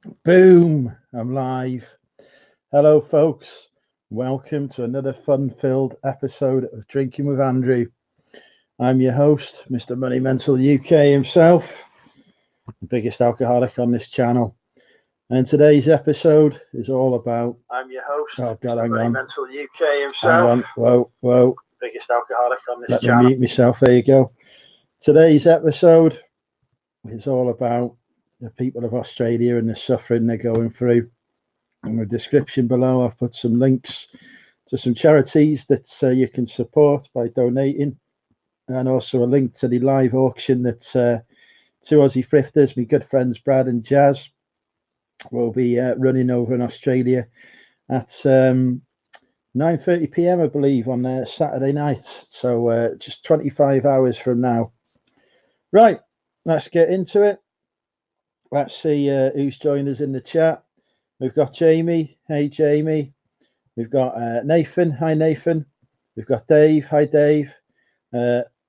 Boom! I'm live. Hello, folks. Welcome to another fun-filled episode of Drinking with Andrew. I'm your host, Mr. Money Mental UK himself, the biggest alcoholic on this channel. And today's episode is all about. I'm your host, Oh God, Mr. hang Money on. Mental UK himself. Hang on. Whoa. Biggest alcoholic on this Let channel. me mute myself. There you go. Today's episode is all about the people of Australia and the suffering they're going through. In the description below, I've put some links to some charities that you can support by donating, and also a link to the live auction that two Aussie thrifters, my good friends Brad and Jazz, will be running over in Australia at 9:30 p.m. I believe on Saturday night. So just 25 hours from now. Right, let's get into it. Let's see who's joined us in the chat. We've got Jamie. Hey, Jamie. We've got Nathan. Hi, Nathan. We've got Dave. Hi, Dave.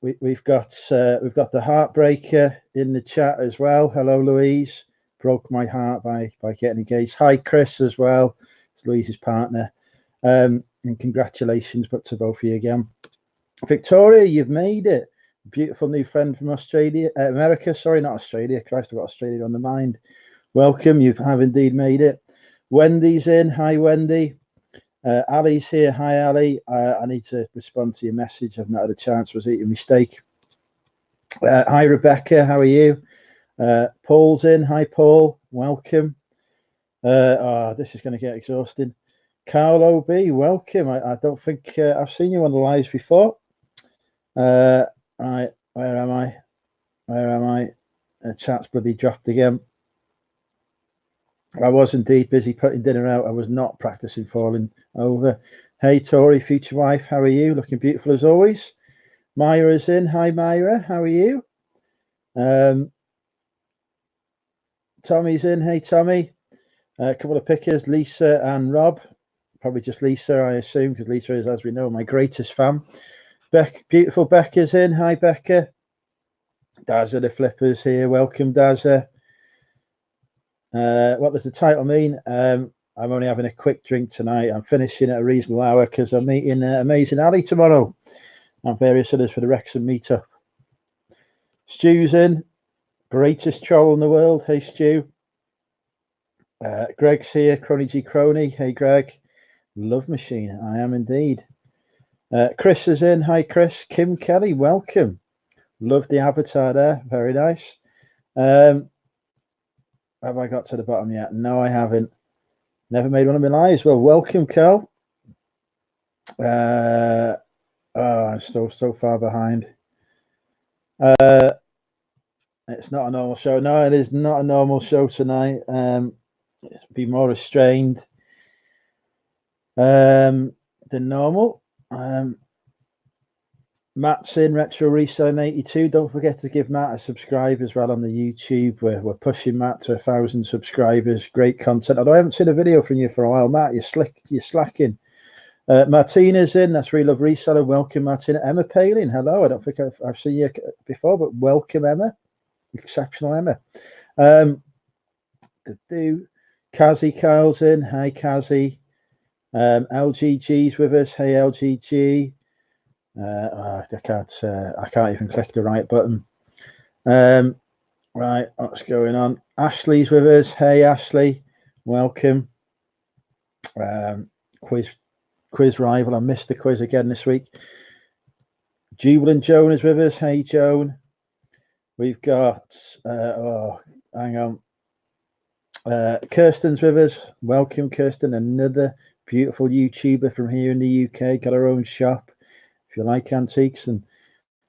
We've got the Heartbreaker in the chat as well. Hello, Louise. Broke my heart by getting engaged. Hi, Chris as well. It's Louise's partner. And congratulations, but to both of you again. Victoria, you've made it. Beautiful new friend from Australia, America. Sorry, not Australia. Christ, I've got Australia on the mind. Welcome. You have indeed made it. Wendy's in. Hi, Wendy. Ali's here. Hi, Ali. I need to respond to your message. I've not had a chance. I was eating my steak. Hi, Rebecca. How are you? Paul's in. Hi, Paul. Welcome. This is going to get exhausting. Carl OB, welcome. I don't think I've seen you on the lives before. Where am I? The chat's bloody dropped again. I was indeed busy putting dinner out. I was not practicing falling over. Hey, Tori, future wife, how are you? Looking beautiful as always. Myra's in. Hi, Myra, how are you? Tommy's in. Hey, Tommy. A couple of pickers, Lisa and Rob. Probably just Lisa, I assume, because Lisa is, as we know, my greatest fan. Beautiful Becca's in. Hi, Becca. Dazza the Flippers here. Welcome, Dazza. What does the title mean? I'm only having a quick drink tonight. I'm finishing at a reasonable hour because I'm meeting Amazing Ali tomorrow and various others for the Wrexham meetup. Stu's in. Greatest troll in the world. Hey, Stu. Greg's here. Crony G Crony. Hey, Greg. Love Machine. I am indeed. Chris is in. Hi, Chris. Kim Kelly. Welcome. Love the avatar there. Very nice. Have I got to the bottom yet? No, I haven't. Never made one of my lives. Well, welcome, Kel. I'm still so far behind. It's not a normal show. No, it is not a normal show tonight. It's be more restrained than normal. Matt's in Retro Reselling 82. Don't forget to give Matt a subscribe as well on the YouTube. We're pushing Matt to 1,000 subscribers. Great content. Although I haven't seen a video from you for a while, Matt. You're slacking. Martina's in. That's Real Love Reseller. Welcome, Martina. Emma Palin. Hello. I don't think I've seen you before, but welcome, Emma. Exceptional, Emma. Kazi Kyle's in. Hi, Kazi. LGG's with us. Hey, LGG. I can't even click the right button. Right, what's going on? Ashley's with us. Hey, Ashley, welcome. Quiz rival. I missed the quiz again this week. Jubilant Joan is with us. Hey, Joan. We've got hang on. Kirsten's with us. Welcome, Kirsten. Another beautiful YouTuber from here in the UK. Got her own shop. If you like antiques and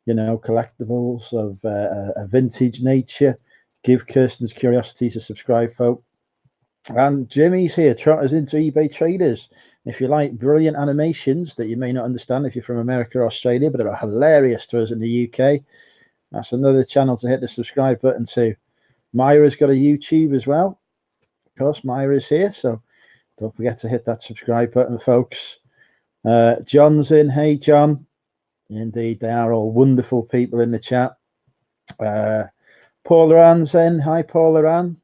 collectibles of a vintage nature, give Kirsten's Curiosities a subscribe, folk. And Jimmy's here, trotters into eBay Traders. If you like brilliant animations that you may not understand if you're from America or Australia, but are hilarious to us in the UK, that's another channel to hit the subscribe button to. Myra's got a YouTube as well. Of course, Myra's here, so don't forget to hit that subscribe button, folks. John's in. Hey, John. Indeed, they are all wonderful people in the chat. Paula Ann's in. Hi, Paula Ann.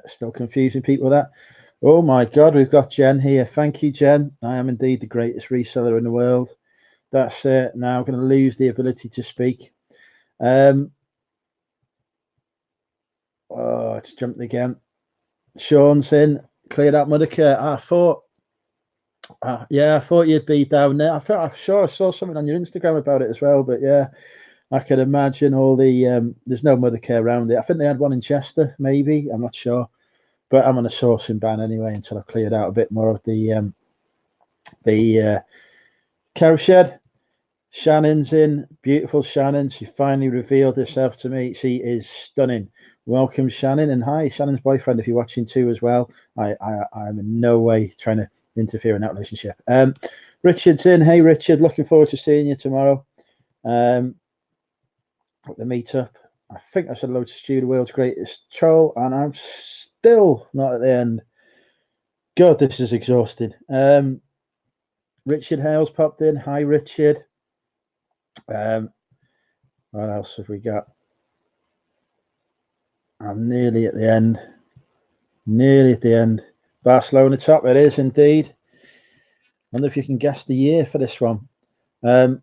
Still confusing people with that. Oh my God, we've got Jen here. Thank you, Jen. I am indeed the greatest reseller in the world. That's it. Now I'm going to lose the ability to speak. Oh, it's jumped again. Sean's in. Cleared out Mudderkirk. I thought you'd be down there. I'm sure I saw something on your Instagram about it as well. But yeah, I could imagine all the there's no Mothercare around it. I think they had one in Chester, maybe. I'm not sure. But I'm on a sourcing ban anyway until I've cleared out a bit more of the cow shed. Shannon's in. Beautiful Shannon. She finally revealed herself to me. She is stunning. Welcome, Shannon. And hi, Shannon's boyfriend, if you're watching too as well. I'm in no way trying to interfere in that relationship. Richard's in. Hey, Richard. Looking forward to seeing you tomorrow. At the meetup. I think I said hello to Stu, the world's greatest troll, and I'm still not at the end. God, this is exhausting. Richard Hales popped in. Hi, Richard. What else have we got? I'm nearly at the end. Nearly at the end. Barcelona top, it is indeed. I wonder if you can guess the year for this one. A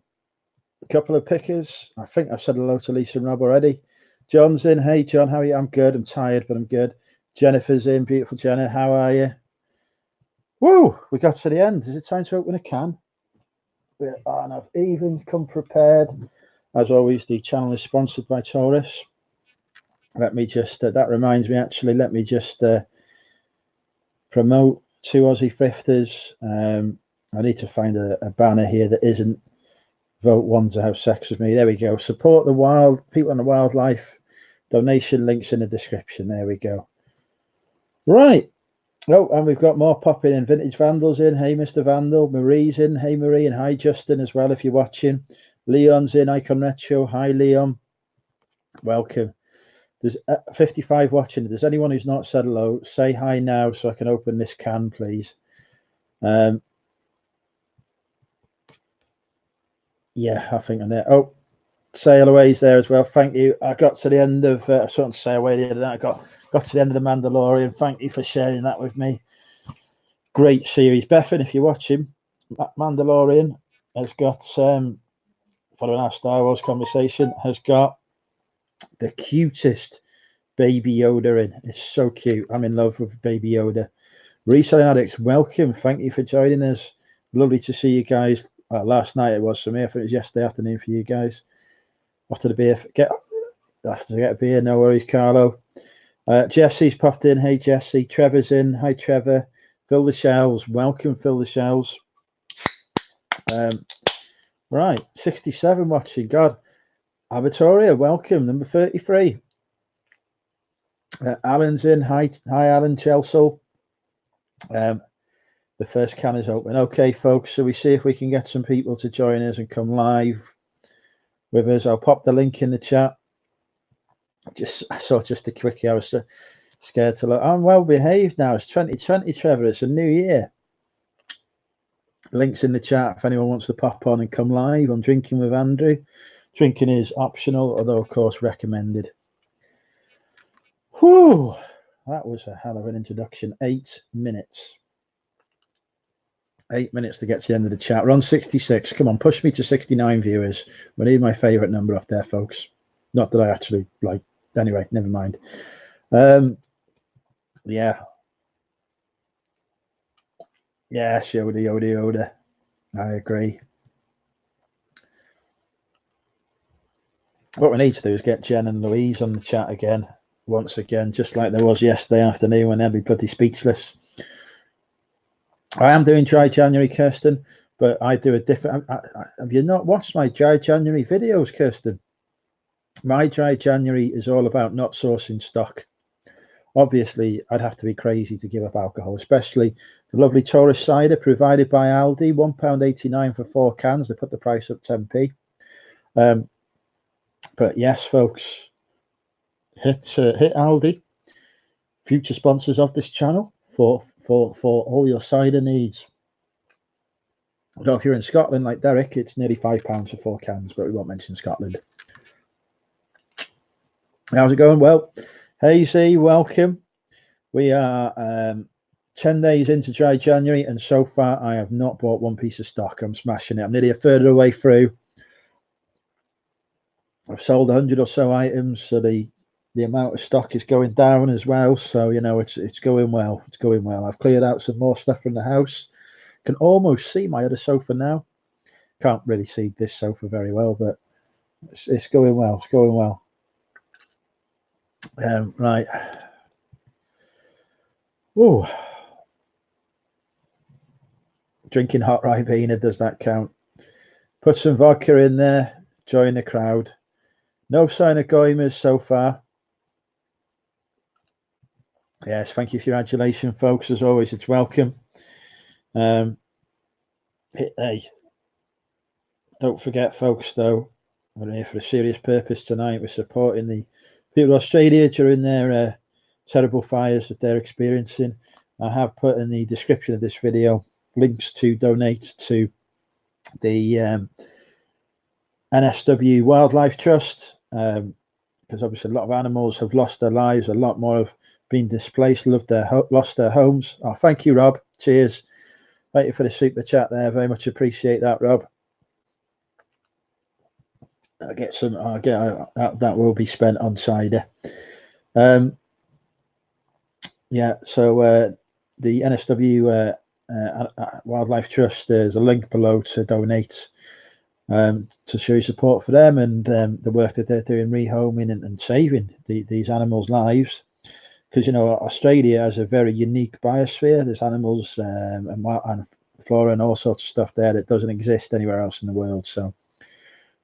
couple of pickers. I think I've said hello to Lisa and Rob already. John's in. Hey, John, how are you? I'm good. I'm tired, but I'm good. Jennifer's in. Beautiful Jenna. How are you? Woo! We got to the end. Is it time to open a can? And I've even come prepared. As always, the channel is sponsored by Taurus. Let me just, that reminds me actually, let me just promote 2 Aussie thrifters. I need to find a banner here that isn't vote 1 to have sex with me. There we go. Support the wild people and the wildlife. Donation links in the description. There we go. Right. Oh, and we've got more popping in. Vintage Vandal's in. Hey, Mr. Vandal. Marie's in. Hey, Marie. And hi, Justin, as well, if you're watching. Leon's in. Icon Retro. Hi, Leon. Welcome. There's 55 watching. If there's anyone who's not said hello, say hi now so I can open this can, please. Yeah, I think I'm there. Oh, Sail Away's there as well. Thank you. I got to the end of I was say away the other night. I got to the end of the Mandalorian. Thank you for sharing that with me. Great series. Bethan, if you're watching, Mandalorian has got following our Star Wars conversation, has got the cutest Baby Yoda in. It's so cute. I'm in love with Baby Yoda. Reselling Addicts, welcome. Thank you for joining us. Lovely to see you guys. Last night it was for me. I think it was yesterday afternoon for you guys. After the beer, get a beer. No worries, Carlo. Jesse's popped in. Hey, Jesse. Trevor's in. Hi, Trevor. Fill the shelves. Welcome, Fill the shelves. Right, 67 watching. God. Abitoria, welcome. Number 33. Alan's in. Hi, Alan Chelsea. The first can is open. Okay, folks, so we see if we can get some people to join us and come live with us. I'll pop the link in the chat. I saw just a quickie. I was so scared to look. I'm well behaved now. It's 2020, Trevor. It's a new year. Links in the chat if anyone wants to pop on and come live on Drinking with Andrew. Drinking is optional, although of course recommended. Whew, that was a hell of an introduction. 8 minutes. 8 minutes to get to the end of the chat. We're on 66. Come on, push me to 69 viewers. We need my favorite number off there, folks. Not that I actually like. Anyway, never mind. Yeah. Yes, Yoda. I agree. What we need to do is get Jen and Louise on the chat again, once again, just like there was yesterday afternoon when everybody speechless. I am doing Dry January, Kirsten, but I do a different. Have you not watched my Dry January videos, Kirsten? My Dry January is all about not sourcing stock. Obviously, I'd have to be crazy to give up alcohol, especially the lovely Taurus cider provided by Aldi, £1.89 for 4 cans. They put the price up 10p. But yes, folks, hit Aldi, future sponsors of this channel, for all your cider needs. So if you're in Scotland like Derek, it's nearly £5 for 4 cans, but we won't mention Scotland. How's it going? Well, Hazy, welcome. We are 10 days into dry January, and so far I have not bought one piece of stock. I'm smashing it. I'm nearly a third of the way through. I've sold 100 or so items, so the amount of stock is going down as well. So you know it's going well. It's going well. I've cleared out some more stuff from the house. Can almost see my other sofa now. Can't really see this sofa very well, but it's going well. It's going well. Right. Oh, drinking hot Ribena, does that count? Put some vodka in there. Join the crowd. No sign of goimers so far. Yes, thank you for your adulation, folks. As always, it's welcome. Hey, don't forget, folks, though, we're here for a serious purpose tonight. We're supporting the people of Australia during their terrible fires that they're experiencing. I have put in the description of this video links to donate to the NSW Wildlife Trust, because obviously a lot of animals have lost their lives. A lot more have been displaced, lost their homes. Oh, thank you, Rob. Cheers. Thank you for the super chat there. Very much appreciate that, Rob. I'll get some. That will be spent on cider. Yeah. So the NSW Wildlife Trust. There's a link below to donate. To show your support for them and the work that they're doing, rehoming and saving these animals' lives. Because you know Australia has a very unique biosphere. There's animals and flora and all sorts of stuff there that doesn't exist anywhere else in the world. So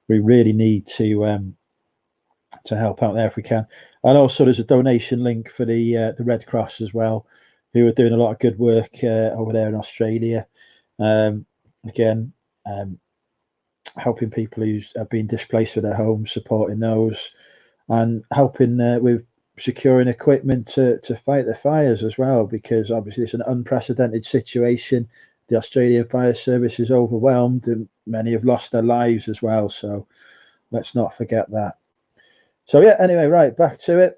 we really need to help out there if we can. And also there's a donation link for the Red Cross as well, who are doing a lot of good work over there in Australia. Again, helping people who have been displaced from their homes, supporting those, and helping with securing equipment to fight the fires as well, because obviously it's an unprecedented situation. The Australian Fire Service is overwhelmed and many have lost their lives as well, so let's not forget that. So yeah, anyway, right, back to it.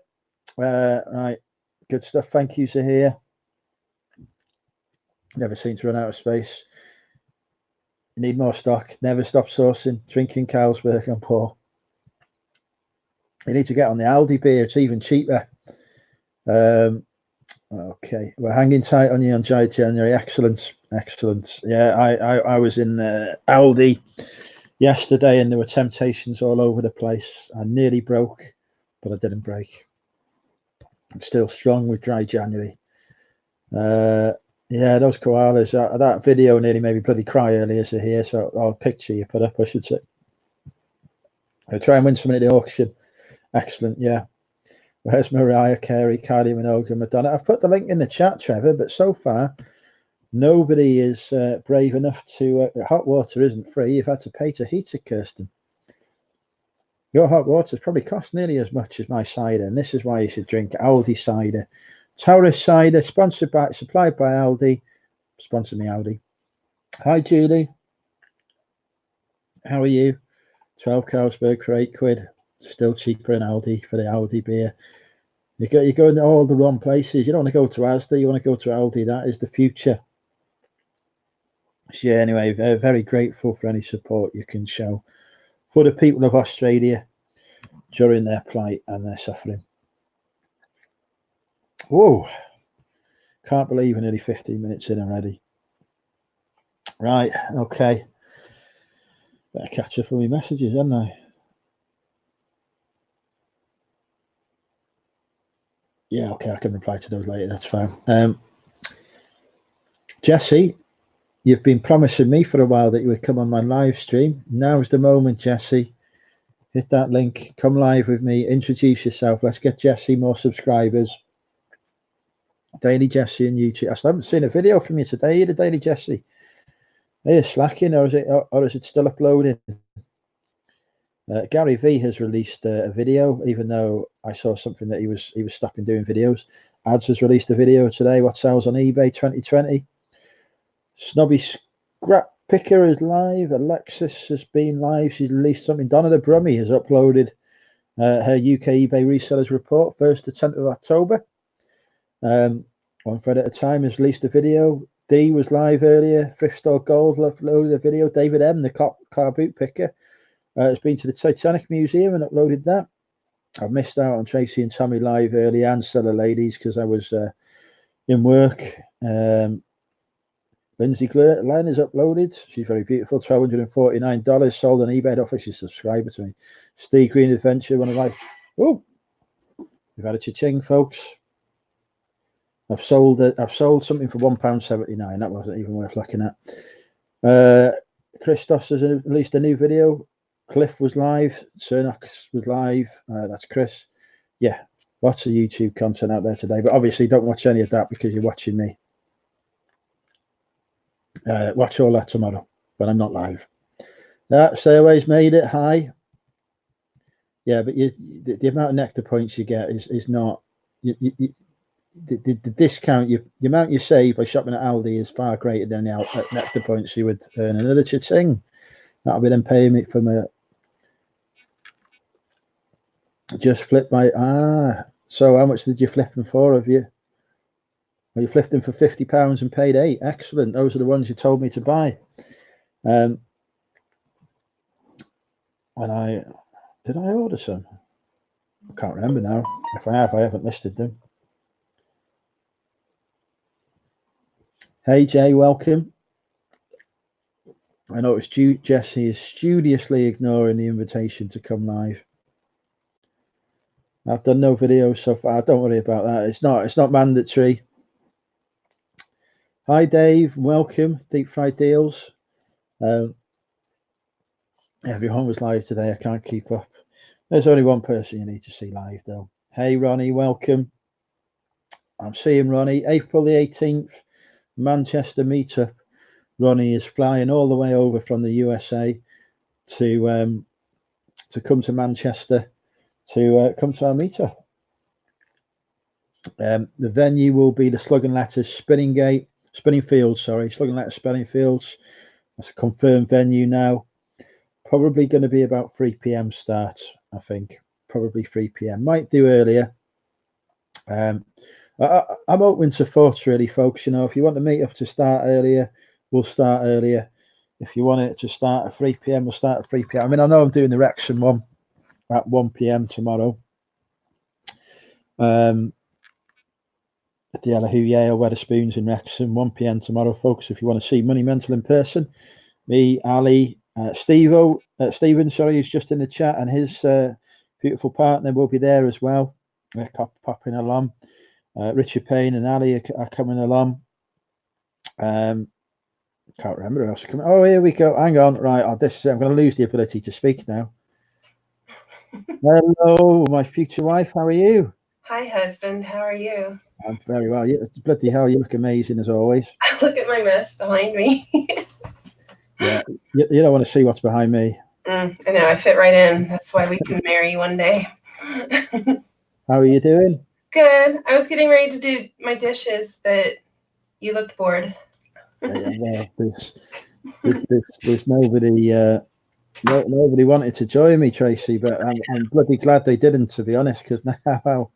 Right, good stuff. Thank you, Zahir. Never seem to run out of space. You need more stock. Never stop sourcing. Drinking Carlsberg and Paul. You need to get on the Aldi beer. It's even cheaper. Okay, we're hanging tight on you on dry January. Excellent, excellent. Yeah, I was in Aldi yesterday, and there were temptations all over the place. I nearly broke, but I didn't break. I'm still strong with dry January. Yeah, those koalas. That video nearly made me bloody cry earlier. So here, so I'll picture you put up, I should say. I'll try and win something at the auction. Excellent, yeah. Where's Mariah Carey, Kylie Minogue, Madonna? I've put the link in the chat, Trevor, but so far nobody is brave enough to. Hot water isn't free. You've had to pay to heat it, Kirsten. Your hot water's probably cost nearly as much as my cider, and this is why you should drink Aldi cider. Taurus cider, supplied by Aldi. Sponsor me, Aldi. Hi, Julie. How are you? 12 Carlsberg for £8. Still cheaper in Aldi for the Aldi beer. You're going to all the wrong places. You don't want to go to Asda. You want to go to Aldi. That is the future. So yeah, anyway, very grateful for any support you can show for the people of Australia during their plight and their suffering. Whoa. Can't believe we're nearly 15 minutes in already. Right, okay. Better catch up on my messages, haven't I? Yeah, okay, I can reply to those later. That's fine. Jesse, you've been promising me for a while that you would come on my live stream. Now's the moment, Jesse. Hit that link. Come live with me. Introduce yourself. Let's get Jesse more subscribers. Daily Jesse on YouTube. I still haven't seen a video from you today, the Daily Jesse. Are you slacking, or is it still uploading? Gary V has released a video, even though I saw something that he was stopping doing videos. Ads has released a video today. What sells on eBay 2020? Snobby Scrap Picker is live. Alexis has been live. She's released something. Donna the Brummy has uploaded her UK eBay resellers report, 1st to 10th of October. One thread at a time has released a video. D was live earlier. Thrift Store Gold uploaded a video. David M, the car boot picker, has been to the Titanic Museum and uploaded that. I missed out on Tracy and Tommy live early and Stella Ladies because I was in work. Lindsay Glenn is uploaded. She's very beautiful. $1,249 sold on eBay. I don't think she's a subscriber to me. Steve Green Adventure. One of my. Oh, we've had a cha-ching, folks. I've sold something for £1.79. That wasn't even worth looking at. Christos has released a new video. Cliff was live. Cernox was live. That's Chris. Yeah, lots of YouTube content out there today. But obviously, don't watch any of that because you're watching me. Watch all that tomorrow when I'm not live. Stairways made it. Hi. Yeah, but the amount of nectar points you get is not. The discount, the amount you save by shopping at Aldi is far greater than the nectar points you would earn. Another cha-ching. That'll be them paying me for my. Just flip my. So how much did you flip them for? Have you? Well, you flipped them for £50 and paid £8. Excellent. Those are the ones you told me to buy. And did I order some? I can't remember now. If I have, I haven't listed them. Hey Jay, welcome. I know it's Jesse is studiously ignoring the invitation to come live. I've done no videos so far. Don't worry about that. It's not mandatory. Hi Dave, welcome. Deep Fried Deals. Everyone was live today. I can't keep up. There's only one person you need to see live though. Hey Ronnie, welcome. I'm seeing Ronnie. April the 18th, Manchester meetup. Ronnie is flying all the way over from the USA to come to Manchester to come to our meetup. The venue will be the Slug and Letters Spinning Fields. Slug and Letters Spinning Fields. That's a confirmed venue now. Probably going to be about 3 p.m. start, I think. Probably 3 p.m. Might do earlier. I'm open to thoughts, really, folks. You know, if you want the meetup to start earlier, we'll start earlier. If you want it to start at 3 p.m., we'll start at 3 p.m. I mean, I know I'm doing the Wrexham one at 1 p.m. tomorrow. At the Elihu Yale Wetherspoons in Wrexham, 1 p.m. tomorrow, folks. If you want to see Money Mental in person, me, Ali, Steven, who's just in the chat, and his beautiful partner will be there as well. They're popping along. Richard Payne and Ali are coming along. Can't remember who else is coming. Oh, here we go. Hang on. Right. I'm going to lose the ability to speak now. Hello, my future wife. How are you? Hi, husband. How are you? I'm very well. Bloody hell, you look amazing as always. Look at my mess behind me. Yeah, you don't want to see what's behind me. I know. I fit right in. That's why we can marry one day. How are you doing? Good. I was getting ready to do my dishes, but you looked bored. Yeah, there's nobody. Nobody wanted to join me, Tracy, but I'm bloody glad they didn't, to be honest, because now.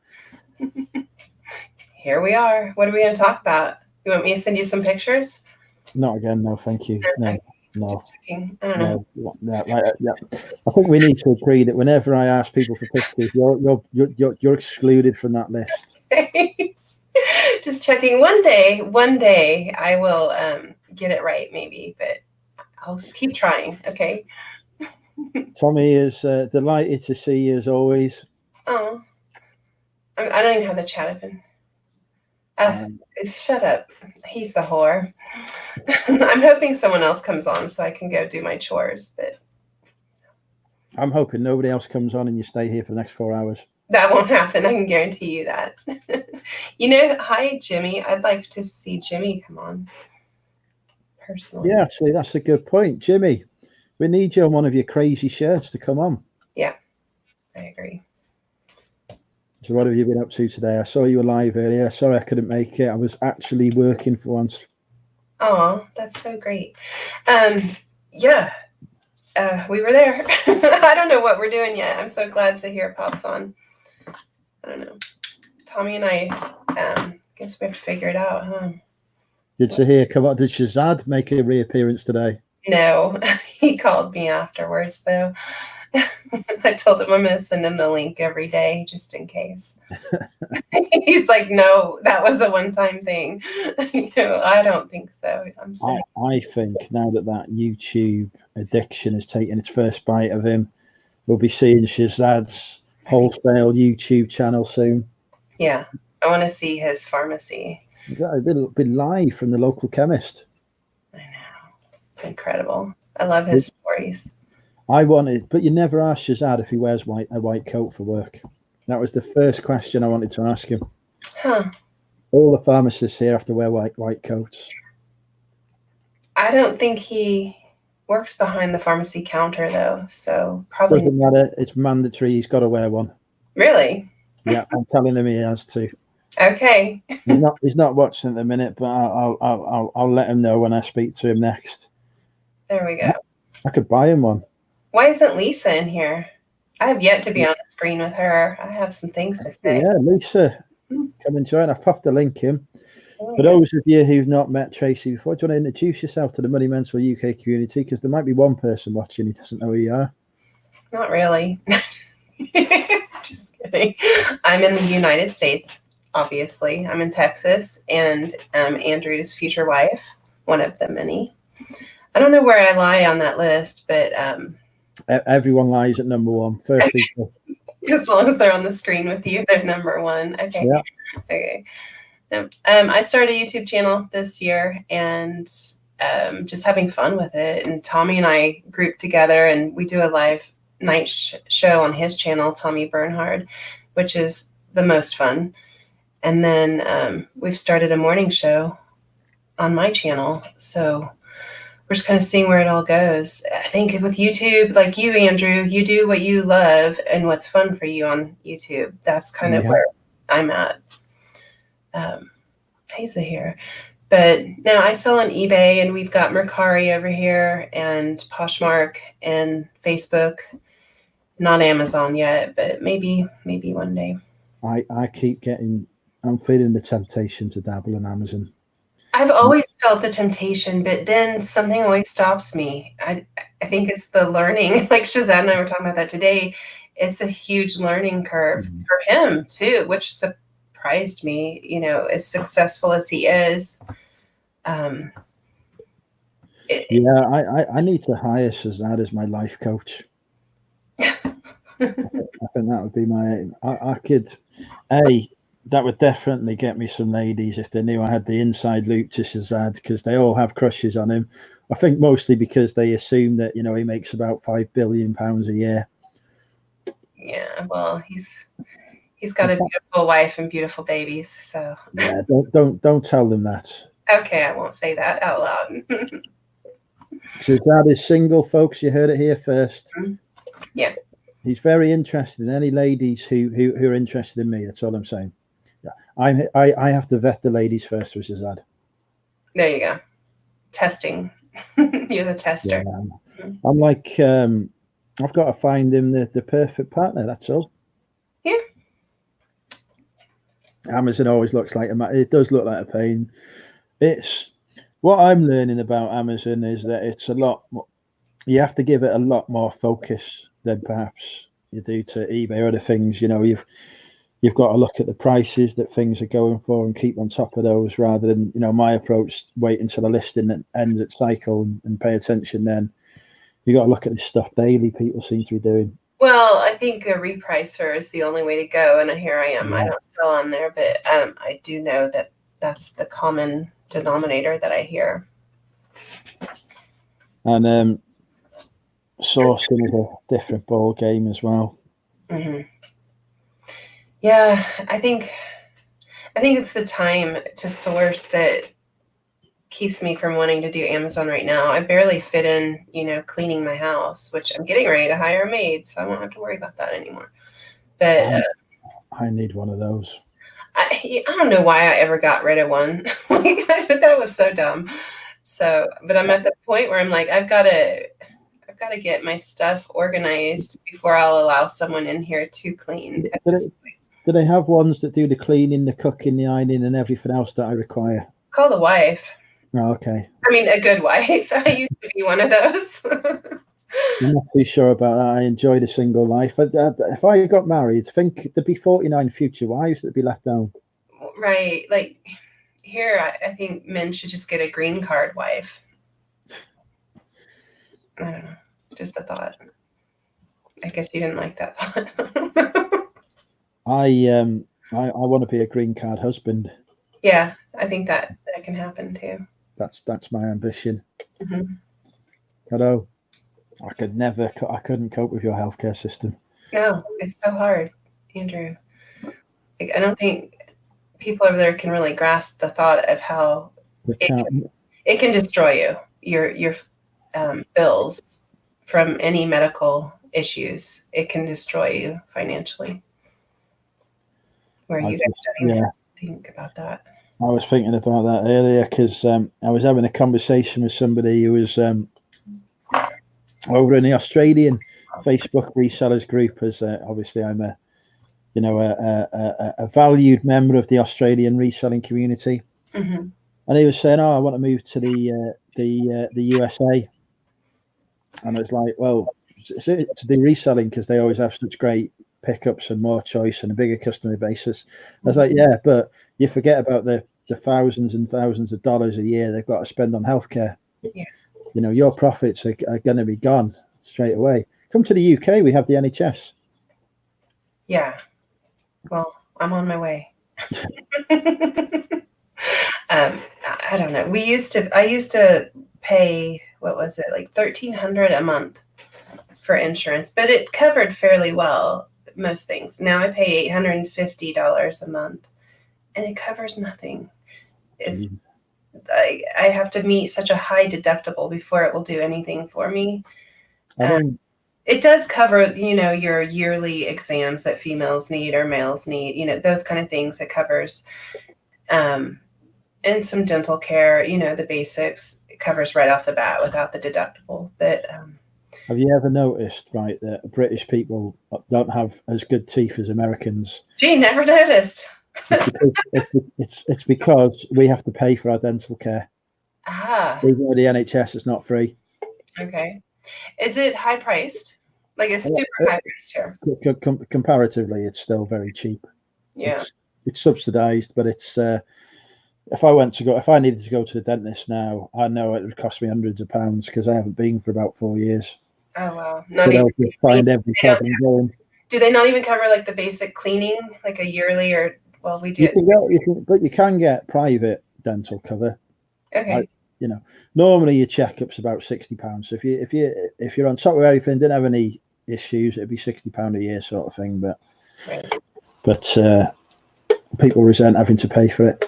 Here we are. What are we going to talk about? You want me to send you some pictures? Not again, no, thank you. No. Just checking. I don't know. No, yeah. I think we need to agree that whenever I ask people for pictures, you're excluded from that list. Just checking. One day I will get it right, maybe, but I'll just keep trying. Okay. Tommy is delighted to see you as always. Oh, I don't even have the chat open. Shut up. He's the whore. I'm hoping someone else comes on so I can go do my chores, but I'm hoping nobody else comes on and you stay here for the next 4 hours. That won't happen. I can guarantee you that. Hi, Jimmy. I'd like to see Jimmy come on personally. Yeah, actually, that's a good point. Jimmy, we need you on one of your crazy shirts to come on. Yeah, I agree. So what have you been up to today? I saw you were live earlier. Sorry I couldn't make it. I was actually working for once. Oh, that's so great. Yeah, we were there. I don't know what we're doing yet. I'm so glad Zahir pops on. I don't know. Tommy and I guess we have to figure it out, huh? Did Sahir come up? Did Shazad make a reappearance today? No, he called me afterwards though. I told him I'm going to send him the link every day just in case. He's like, no, that was a one-time thing. I don't think so. I think now that YouTube addiction has taken its first bite of him, we'll be seeing Shazad's wholesale YouTube channel soon. Yeah, I want to see his pharmacy. It'll be live from the local chemist. I know. It's incredible. I love his stories. I wanted, but you never asked Shazad if he wears a white coat for work. That was the first question I wanted to ask him. Huh. All the pharmacists here have to wear white coats. I don't think he works behind the pharmacy counter though, so probably doesn't matter. It's mandatory. He's got to wear one. Really? Yeah, I'm telling him he has to. Okay. He's not watching at the minute, but I'll let him know when I speak to him next. There we go. I could buy him one. Why isn't Lisa in here? I have yet to be on the screen with her. I have some things to say. Yeah, Lisa, come and join. I've popped the link in. For those of you who've not met Tracy before, do you want to introduce yourself to the Money Mentor UK community? Because there might be one person watching who doesn't know who you are. Not really. Just kidding. I'm in the United States, obviously. I'm in Texas, and I'm Andrew's future wife, one of the many. I don't know where I lie on that list, but everyone lies at number one. First equal. As long as they're on the screen with you, they're number one. Okay. Yeah. Okay. I started a YouTube channel this year and just having fun with it. And Tommy and I grouped together and we do a live night show on his channel, Tommy Bernhard, which is the most fun. And then we've started a morning show on my channel. So we're just kind of seeing where it all goes. I think with YouTube, like you, Andrew, you do what you love and what's fun for you on YouTube. That's kind of where I'm at. Haza here. But now I sell on eBay, and we've got Mercari over here and Poshmark and Facebook. Not Amazon yet, but maybe one day. I'm feeling the temptation to dabble in Amazon. I've always felt the temptation, but then something always stops me. I think it's the learning. Like Shazad and I were talking about that today. It's a huge learning curve for him too, which surprised me. As successful as he is. I need to hire Shazad as my life coach. I think that would be my aim. I could, that would definitely get me some ladies if they knew I had the inside loop to Shazad, because they all have crushes on him. I think mostly because they assume that, he makes about £5 billion a year. Yeah, well, he's got a beautiful wife and beautiful babies, so. Yeah, don't tell them that. Okay, I won't say that out loud. Shazad is single, folks. You heard it here first. Yeah. He's very interested in any ladies who are interested in me. That's all I'm saying. Yeah, I have to vet the ladies first with Shazad. There you go. Testing. You're the tester. Yeah, I'm like, I've got to find him the perfect partner. That's all. Yeah. Amazon always looks like it does look like a pain. It's what I'm learning about Amazon is that it's a lot more, you have to give it a lot more focus than perhaps you do to eBay or other things. You've got to look at the prices that things are going for and keep on top of those, rather than my approach, wait until a listing ends its cycle and pay attention. Then you got to look at this stuff daily. People seem to be doing. Well, I think a repricer is the only way to go, and here I am. I don't sell on there, but I do know that that's the common denominator that I hear. And sourcing is a different ball game as well. Mm-hmm. Yeah, I think it's the time to source that keeps me from wanting to do Amazon right now. I barely fit in, cleaning my house, which I'm getting ready to hire a maid, so I won't have to worry about that anymore. But I need one of those. I don't know why I ever got rid of one. That was so dumb. So, but I'm at the point where I'm like, I've got to get my stuff organized before I'll allow someone in here to clean. Do they have ones that do the cleaning, the cooking, the ironing, and everything else that I require? Call the wife. Oh, okay. I mean, a good wife. I used to be one of those. I'm not too sure about that. I enjoy the single life. If I got married, think there'd be 49 future wives that'd be left down. Right. Like here, I think men should just get a green card wife. I don't know. Just a thought. I guess you didn't like that thought. I want to be a green card husband. Yeah, I think that can happen too. That's my ambition. Mm-hmm. Although I couldn't cope with your healthcare system. No, it's so hard, Andrew. Like, I don't think people over there can really grasp the thought of how it can destroy you, your bills from any medical issues. It can destroy you financially. Where you guys don't even think about that. I was thinking about that earlier because I was having a conversation with somebody who was over in the Australian Facebook resellers group. As obviously I'm a valued member of the Australian reselling community, and he was saying, "Oh, I want to move to the USA," and I was like, "Well, to do reselling because they always have such great pickups and more choice and a bigger customer basis." I was like, "Yeah, but you forget about the thousands and thousands of dollars a year they've got to spend on healthcare. Yeah. Your profits are going to be gone straight away. Come to the UK, we have the NHS." Yeah. Well, I'm on my way. I don't know. I used to pay, what was it, like $1,300 a month for insurance, but it covered fairly well most things. Now I pay $850 a month, and it covers nothing. I have to meet such a high deductible before it will do anything for me. It does cover, your yearly exams that females need or males need, those kind of things it covers. And some dental care, the basics, it covers right off the bat without the deductible. But have you ever noticed, right, that British people don't have as good teeth as Americans? Gee, never noticed. It's because we have to pay for our dental care. Even though the NHS is not free. Okay. Is it high priced? Like it's super high priced here. Comparatively, it's still very cheap. Yeah. It's subsidized, but it's if I needed to go to the dentist now, I know it would cost me hundreds of pounds because I haven't been for about 4 years. Oh wow. Find every problem going. Do they not even cover like the basic cleaning, like a yearly or we do? But you can get private dental cover. Okay. Normally your checkup's about £60. So if you're on top of everything, didn't have any issues, it'd be £60 a year sort of thing. But people resent having to pay for it.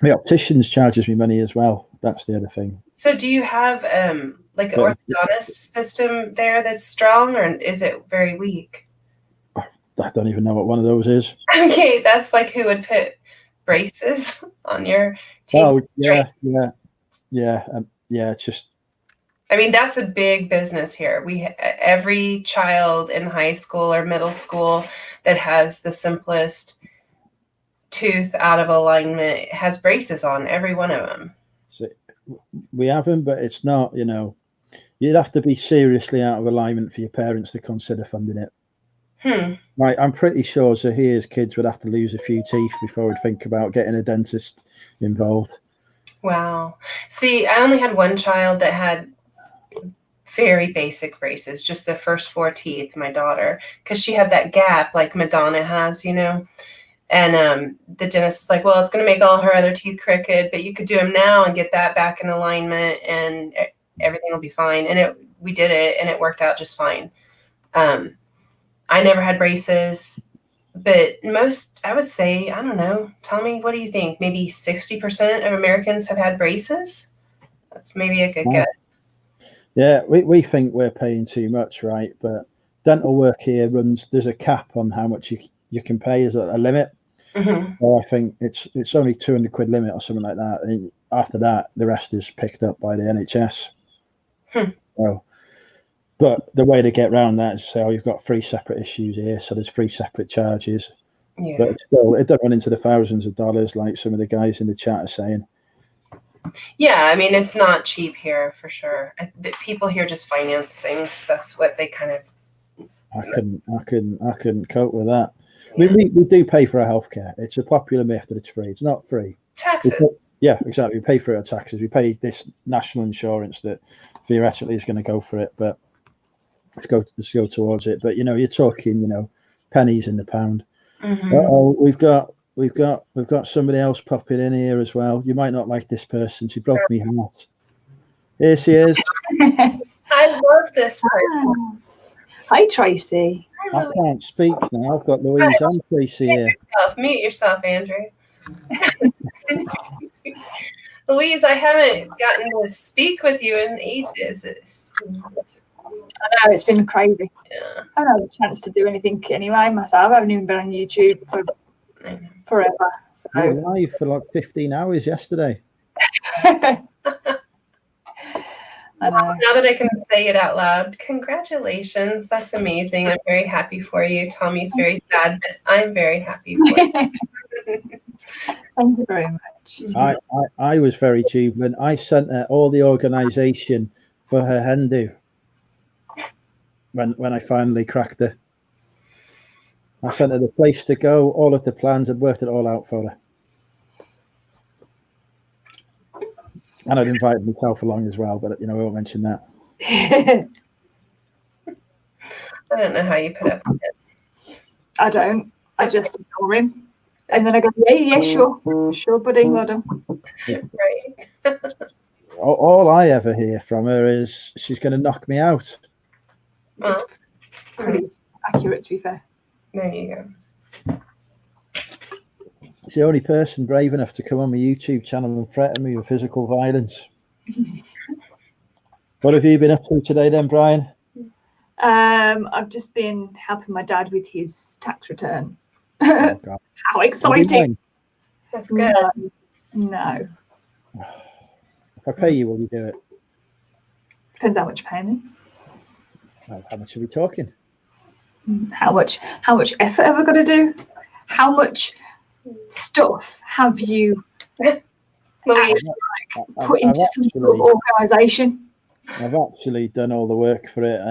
The opticians charges me money as well. That's the other thing. So do you have like an orthodontist system there that's strong, or is it very weak? I don't even know what one of those is. Okay, that's like who would put braces on your teeth. Oh, yeah. It's just. I mean, that's a big business here. Every child in high school or middle school that has the simplest tooth out of alignment has braces on, every one of them. So we have them, but it's not, you'd have to be seriously out of alignment for your parents to consider funding it. Right, I'm pretty sure Zahir's kids would have to lose a few teeth before we'd think about getting a dentist involved. Wow. See, I only had one child that had very basic braces, just the first 4 teeth, my daughter, because she had that gap like Madonna has, And the dentist is like, well, it's going to make all her other teeth crooked, but you could do them now and get that back in alignment and everything will be fine. And we did it and it worked out just fine. I never had braces, but most, I would say, I don't know, Tommy, what do you think? Maybe 60% of Americans have had braces? That's maybe a good guess. Yeah, we think we're paying too much, right? But dental work here there's a cap on how much you can pay as a limit. So I think it's only £200 limit or something like that. And after that, the rest is picked up by the NHS. So But the way to get around that is to say, oh, you've got 3 separate issues here, so there's 3 separate charges. Yeah. But still, it doesn't run into the thousands of dollars like some of the guys in the chat are saying. Yeah, I mean, it's not cheap here for sure. People here just finance things. That's what they kind of. I couldn't cope with that. I mean, we do pay for our healthcare. It's a popular myth that it's free. It's not free. Taxes. Yeah, exactly. We pay for our taxes. We pay this national insurance that theoretically is going to go for it, but let's go towards it. But you're talking, pennies in the pound. Mm-hmm. Oh, we've got somebody else popping in here as well. You might not like this person. She broke me heart. Here she is. I love this person. Hi, Tracy. I can't speak now. I've got Louise and Tracy here. Mute yourself, Andrew. Louise, I haven't gotten to speak with you in ages. I know, it's been crazy. Yeah. I haven't had a chance to do anything anyway myself. I haven't even been on YouTube for forever. So. You were live for like 15 hours yesterday. I know. Now that I can say it out loud, congratulations. That's amazing. I'm very happy for you. Tommy's very sad, but I'm very happy for you. Thank you very much. I was very jubilant. I sent her all the organisation for her hen do when I finally cracked her. I sent her the place to go, all of the plans, and worked it all out for her. And I'd invited myself along as well, but we won't mention that. I don't know how you put up with it. I don't. I just ignore him. And then I go, yeah, sure, buddy, madam. Right. All I ever hear from her is she's going to knock me out. It's pretty accurate, to be fair. There you go. She's the only person brave enough to come on my YouTube channel and threaten me with physical violence. What have you been up to today then, Brian? I've just been helping my dad with his tax return. Oh, God. How exciting! That's good. No. If I pay you, will you do it? Depends how much you pay me. Well, how much are we talking? How much effort have I got to do? How much stuff have you Louise, put into some sort of organisation? I've actually done all the work for it.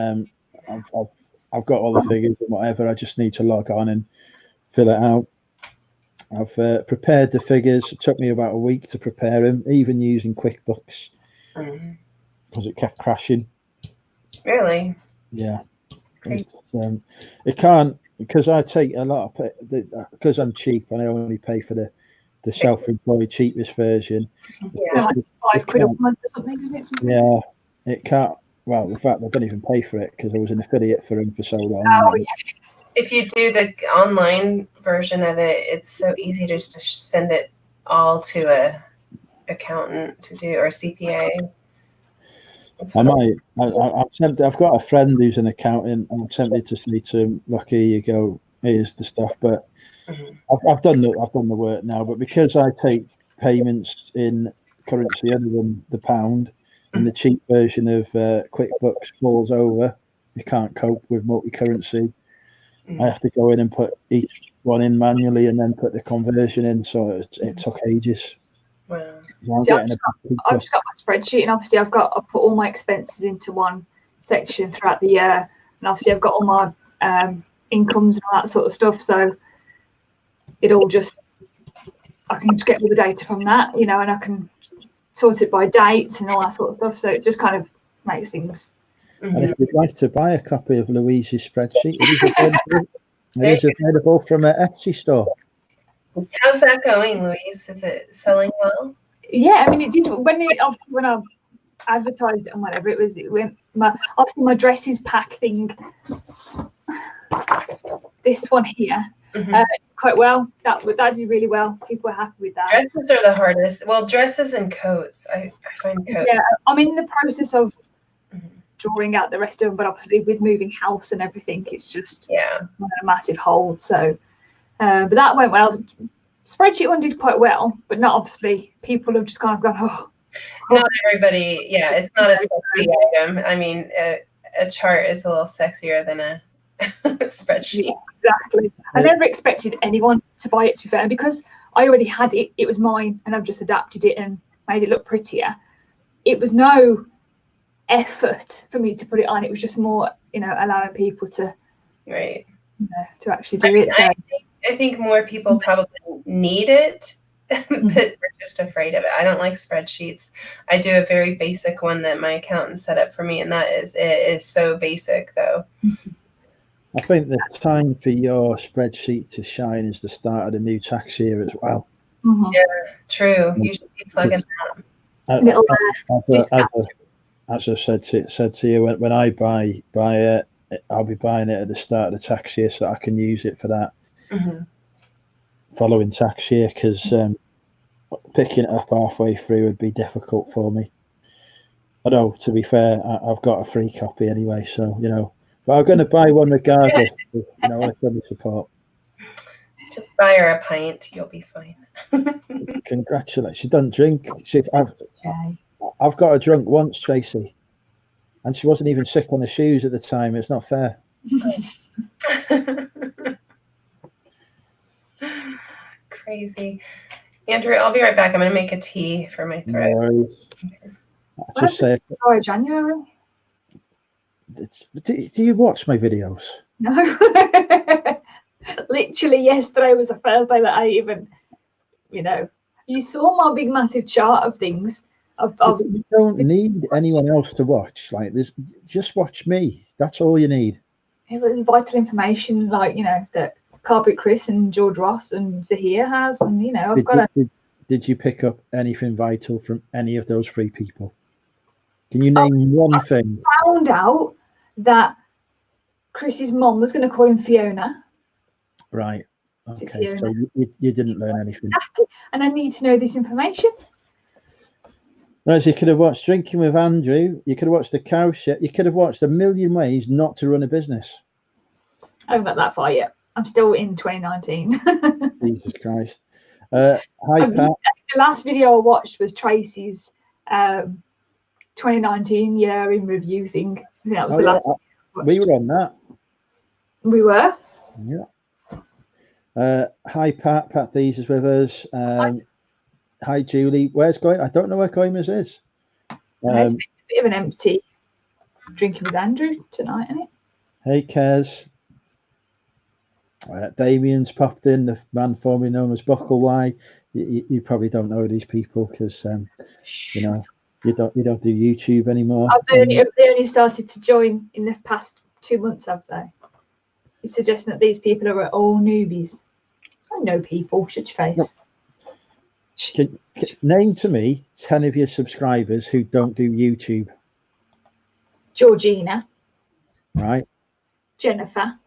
I've got all the figures and whatever. I just need to log on and fill it out. I've prepared the figures. It took me about a week to prepare them, even using QuickBooks, because it kept crashing. really? Yeah. It can't, because I take a lot of, because I'm cheap and I only pay for the self-employed cheapest version. Yeah. Like £5 a month or something, isn't it? Yeah, it can't. Well, in fact, I don't even pay for it because I was an affiliate for them for so long. Oh, yeah. If you do the online version of it, it's so easy just to send it all to a accountant to do, or CPA. I'm tempted. I've got a friend who's an accountant, and I'm tempted to say to him, "Look, here you go. Here's the stuff." But I've done the work now. But because I take payments in currency other than the pound, and the cheap version of QuickBooks falls over, you can't cope with multi-currency. I have to go in and put each one in manually, and then put the conversion in. So it took ages. Wow. See, I've just got my spreadsheet, and obviously I've put all my expenses into one section throughout the year, and obviously I've got all my incomes and all that sort of stuff. So it all just, I can just get all the data from that, and I can sort it by dates and all that sort of stuff. So it just kind of makes things. And if you'd like to buy a copy of Louise's spreadsheet, it is available from an Etsy store. How's that going, Louise? Is it selling well? Yeah, I mean, it did when I advertised it and whatever. It went. Obviously, my dresses pack thing. This one here, quite well. That did really well. People were happy with that. Dresses are the hardest. Well, dresses and coats. I find coats. Yeah, I'm in the process of drawing out the rest of them, but obviously with moving house and everything, it's just a massive hold. So, but that went well. Spreadsheet one did quite well, but not obviously. People have just kind of gone, Not everybody. Yeah, it's not a sexy item. I mean, a chart is a little sexier than a spreadsheet. Exactly. I never expected anyone to buy it, to be fair, because I already had it. It was mine, and I've just adapted it and made it look prettier. It was no effort for me to put it on. It was just more, allowing people to, Right. To actually do it. So I think more people probably need it, but they're just afraid of it. I don't like spreadsheets. I do a very basic one that my accountant set up for me, and it is so basic, though. I think the time for your spreadsheet to shine is the start of the new tax year as well. Yeah, true. You should be plugging little as I said to you, when I buy it, I'll be buying it at the start of the tax year so I can use it for that following tax year, because picking it up halfway through would be difficult for me. Although, to be fair, I've got a free copy anyway, so but I'm going to buy one regardless. I want to support. Just buy her a pint, you'll be fine. Congratulations. She doesn't drink. I've got her drunk once, Tracy, and she wasn't even sick on the shoes at the time. It's not fair. Crazy. Andrew, I'll be right back. I'm going to make a tea for my throat. No worries. Just say, January. Do you watch my videos? No. Literally yesterday was the first day that I even, you saw my big massive chart of things. You don't need anyone else to watch. Like this, just watch me. That's all you need. It was vital information, like that Carpet Chris and George Ross and Zahir has, and I've got to. Did you pick up anything vital from any of those three people? Can you name one thing? I found out that Chris's mom was going to call him Fiona. Right. Okay. So you didn't learn anything. Exactly. And I need to know this information. Whereas you could have watched Drinking with Andrew, you could have watched The Cow Shit, you could have watched a million ways not to run a business. I haven't got that far yet. I'm still in 2019. Jesus Christ. Hi, Pat. The last video I watched was Tracy's 2019 year in review thing. I think that was the last. We were on that. We were? Yeah. Hi, Pat. Pat Dees is with us. Hi, Julie. Where's Goy? I don't know where Goymers is. It's a bit of an empty Drinking with Andrew tonight, isn't it? Hey, Kez. Damien's popped in, the man formerly known as Buckle Y. You probably don't know these people because you don't do YouTube anymore. They only started to join in the past 2 months, have they? It's suggesting that these people are all newbies. I know people. Shut your face. Can name to me 10 of your subscribers who don't do YouTube. Georgina. Right. Jennifer.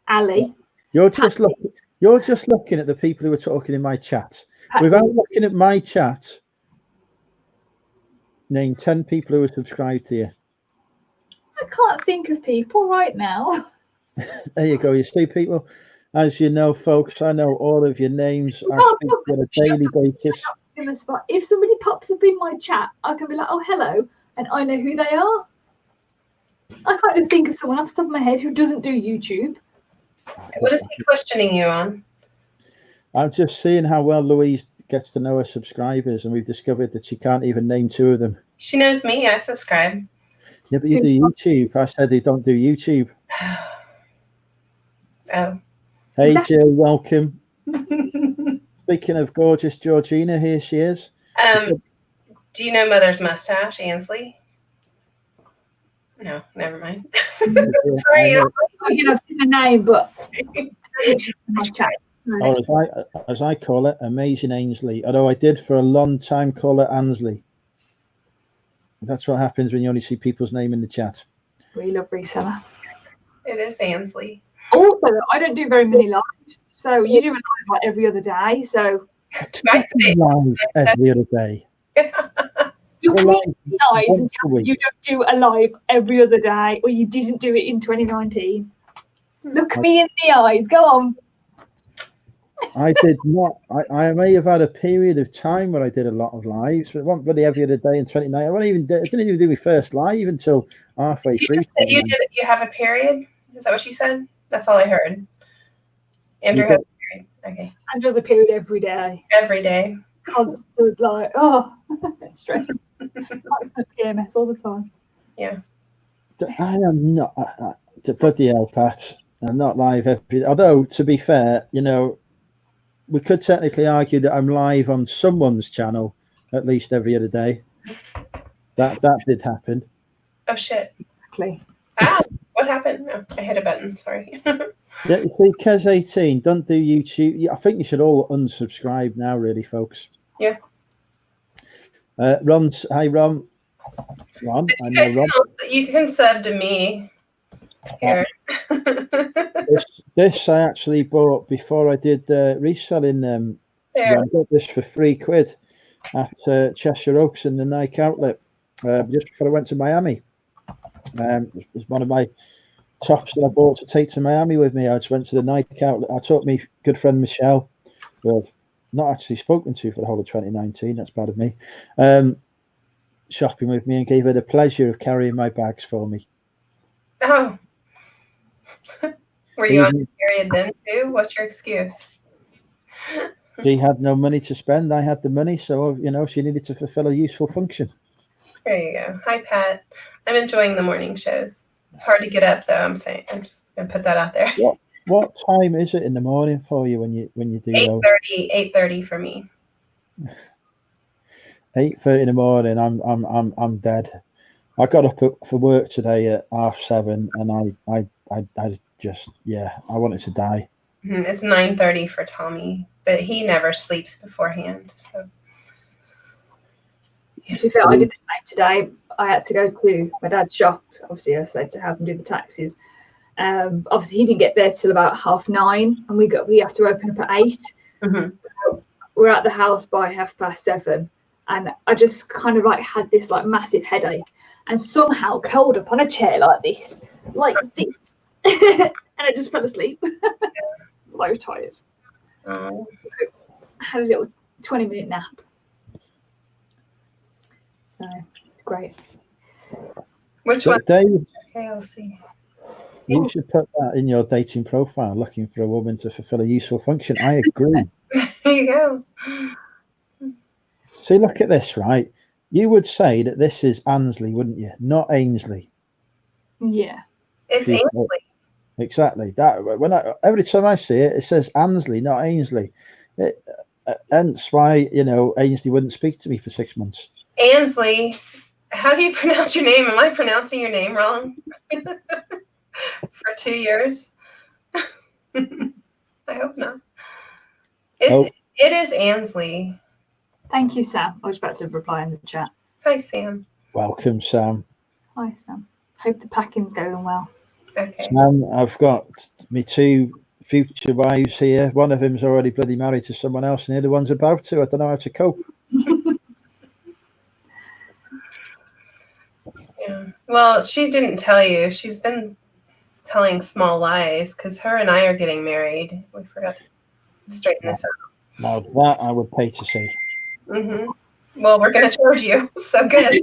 Ali. You're just looking at the people who are talking in my chat. Without looking at my chat, name 10 people who are subscribed to you. I can't think of people right now. There you go. You see people. As you know, folks, I know all of your names. I speak on a daily basis. If somebody pops up in my chat, I can be like, oh, hello, and I know who they are. I can't just think of someone off the top of my head who doesn't do YouTube. What is he questioning you on? I'm just seeing how well Louise gets to know her subscribers, and we've discovered that she can't even name 2 of them. She knows me. I subscribe. Yeah, but you do YouTube. I said they don't do YouTube. Oh. Hey, Jill, welcome. Speaking of gorgeous Georgina, here she is. Do you know Mother's Mustache, Ansley? No, never mind. Sorry, I've seen the name, but or as I call it, Amazing Ainsley. Although I did for a long time call it Ansley. That's what happens when you only see people's name in the chat. We love reseller. It is Ansley. Also, I don't do very many lives, so you do a live like every other day. So live every other day. You don't do a live every other day, or you didn't do it in 2019. Look me in the eyes. Go on. I did not. I may have had a period of time where I did a lot of lives, but it wasn't really every other day in 29. I didn't even do my first live until halfway You through. just said you have a period? Is that what you said? That's all I heard. Andrew has a period. Okay. Andrew has a period every day. Every day. Constant, like, stress. PMS all the time. Yeah. I am not. Bloody hell, Pat. I'm not live every. Although, to be fair, we could technically argue that I'm live on someone's channel at least every other day. That did happen. Oh shit. Exactly. What happened? Oh, I hit a button. Sorry. Yeah, you see, Kez18, don't do YouTube. I think you should all unsubscribe now, really, folks. Yeah. Ron, hi, Ron. Ron, I know Ron. You can sub to me. Here. This I actually bought before I did reselling. I got this for £3 at Cheshire Oaks in the Nike outlet just before I went to Miami. It was one of my tops that I bought to take to Miami with me. I just went to the Nike outlet. I took my good friend Michelle, who I've not actually spoken to for the whole of 2019. That's bad of me. Shopping with me and gave her the pleasure of carrying my bags for me. Oh. Were you on your period then too? What's your excuse? She had no money to spend. I had the money, so she needed to fulfill a useful function. There you go. Hi, Pat. I'm enjoying the morning shows. It's hard to get up though. I'm just gonna put that out there. What time is it in the morning for you when you do 8:30? 8:30 for me. 8:30 in the morning. I'm dead. I got up for work today at 7:30, and I just I wanted to die. It's 9:30 for Tommy, but he never sleeps beforehand. So. To be fair, I did the same today. I had to go to my dad's shop. Obviously, I said to have him do the taxis. Obviously, he didn't get there till about 9:30, and we have to open up at 8. Mm-hmm. So we're at the house by 7:30, and I just kind of had this massive headache, and somehow curled up on a chair like this, and I just fell asleep. So tired. Oh. I had a little 20-minute nap. So it's great. Which one? Dave, okay, I'll see. You should put that in your dating profile, looking for a woman to fulfill a useful function. I agree. There you go. See, look at this, right? You would say that this is Ansley, wouldn't you? Not Ainsley. Yeah. It's Ainsley. Exactly. That every time I see it, it says Ansley, not Ainsley. Hence why Ainsley wouldn't speak to me for 6 months. Ansley, how do you pronounce your name? Am I pronouncing your name wrong? For 2 years? I hope not. It is Ansley. Thank you, Sam. I was about to reply in the chat. Hi, Sam. Welcome, Sam. Hi, Sam. Hope the packing's going well. Okay. Sam, I've got me 2 future wives here. One of them's already bloody married to someone else, and the other one's about to. I don't know how to cope. Yeah. Well, she didn't tell you. She's been telling small lies because her and I are getting married. We forgot to straighten this out. Now that I would pay to see. Mm-hmm. Well, we're going to charge you. So good.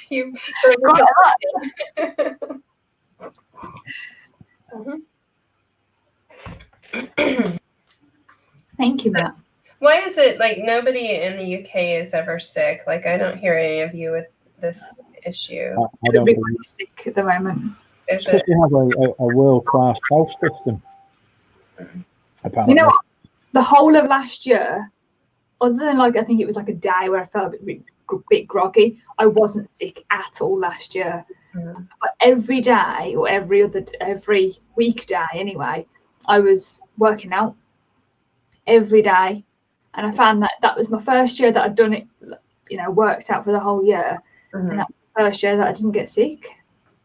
You Thank you, Matt. Why is it nobody in the UK is ever sick? I don't hear any of you with this issue. Everybody's sick at the moment. Is because it? we have a world-class health system. Apparently. You know what? The whole of last year, other than I think it was a day where I felt a bit groggy, I wasn't sick at all last year. Mm. But every day or every weekday anyway, I was working out every day, and I found that was my first year that I'd done it, worked out for the whole year. Mm-hmm. And that was the first year that I didn't get sick.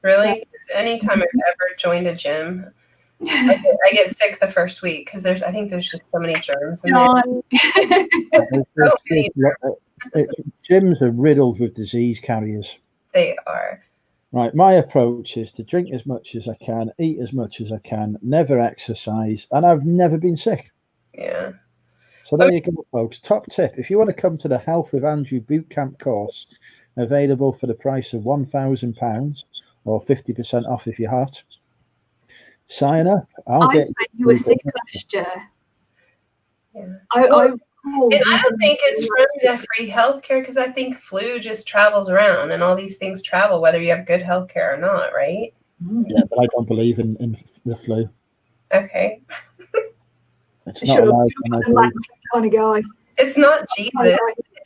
Really? Anytime I've ever joined a gym, I get sick the first week because I think there's just so many germs in there. Gyms are riddled with disease carriers. They are. Right, my approach is to drink as much as I can, eat as much as I can, never exercise, and I've never been sick. Yeah. So there you go, folks. Top tip: if you want to come to the Health with Andrew bootcamp course, available for the price of £1,000 or 50% off if you're hot, sign up. I'll I get spent you were sick last year. Yeah. I And I don't think it's from the free healthcare, because I think flu just travels around, and all these things travel whether you have good healthcare or not, right? Yeah, but I don't believe in the flu. Okay. It's not allowed. kind of guy. It's not Jesus.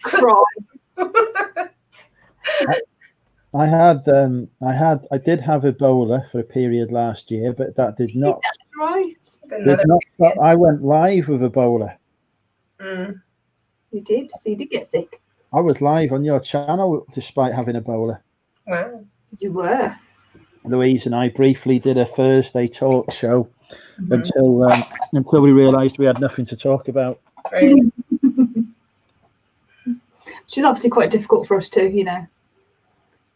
Cry. I did have Ebola for a period last year, but that did not. That's right. I went live with Ebola. Mm. You did. So you did get sick. I was live on your channel despite having Ebola. Wow. You were. Louise and I briefly did a Thursday talk show until we realised we had nothing to talk about. Right. Which is obviously quite difficult for us too, you know.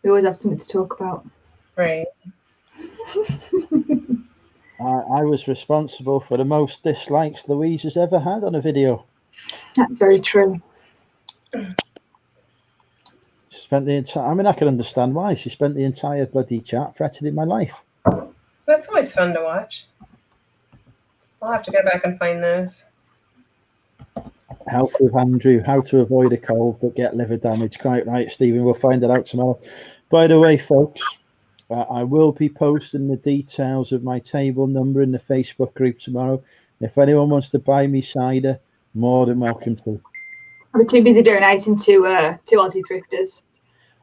We always have something to talk about. Right. I was responsible for the most dislikes Louise has ever had on a video. That's very true. Spent the entire. I mean, I can understand why. She spent the entire bloody chat threatening my life. That's always fun to watch. I'll have to go back and find those. Health with Andrew, how to avoid a cold but get liver damage. Quite right, Stephen. We'll find that out tomorrow. By the way, folks, I will be posting the details of my table number in the Facebook group tomorrow. If anyone wants to buy me cider, more than welcome to. I'm too busy donating to Aussie thrifters.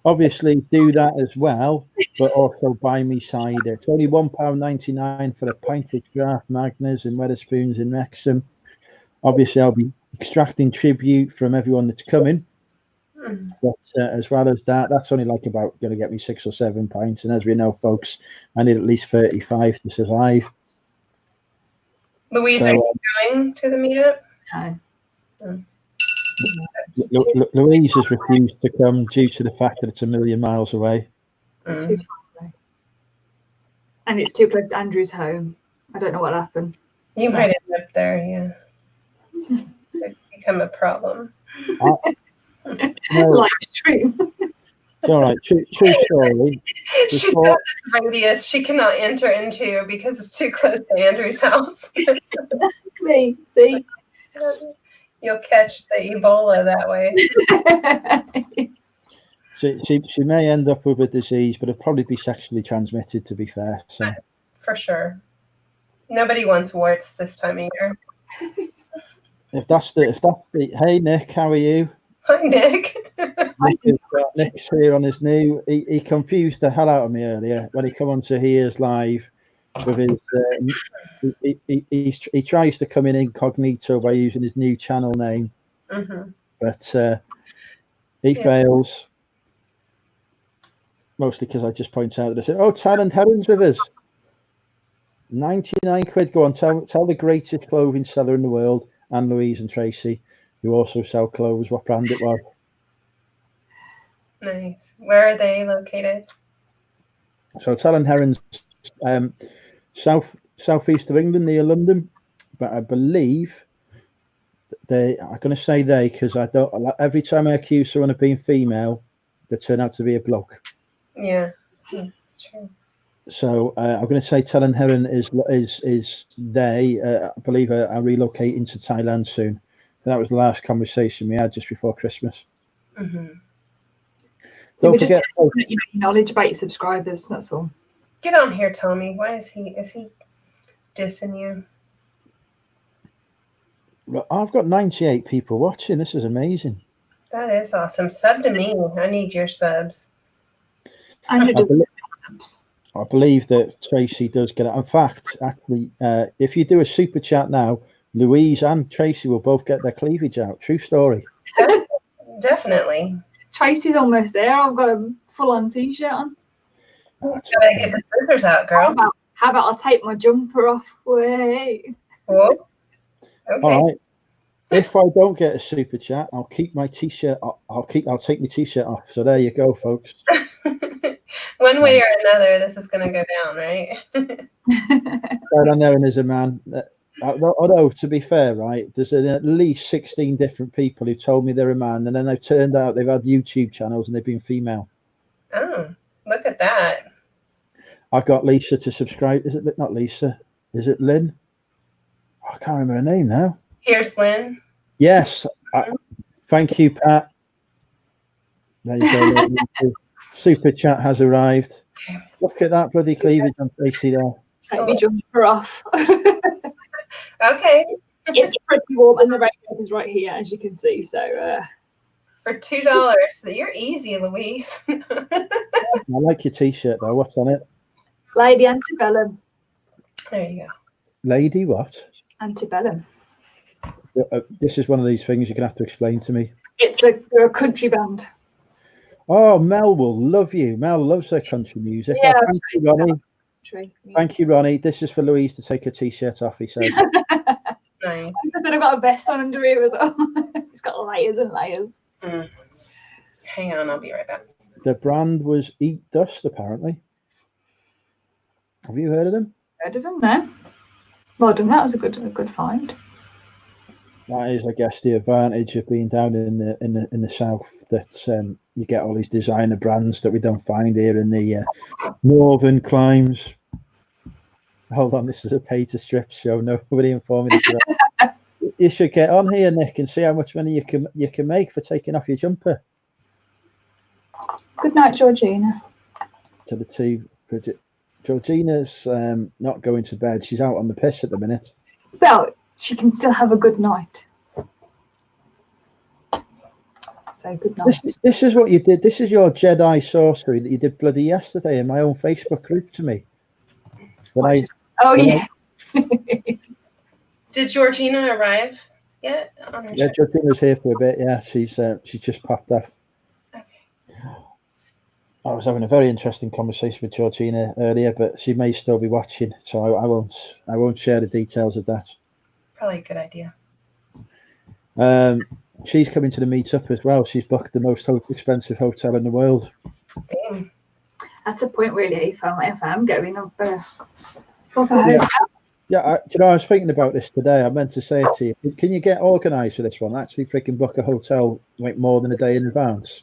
Obviously, do that as well, but also buy me cider. It's only £1.99 for a pint of draft Magners and Wetherspoons in Wrexham. Obviously, I'll be extracting tribute from everyone that's coming. But as well as that, that's only like about going to get me 6 or 7 pints. And as we know, folks, I need at least 35 to survive. Louise, are you going to the meetup? No. Louise has refused to come due to the fact that it's 1,000,000 miles away. And it's too close to Andrew's home. I don't know what happened. You might end up there, yeah. It become a problem. Live stream. It's all right. True story. She's got this radius she cannot enter into because it's too close to Andrew's house. Exactly. See? You'll catch the Ebola that way. She may end up with a disease, but it'll probably be sexually transmitted, to be fair. So. For sure. Nobody wants warts this time of year. If that's the hey Nick, how are you? Hi Nick. Nick's here on his new. He confused the hell out of me earlier when he come onto Here's Live with his. He tries to come in incognito by using his new channel name, but he fails. Mostly because I just point out that I said, "Oh, Talon Heron's with us." 99 quid. Go on, tell the greatest clothing seller in the world, and Louise and Tracy, who also sell clothes, what brand it was. Nice. Where are they located? So Talon Heron's southeast of England, near London, but I believe I'm going to say they because I don't. Every time I accuse someone of being female, they turn out to be a bloke. Yeah, that's true. So I'm going to say Talon Heron is they. I believe are relocating to Thailand soon. And that was the last conversation we had just before Christmas. Don't forget your knowledge about your subscribers. That's all. Get on here, Tommy. Why is he dissing you? I've got 98 people watching. This is amazing. That is awesome. Sub to me. I need your subs. I believe that Tracy does get it. In fact, actually, if you do a super chat now, Louise and Tracy will both get their cleavage out. True story. Definitely. Tracy's almost there. I've got a full-on t-shirt on. Gotta get the scissors out, girl. How about I'll take my jumper off? Wait. Whoa. Okay. All right. If I don't get a super chat, I'll keep my t-shirt. I'll take my t-shirt off. So there you go, folks. One way or another, this is going to go down, right? I know, and there's a man. Although, to be fair, right, there's at least 16 different people who told me they're a man, and then they've turned out they've had YouTube channels and they've been female. Oh, look at that. I got Lisa to subscribe. Is it not Lisa? Is it Lynn? I can't remember her name now. Here's Lynn. Yes. Thank you, Pat. There you go. Super chat has arrived. Okay. Look at that bloody cleavage on Tracy there. Take me jumper off. Okay. It's pretty warm, and the radiator is right here, as you can see. So for $2, you're easy, Louise. I like your t-shirt though. What's on it? Lady Antebellum. There you go. Lady what? Antebellum. This is one of these things you're gonna have to explain to me. They're a country band. Oh, Mel will love you. Mel loves her country music. Yeah, Oh, thank you, Ronnie. Country music. Thank you, Ronnie. This is for Louise to take her t-shirt off, he says. Nice. And then I've got a vest on under here as well. It's got layers and layers. Hang on, I'll be right back. The brand was Eat Dust, apparently. Have you heard of them? Heard of them? No. Well done. That was a good find. That is, I guess, the advantage of being down in the south, that you get all these designer brands that we don't find here in the northern climes. Hold on, this is a pay to strip show. Nobody informed me. You should get on here, Nick, and see how much money you can make for taking off your jumper. Good night, Georgina. To the two, Georgina's not going to bed. She's out on the piss at the minute. Well, she can still have a good night. So good night. This is what you did. This is your Jedi sorcery that you did bloody yesterday in my own Facebook group to me. Did Georgina arrive yet? Yeah, Georgina's here for a bit. Yeah, she's just popped off. Okay. I was having a very interesting conversation with Georgina earlier, but she may still be watching, so I won't share the details of that. Probably a good idea. She's coming to the meetup as well. She's booked the most expensive hotel in the world. Damn. That's a point, really. If I'm going up Yeah, I was thinking about this today. I meant to say it to you. Can you get organised for this one? Actually, freaking book a hotel like more than a day in advance.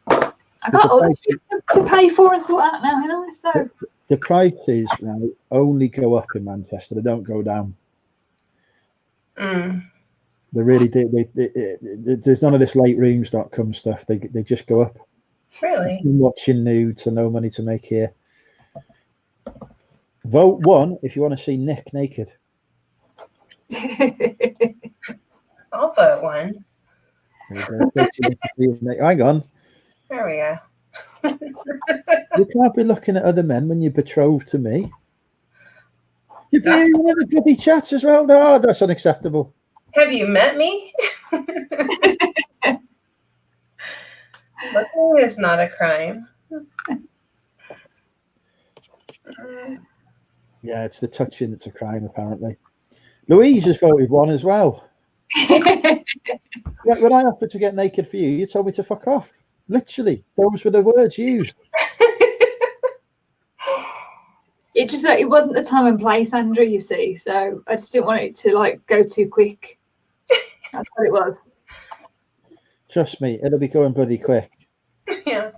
I got other shit to pay for and sort out now, you know. So the prices now only go up in Manchester. They don't go down. They really do. There's none of this laterooms.com stuff. They just go up. Really? Watching nudes, so no money to make here. Vote 1 if you want to see Nick naked. I'll vote 1. Hang on. There we go. You can't be looking at other men when you're betrothed to me. You're being in the bloody chats as well. No, that's unacceptable. Have you met me? Looking is not a crime. Yeah, it's the touching that's a crime, apparently. Louise has voted 1 as well. When I offered to get naked for you, you told me to fuck off. Literally, those were the words used. It wasn't the time and place, Andrew, you see. So I just didn't want it to go too quick. That's what it was. Trust me, it'll be going bloody quick. Yeah.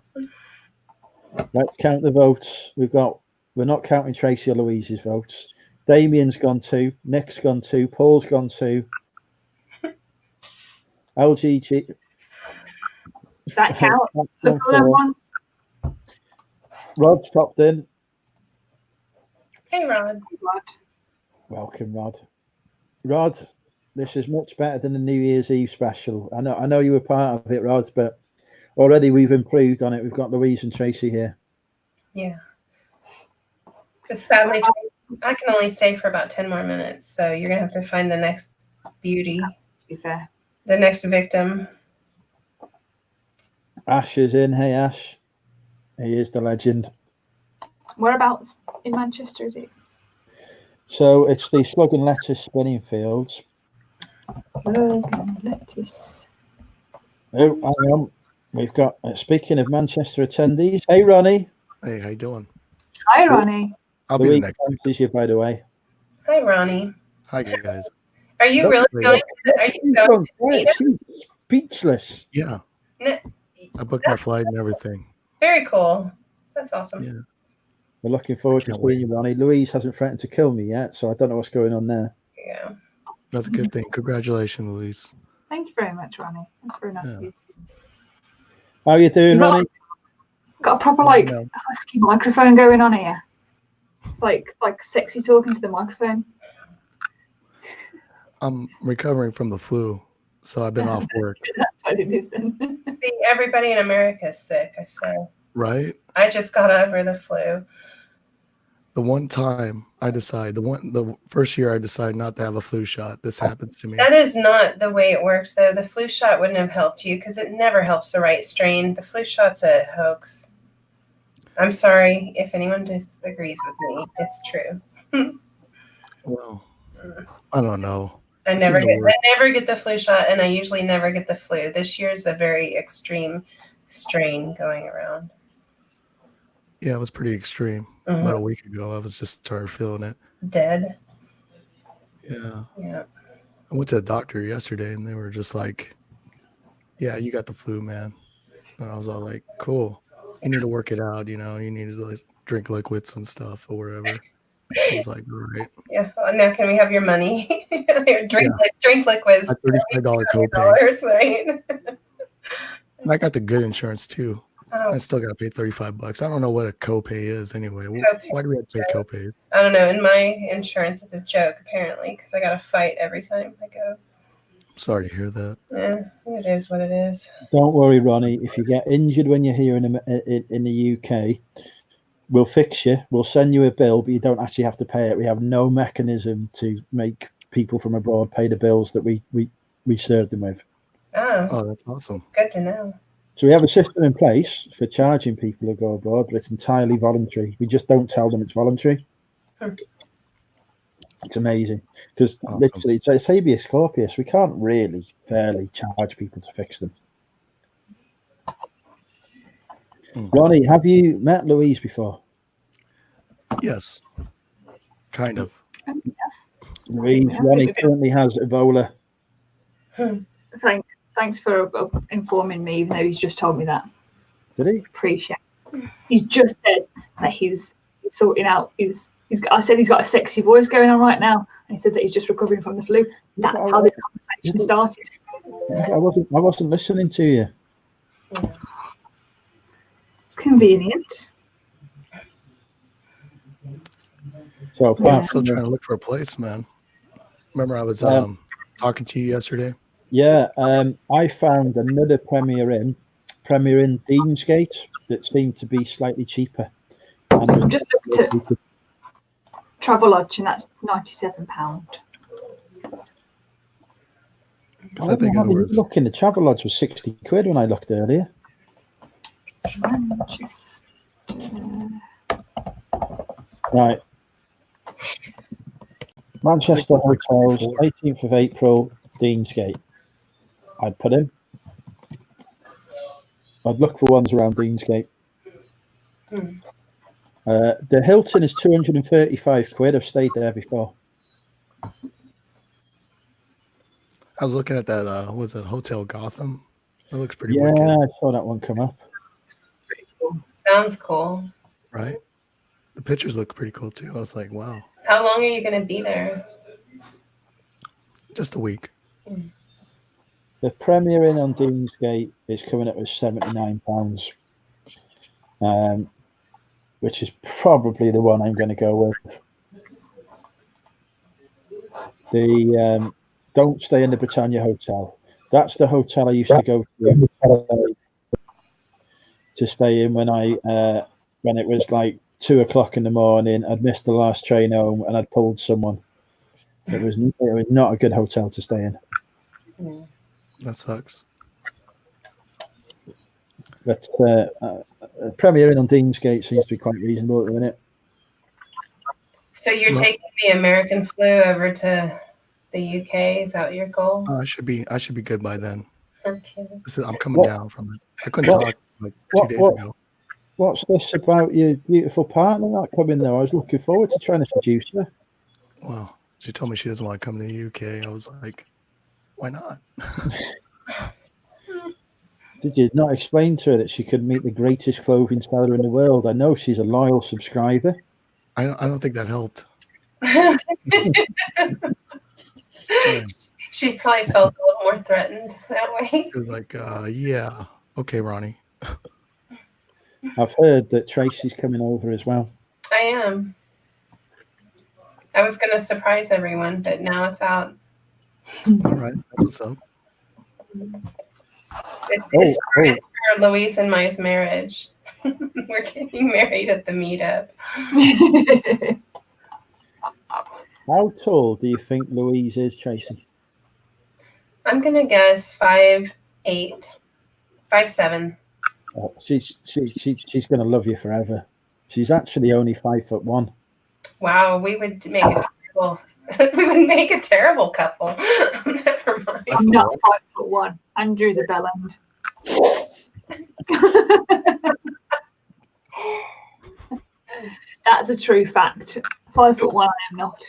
Let's count the votes. We're not counting Tracy or Louise's votes. Damien's gone 2, Nick's gone 2, Paul's gone 2. LGG. That counts. Rod's popped in. Hey, Rod. Welcome, Rod. Rod, this is much better than the New Year's Eve special. I know you were part of it, Rod, but already we've improved on it. We've got Louise and Tracy here. Yeah. Because sadly, I can only stay for about 10 more minutes, so you're going to have to find the next beauty. To be fair. The next victim. Ash is in. Hey, Ash. He is the legend. Whereabouts in Manchester is it? So it's the Slug and Lettuce Spinning Fields. Slug and Lettuce. Oh, hang on. We've got, speaking of Manchester attendees, hey, Ronnie. Hey, how you doing? Hi, Ronnie. I'll be the Louise next. fancies you, by the way. Hi, Ronnie. Hi, guys. Are you Look, really wait, going? Are She's you going gone to quiet. meet him? She's speechless. Yeah, No, I booked my flight and everything. very cool. That's awesome. Yeah, We're looking forward to Can't seeing you, Ronnie. Louise hasn't threatened to kill me yet, so I don't know what's going on there. Yeah. that's a good thing. Congratulations, Louise. Thank you very much, Ronnie. That's very nice Yeah. of you. How you doing, You got- Ronnie? Got a proper Yeah, like no. husky microphone going on here. It's like sexy talking to the microphone. I'm recovering from the flu, so I've been off work. That's what it is then. See, everybody in America is sick. I swear. Right? I just got over the flu. The one time the first year I decided not to have a flu shot, this happens to me. That is not the way it works, though. The flu shot wouldn't have helped you because it never helps the right strain. The flu shot's a hoax. I'm sorry if anyone disagrees with me. It's true. Well, I don't know. I It never seems to get, work. I never get the flu shot, and I usually never get the flu. This year's a very extreme strain going around. Yeah, it was pretty extreme. Mhm. About a week ago, I was just started feeling it. Dead. Yeah. Yeah. I went to the doctor yesterday and they were just like, yeah, you got the flu, man. And I was all like, cool. You need to work it out, you need to like drink liquids and stuff or whatever. I was like, all right. Yeah. Well, now can we have your money? Here, drink Yeah. drink liquids. A $35 copay. $$35, right? And I got the good insurance too. Oh, I still got to pay $35. I don't know what a copay is anyway. Copay. Why do we have to pay copay? I don't know. In my insurance, it's a joke apparently because I got to fight every time I go. I'm sorry to hear that. It is what it is. Don't worry, Ronnie. If you get injured when you're here in the UK, we'll fix you. We'll send you a bill, but you don't actually have to pay it. We have no mechanism to make people from abroad pay the bills that we serve them with. Oh, that's awesome. good to know. So we have a system in place for charging people who go abroad, but it's entirely voluntary. We just don't tell them it's voluntary. It's amazing because Awesome. literally it's habeas corpus. We can't really fairly charge people to fix them. Ronnie, have you met Louise before? Yes. Kind of. Louise, Ronnie currently has Ebola. Thanks for informing me, even though he's just told me that. Did he? Appreciate it. He's just said that he's sorting out I said he's got a sexy voice going on right now, and he said that he's just recovering from the flu. That's how this conversation started. I wasn't listening to you. It's convenient. So Yeah, I'm still trying to look for a place, man. Remember I was talking to you yesterday? Yeah, I found another Premier Inn Deansgate that seemed to be slightly cheaper. I've just looked at Travelodge, and that's £97. I think it was looking. The Travelodge was 60 quid when I looked earlier. Manchester. Right. Manchester Hotels, 18th of April, Deansgate. I'd put in. I'd look for ones around Deansgate. The Hilton is 235 quid. I've stayed there before. I was looking at that what was it, Hotel Gotham? That looks pretty Yeah, wicked. I saw that one come up. Sounds cool. Right? The pictures look pretty cool too. I was like, wow. How long are you going to be there? Just a week. The Premier Inn on Deansgate is coming up with £79, which is probably the one I'm going to go with. The don't stay in the Britannia Hotel. That's the hotel I used to go to stay in when it was like 2 o'clock in the morning. I'd missed the last train home and I'd pulled someone. It was not a good hotel to stay in. That sucks. But Premier Inn on Deansgate seems to be quite reasonable at the minute. So you're taking the American flu over to the UK? Is that your goal? I should be good by then. Okay. I'm coming down from it. I couldn't talk like 2 days ago. What's this about your beautiful partner not coming though? I was looking forward to trying to seduce her. Well, she told me she doesn't want to come to the UK. I was like, why not? Did you not explain to her that she could meet the greatest clothing seller in the world? I know she's a loyal subscriber. I don't think that helped. She probably felt a little more threatened that way. She was like, yeah, okay, Ronnie. I've heard that Tracy's coming over as well. I am. I was going to surprise everyone, but now it's out. All right, that's what's up. It's for Louise and my marriage. We're getting married at the meetup. How tall do you think Louise is, Tracy? I'm going to guess 5'8", 5'7". Oh, she's going to love you forever. She's actually only 5'1". Wow, we would make a terrible. We would make a terrible couple. Never mind. I'm not 5'1". Andrew's a bell end. That's a true fact. 5'1", I am not.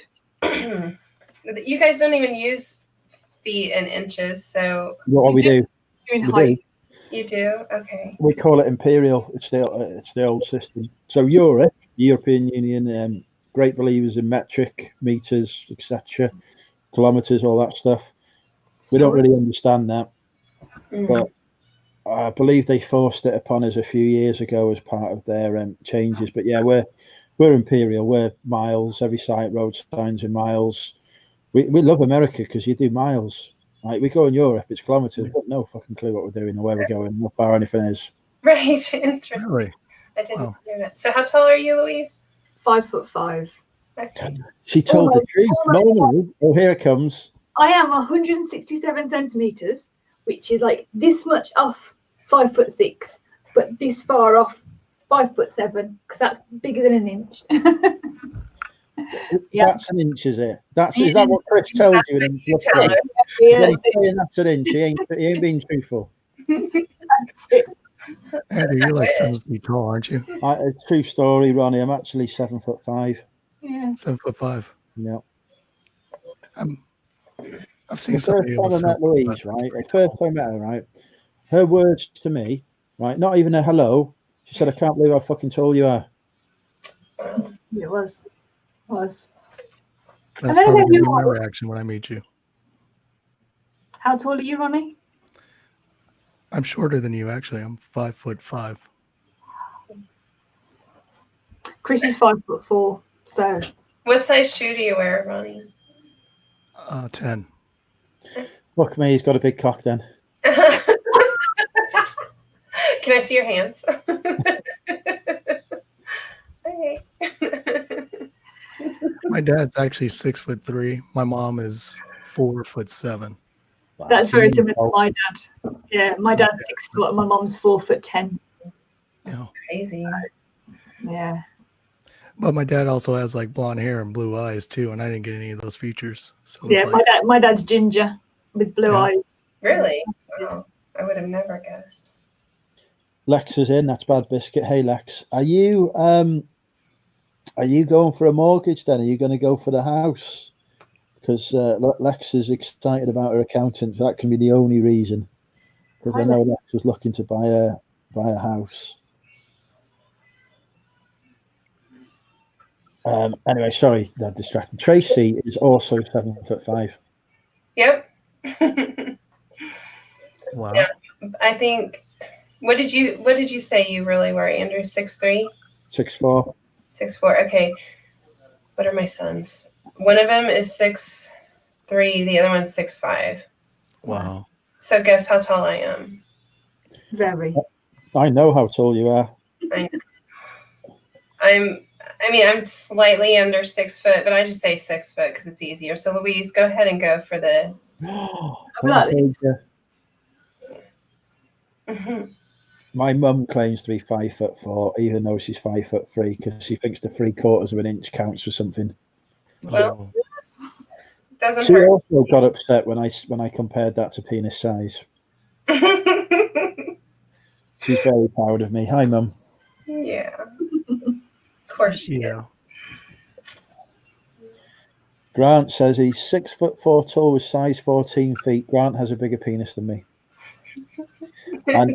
You guys don't even use feet and inches, so What we do? You're in We height. do. you do? Okay. We call it imperial. It's the old system. So Europe, European Union, great believers in metric, meters, etc., kilometers, all that stuff. We don't really understand that, but I believe they forced it upon us a few years ago as part of their changes. But yeah, we're imperial. We're miles. Every site road signs in miles. We love America because you do miles. Like we go in Europe, it's kilometers. We've got no fucking clue what we're doing or where we're going, how far anything is. Right. Interesting. Really? I didn't hear that. So how tall are you, Louise? 5'5". Okay. She told the truth. Normally, here it comes. I am 167 centimeters, which is like this much off 5'6", but this far off 5'7", because that's bigger than an inch. Yeah. That's an inch, is it? Is that what Chris tells you? That's And what you tell her. Yeah, he's saying that's an inch. He ain't being truthful. that's it. Andrew, you're like 7 feet tall, aren't you? A true story, Ronnie. I'm actually 7'5". Yeah. 7'5". Yeah. I've seen The somebody first time I met Louise, right? The first time I met her, right? Her words to me, right? Not even a hello. She said, "I can't believe how fucking tall you are." It was. That's And then probably when gonna you be my are- reaction when I meet you. How tall are you, Ronnie? I'm shorter than you, actually. I'm 5'5". Chris is 5'4". So What size shoe do you wear, Ronnie? 10. Fuck me, he's got a big cock then. Can I see your hands? Okay. My dad's actually 6'3". My mom is 4'7". Wow. that's very similar to my dad. Yeah, my dad's 6 foot and my mom's 4'10". You know. Crazy. Yeah. But my dad also has like blonde hair and blue eyes too, and I didn't get any of those features. So it's Yeah, like, my dad's ginger with blue Yeah. eyes. Really? Wow. I would have never guessed. Lex is in. That's Bad Biscuit. Hey, Lex, are you going for a mortgage then? Are you going to go for the house? Because Lex is excited about her accountant. So that can be the only reason. Because I know Lex was looking to buy a house. Anyway, sorry, that distracted. Tracy is also 7'5". Yep. wow. Yeah. I think. What did you say you really were, Andrew? 6'3"? 6'4". 6'4". Okay. What are my sons? One of them is 6'3". The other one's 6'5". Wow. So guess how tall I am. Very. I know how tall you are. I know. I'm slightly under 6 foot, but I just say 6 foot because it's easier. So Louise, go ahead and go for the. My mum claims to be 5'4", even though she's 5'3", because she thinks the 3/4 of an inch counts for something. Well, Oh, Doesn't She hurt. also got upset when I compared that to penis size. She's very proud of me. Hi, mum. Yeah. Of course she Yeah. Grant says he's 6'4" tall with size 14 feet. Grant has a bigger penis than me. And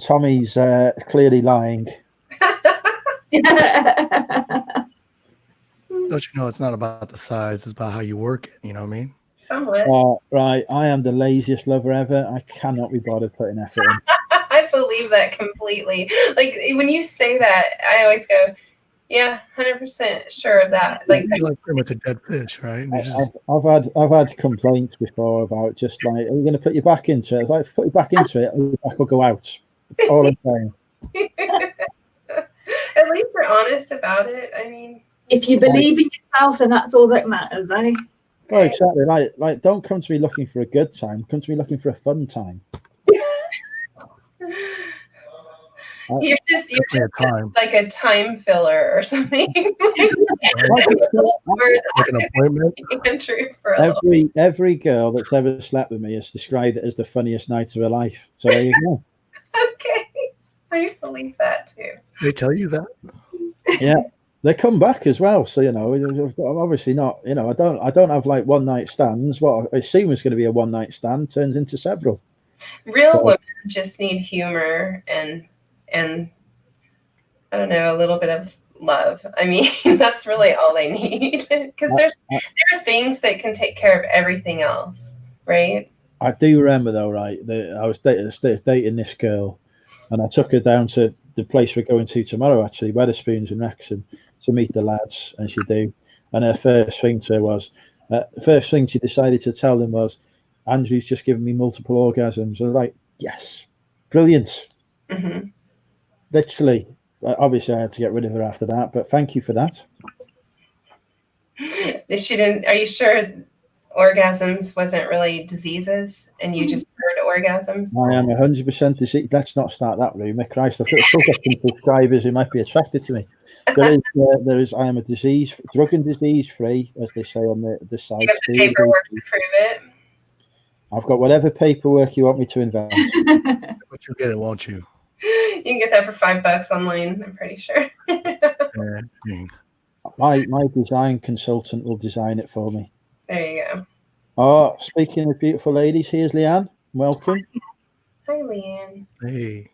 Tommy's clearly lying. Don't you know it's not about the size, it's about how you work it, you know what I mean? Somewhat. Right, I am the laziest lover ever. I cannot be bothered putting effort in. I believe that completely. Like when you say that, I always go, yeah, 100% sure of that. Like, You're like pretty much a dead fish, right? You just, I've had complaints before about just like, are you going to put your back into it? It's like, put your back into it, or your back will go out. That's all I'm saying. at least we're honest about it. I mean, if you believe in yourself, then that's all that matters, eh? Well, exactly. Like, don't come to me looking for a good time. Come to me looking for a fun time. you're just time. like a time filler or something. Like an appointment. True for a little. Every girl that's ever slept with me has described it as the funniest night of her life. So there you go. Okay, I believe that too. They tell you that? Yeah, they come back as well. So obviously not. I don't have like one night stands. What I assume is going to be a one night stand turns into several. Real women just need humor and I don't know, a little bit of love. I mean, that's really all they need, because there are things that can take care of everything else, right? I do remember though, right? I was dating this girl, and I took her down to the place we're going to tomorrow, actually, Wetherspoons in Wrexham, to meet the lads, and she do. And her first thing to her was, first thing she decided to tell them was, Andrew's just given me multiple orgasms. I was like, yes, brilliant. Mm-hmm. Literally, obviously I had to get rid of her after that, but thank you for that. She didn't. Are you sure orgasms wasn't really diseases, and you just heard orgasms? I am 100% disease. Let's not start that rumor. Christ, I've still got some subscribers who might be attracted to me. There is. I am a drug and disease free, as they say on the site. You have the paperwork to prove it. I've got whatever paperwork you want me to invent. But you'll get it, won't you? You can get that for $5 online, I'm pretty sure. My design consultant will design it for me. There you go. Oh, speaking of beautiful ladies, here's Leanne. Welcome. Hi, Leanne. Hey.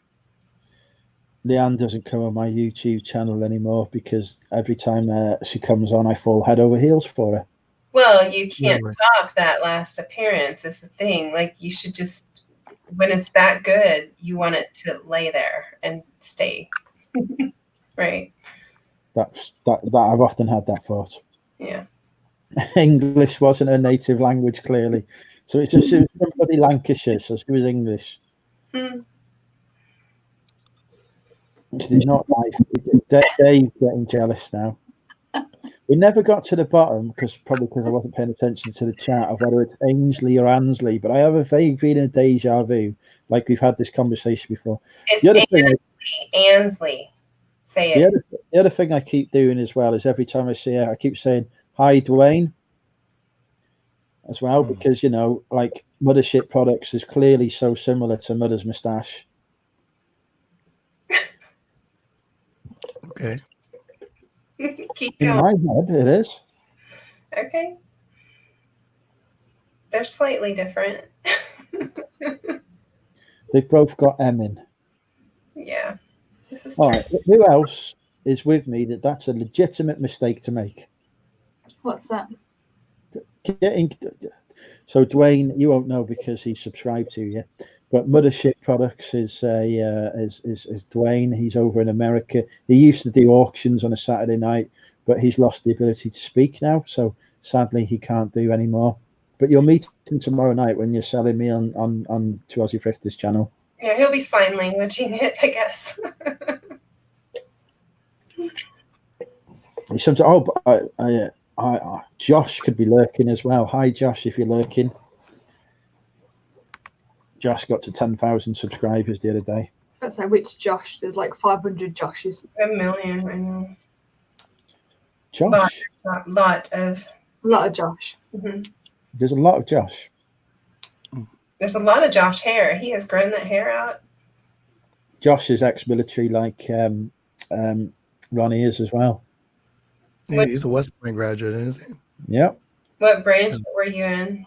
Leanne doesn't come on my YouTube channel anymore because every time she comes on, I fall head over heels for her. Well, you can't top that last appearance is the thing. Like, you should just, when it's that good, you want it to lay there and stay. Right. That I've often had that thought. Yeah. English wasn't her native language, clearly. So it's just somebody Lancashire, so she was English. Which is not nice. Dave's getting jealous now. We never got to the bottom, probably because I wasn't paying attention to the chat, of whether it's Ainsley or Ansley, but I have a vague feeling of deja vu, like we've had this conversation before. It's Ansley. Say it. The other thing I keep doing as well is every time I see her, I keep saying, hi, Dwayne, as well, because, like Mothership Products is clearly so similar to Mother's Moustache. Okay. Keep going. In my head, it is. Okay. They're slightly different. They've both got M in. Yeah. This is all right. Who else is with me that's a legitimate mistake to make? What's that? So Dwayne, you won't know because he's subscribed to you, but Mothership Products is Dwayne. He's over in America. He used to do auctions on a Saturday night, but he's lost the ability to speak now. So sadly, he can't do anymore. But you'll meet him tomorrow night when you're selling me on to Aussie Thrifters channel. Yeah, he'll be sign languaging it, I guess. Josh could be lurking as well. Hi, Josh, if you're lurking. Josh got to 10,000 subscribers the other day. That's like which Josh? There's like 500 Joshes. 1 million right now. Josh. A lot of Josh. Mm-hmm. There's a lot of Josh. There's a lot of Josh hair. He has grown that hair out. Josh is ex-military, like Ronnie is as well. Yeah, he's a West Point graduate, isn't he? Yeah. What branch were you in?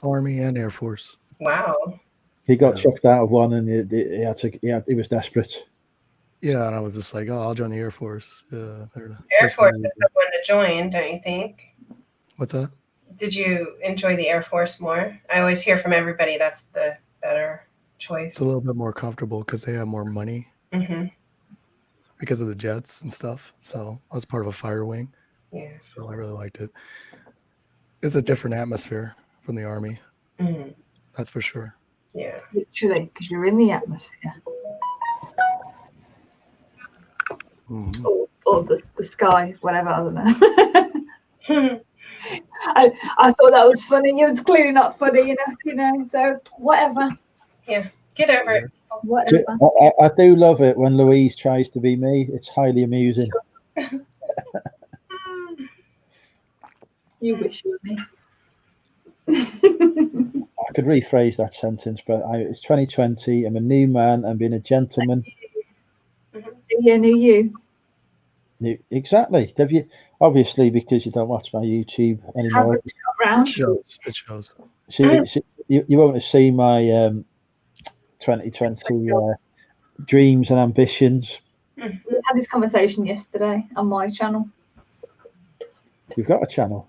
Army and Air Force. Wow. He got Yeah. chucked out of one, and he was desperate. Yeah, and I was just like, oh, I'll join the Air Force. Air Force is the one to join, don't you think? What's that? Did you enjoy the Air Force more? I always hear from everybody that's the better choice. It's a little bit more comfortable because they have more money because of the jets and stuff. So I was part of a fire wing. Yeah. So I really liked it. It's a different atmosphere from the Army. Mm-hmm. That's for sure. Yeah. Literally, because you're in the atmosphere. Mm-hmm. Or the sky, whatever, I don't know. I thought that was funny. It was clearly not funny enough, so whatever. Yeah. Get over it. Whatever. I do love it when Louise tries to be me. It's highly amusing. You wish you were me. I could rephrase that sentence, but it's 2020. I'm a new man. I'm being a gentleman. Yeah, knew you. Exactly. Have you? Obviously, because you don't watch my YouTube anymore. Haven't got round. It shows. You won't have seen my 2020 dreams and ambitions. We had this conversation yesterday on my channel. You've got a channel.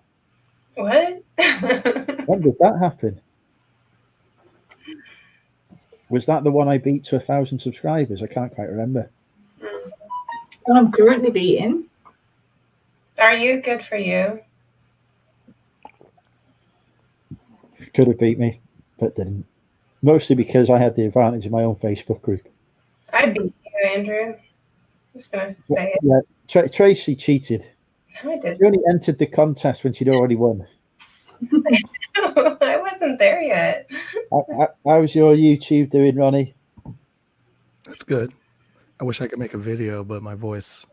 What? When did that happen? Was that the one I beat to 1,000 subscribers? I can't quite remember. Well, I'm currently beating. Are you? Good for you. Could have beat me, but didn't. Mostly because I had the advantage of my own Facebook group. I beat you, Andrew. Just gonna say it. Yeah, Tracy cheated. No, I didn't. She only entered the contest when she'd already won. I wasn't there yet. How's your YouTube doing, Ronnie? That's good. I wish I could make a video, but my voice.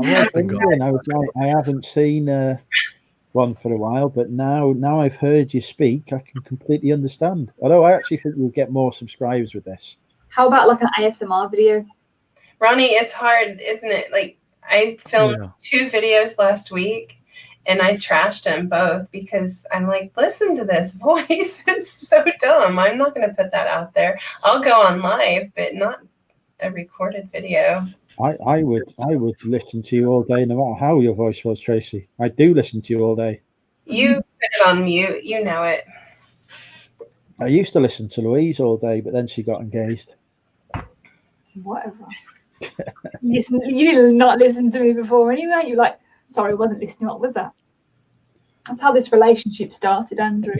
I haven't seen one for a while, but now I've heard you speak, I can completely understand. Although I actually think you'll get more subscribers with this. How about like an ASMR video? Ronnie, it's hard, isn't it? Like, I filmed 2 videos last week and I trashed them both because I'm like, listen to this voice. It's so dumb. I'm not going to put that out there. I'll go on live, but not a recorded video. I would listen to you all day, no matter how your voice was, Tracy. I do listen to you all day. You put it on mute. You know it. I used to listen to Louise all day, but then she got engaged. Whatever. You did not listen to me before anyway. You're like, sorry, I wasn't listening. What was that? That's how this relationship started, Andrew.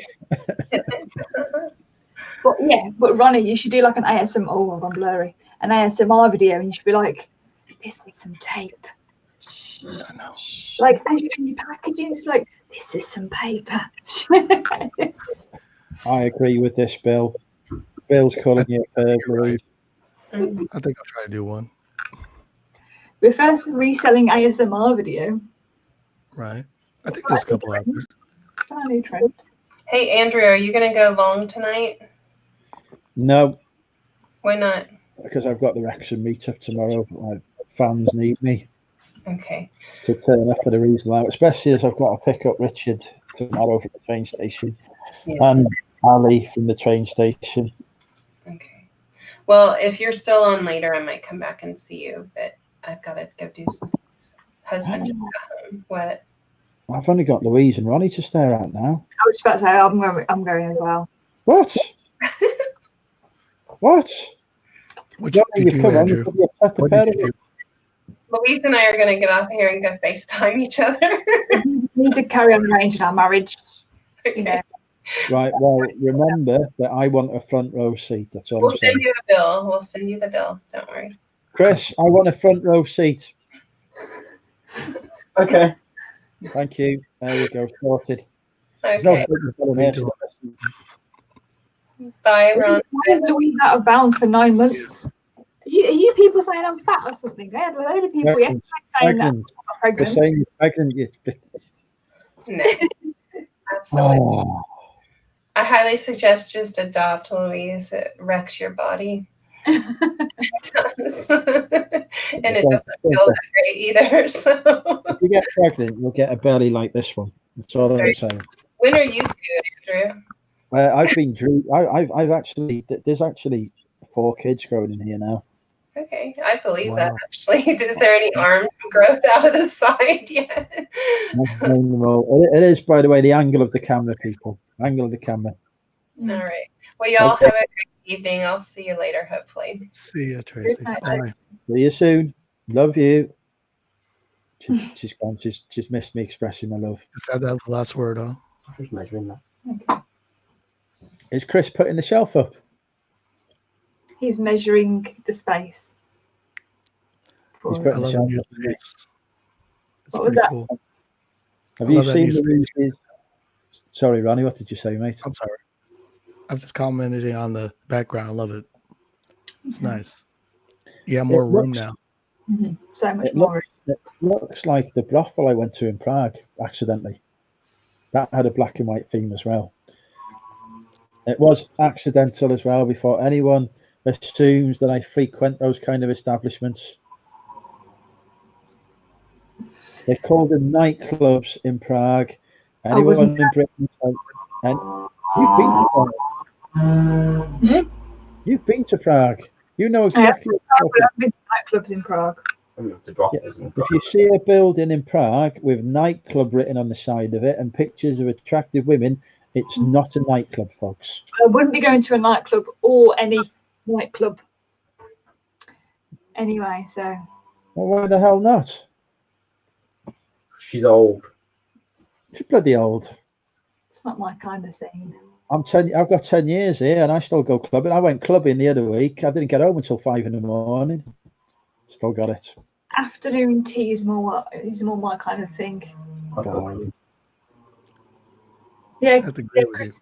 But Ronnie, you should do like an ASMR. Oh, I've gone blurry. An ASMR video, and you should be like, "This is some tape." I know. Like as you're doing your packaging, it's like, "This is some paper." I agree with this, Bill. Bill's calling you a perv, Louise. I think I'll try to do one. We're first reselling ASMR video. Right. I think there's a couple out there. It's not a new trend. Hey, Andrew, are you going to go long tonight? No, Why not? because I've got the Wrexham meetup tomorrow. My fans need me Okay. to turn up at a reasonable hour, especially as I've got to pick up Richard tomorrow from the train station and Ali from the train station. Okay. Well, if you're still on later, I might come back and see you, but I've got to go do some things. Husband just got home. What? I've only got Louise and Ronnie to stare at now. I was just about to say I'm going as well. What? What? What you do, Andrew? What did you do? Louise and I are going to get off here and go FaceTime each other. We need to carry on arranging our marriage. Okay. You know. Right, well, remember that I want a front row seat. That's all We'll I'm saying. send you a bill. We'll send you the bill. Don't worry. Chris, I want a front row seat. Okay. Thank you. There we go, sorted. Okay. No point in telling her to listen. Bye, Ron. Why is Louise out of bounds for 9 months? Are you people saying I'm fat or something? I had a load of people Pregnant. saying that I'm The pregnant. same as pregnant. No. Absolutely. Oh, I highly suggest just adopt Louise. It wrecks your body. It does. And it doesn't feel that great either. So If you get pregnant, you'll get a belly like this one. That's all I'm saying. when are you due, Andrew? I've been drew. I've actually. There's actually 4 kids growing in here now. Okay, I believe Wow. that actually. Is there any arm growth out of the side yet? It is, by the way, the angle of the camera, people. Angle of the camera. All right. Well, y'all have a great evening. I'll see you later, hopefully. See ya, Tracy. Good night, Bye. See you soon. Love you. She's gone. She's missed me expressing my love. Just had that last word, huh? Who's measuring that? Okay. Is Chris putting the shelf up? He's measuring the space. He's For putting I the love the shelf new up. space. It's What was pretty that? cool. Have I you love that seen new space. Louise's? Sorry, Ronnie. What did you say, mate? I'm sorry. I'm just commenting on the background. I love it. It's nice. You have more room now. So much It more. looks like the brothel I went to in Prague accidentally. That had a black and white theme as well. It was accidental as well, before anyone assumes that I frequent those kind of establishments. They're called the nightclubs in Prague. Anyone in Britain, and you've been to Prague. You've been to Prague. You know exactly. I've been to nightclubs in Prague. If you see a building in Prague with nightclub written on the side of it and pictures of attractive women, it's not a nightclub, folks. I wouldn't be going to a nightclub or any nightclub anyway, so. Well, why the hell not? She's old. She's bloody old. It's not my kind of scene. I've got 10 years here and I still go clubbing. I went clubbing the other week. I didn't get home until 5 in the morning. Still got it. Afternoon tea is more my kind of thing. Yeah, That's a great review.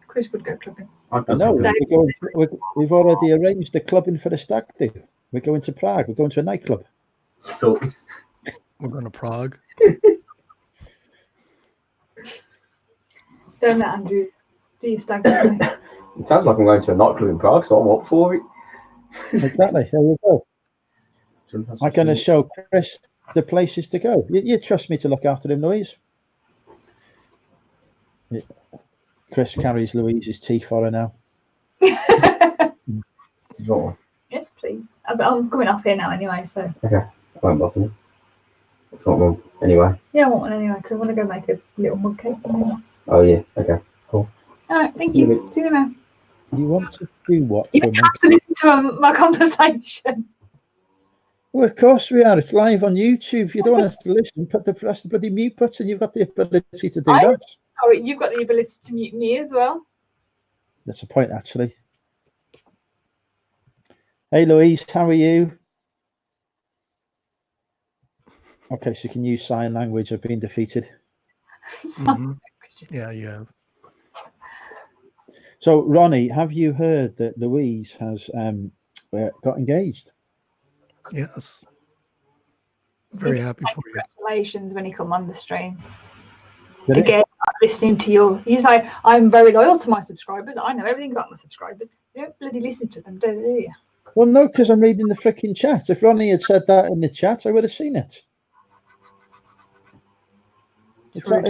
Chris would go clubbing. I know. We've already arranged the clubbing for the stag do. We're going to Prague. We're going to a nightclub. Sorted. We're going to Prague. Don't let Andrew do your stag do. It sounds like I'm going to a nightclub in Prague, so I'm up for it. Exactly. There you go. I'm going to show Chris the places to go. You trust me to look after him, Louise? Yeah. Chris carries Louise's tea for her now. Yes, please. I'm coming off here now anyway, so. Okay, I won't bother you. I want one anyway. Yeah, I want one anyway because I want to go make a little mug cake. Oh yeah, okay, cool. All right, thank you. See you tomorrow. You want to do what? You don't have to listen to my conversation. Well, of course we are. It's live on YouTube. If you don't want us to listen, press the bloody mute button. You've got the ability to do that. Oh, you've got the ability to mute me as well. That's a point, actually. Hey, Louise, how are you? Okay, so you can use sign language. I've been defeated. Yeah, you have. So, Ronnie, have you heard that Louise has got engaged? Yes. Very happy for you. Congratulations when you come on the stream. Did it? Again, listening to you say, I'm very loyal to my subscribers. I know everything about my subscribers. You don't bloody listen to them, do you? Well, no, because I'm reading the freaking chat. If Ronnie had said that in the chat, I would have seen it. I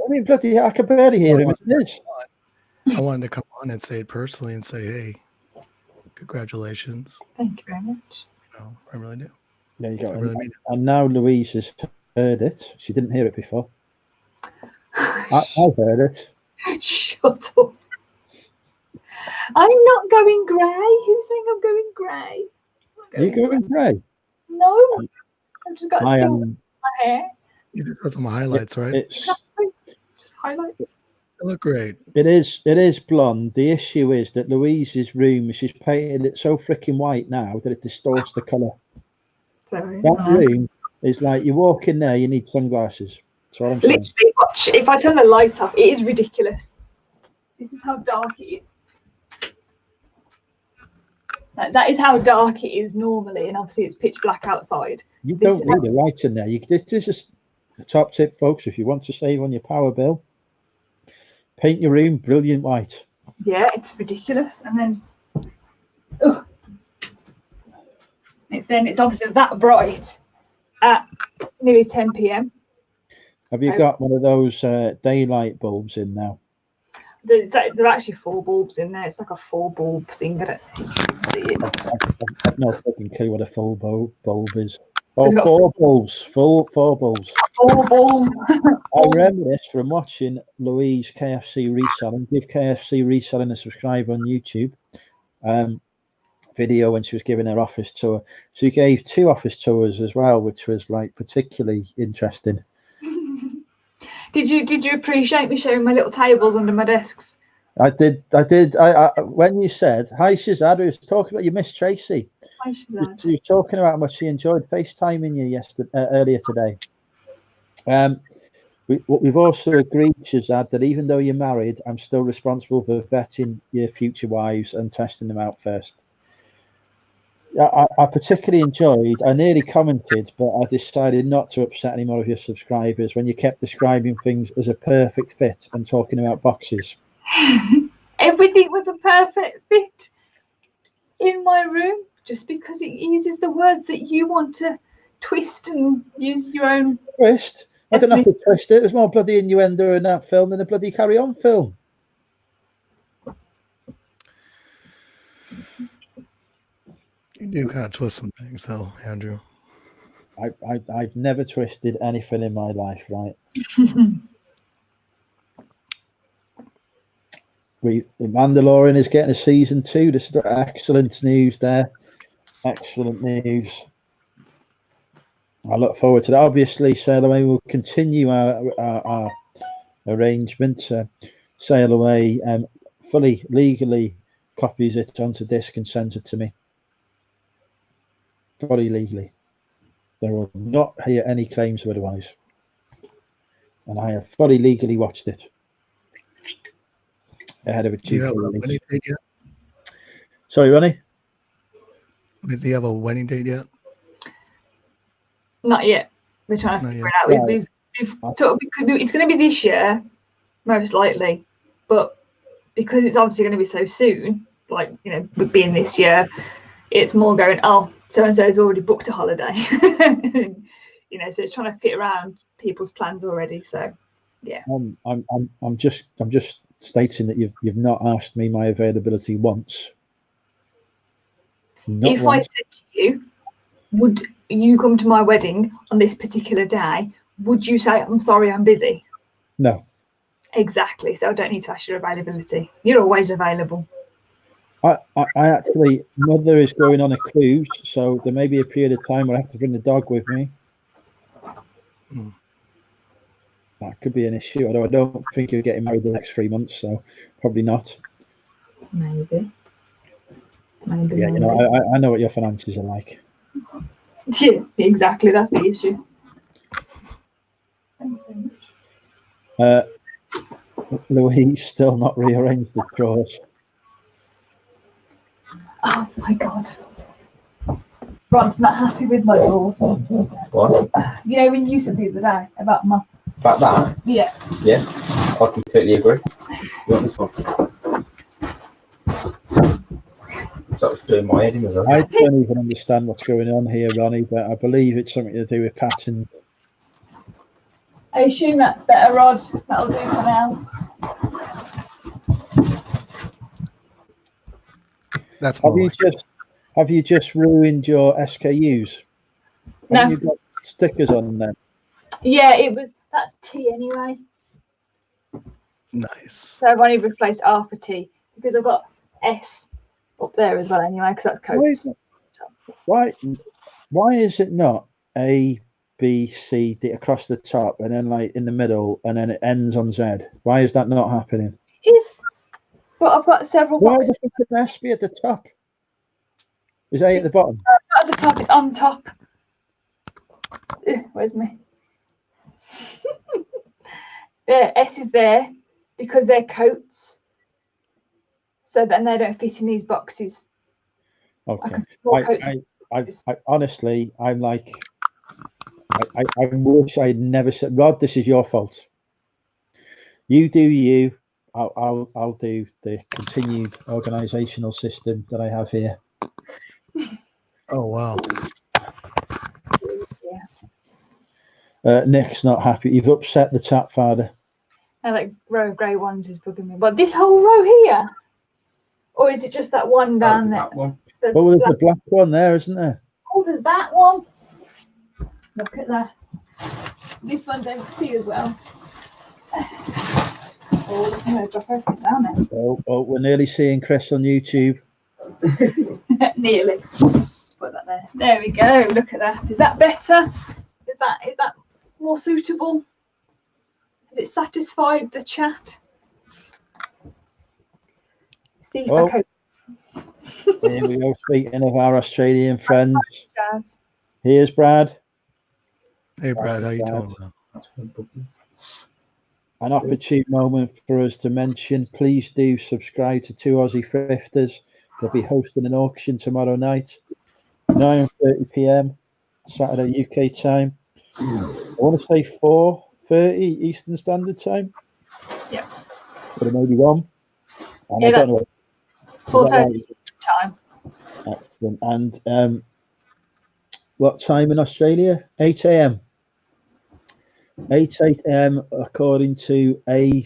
mean, bloody, I can barely hear him. It is. I wanted to come on and say it personally and say, hey, congratulations. Thank you very much. You know, I really do. There you go. I really mean it. And now Louise has heard it. She didn't hear it before. I heard it. Shut up. I'm not going grey. Who's saying I'm going grey? Are you going grey? No. I've just got silver in my hair. You just got some highlights, right? Just highlights. They look great. It is blonde. The issue is that Louise's room, she's painted it so freaking white now that it distorts the colour. That room is like, you walk in there, you need sunglasses. That's what I'm saying. Literally, watch. If I turn the light off, it is ridiculous. This is how dark it is. That is how dark it is normally, and obviously it's pitch black outside. You don't need a light in there. This is just a top tip, folks. If you want to save on your power bill, paint your room brilliant white. Yeah, it's ridiculous. And then, lights, then it's obviously that bright at nearly 10 p.m. Have you got one of those daylight bulbs in now? There are actually 4 bulbs in there. It's like a 4 bulb thing. I don't think you can see it. I've no fucking clue what a full bulb is. Oh, 4 bulbs. Four bulbs. 4 bulbs. I remember this from watching Louise KFC reselling. Give KFC reselling a subscribe on YouTube. Video when she was giving her office tour. She gave 2 office tours as well, which was like particularly interesting. Did you appreciate me showing my little tables under my desks? I did. I when you said hi, Shazad, we was talking about you, Miss Tracy. Hi, Shazad. She was talking about how much she enjoyed FaceTiming you earlier today. We've also agreed, Shazad, that even though you're married, I'm still responsible for vetting your future wives and testing them out first. I particularly enjoyed, I nearly commented, but I decided not to upset any more of your subscribers when you kept describing things as a perfect fit and talking about boxes. Everything was a perfect fit in my room, just because it uses the words that you want to twist and use your own. Twist? I don't have to twist it. There's more bloody innuendo in that film than a bloody Carry On film. You do kind of twist some things, though, Andrew. I've never twisted anything in my life, right? The Mandalorian is getting a season 2. This is excellent news there. Excellent news. I look forward to that. Obviously, Sail Away will continue our arrangement. Sail Away fully legally copies it onto disc and sends it to me. Fully legally. There will not hear any claims of otherwise. And I have fully legally watched it. Ahead of a Do you have a wedding date yet? Sorry, Ronnie? Do you have a wedding date yet? Not yet. We're trying to figure it out. It's going to be this year, most likely. But because it's obviously going to be so soon, like, being this year, it's more going, oh, so-and-so has already booked a holiday. So it's trying to fit around people's plans already. So, yeah. I'm just stating that you've not asked me my availability once. Not if once. I said to you, would you come to my wedding on this particular day, would you say, I'm sorry, I'm busy? No. Exactly. So I don't need to ask your availability. You're always available. I actually, mother is going on a cruise, so there may be a period of time where I have to bring the dog with me. That could be an issue, although I don't think you're getting married the next 3 months, so probably not. Maybe. Yeah, I know what your finances are like. Yeah, exactly. That's the issue. Louise still not rearranged the drawers. Oh my God. Ron's not happy with my drawers. What? When you said the other day about my. About that? Yeah. Yeah, I completely agree. You want this one? That was doing my head in as well. I don't even understand what's going on here, Ronnie, but I believe it's something to do with patterns. I assume that's better, Rod. That'll do for now. That's Have you just ruined your SKUs? No. Have you got stickers on them? Yeah, that's T anyway. Nice. So I've only replaced R for T because I've got S up there as well anyway, because that's codes. Why is it not A, B, C, D across the top and then like in the middle and then it ends on Z? Why is that not happening? But I've got several boxes. Why does the S be at the top? Is A at the bottom? Not at the top, it's on top. Where's me? There, S is there because they're coats. So then they don't fit in these boxes. Okay. I honestly, I'm like, I wish I'd never said, Rod, this is your fault. You do you. I'll do the continued organizational system that I have here. Oh wow. Nick's not happy. You've upset the tap father. And like row of grey ones is bugging me. But this whole row here? Or is it just that one down there? That one. Oh, there's a black one there, isn't there? Oh, there's that one. Look at that. This one's empty as well. Oh, I'm going to drop everything down there. Oh, we're nearly seeing Chris on YouTube. Nearly. Put that there. There we go. Look at that. Is that better? Is that more suitable? Has it satisfied the chat? See if I cope. Here we go. Speaking of our Australian friends, Jazz. here's Brad. Hey, Brad, how you doing, man? An opportune moment for us to mention, please do subscribe to Two Aussie Thrifters. They'll be hosting an auction tomorrow night, 9:30 p.m. Saturday UK time. I want to say 4:30 Eastern Standard Time. Yeah. But it may be wrong. And Yeah, I don't know. 4:30 time. Excellent. And what time in Australia? 8 a.m. 8 a.m. according to a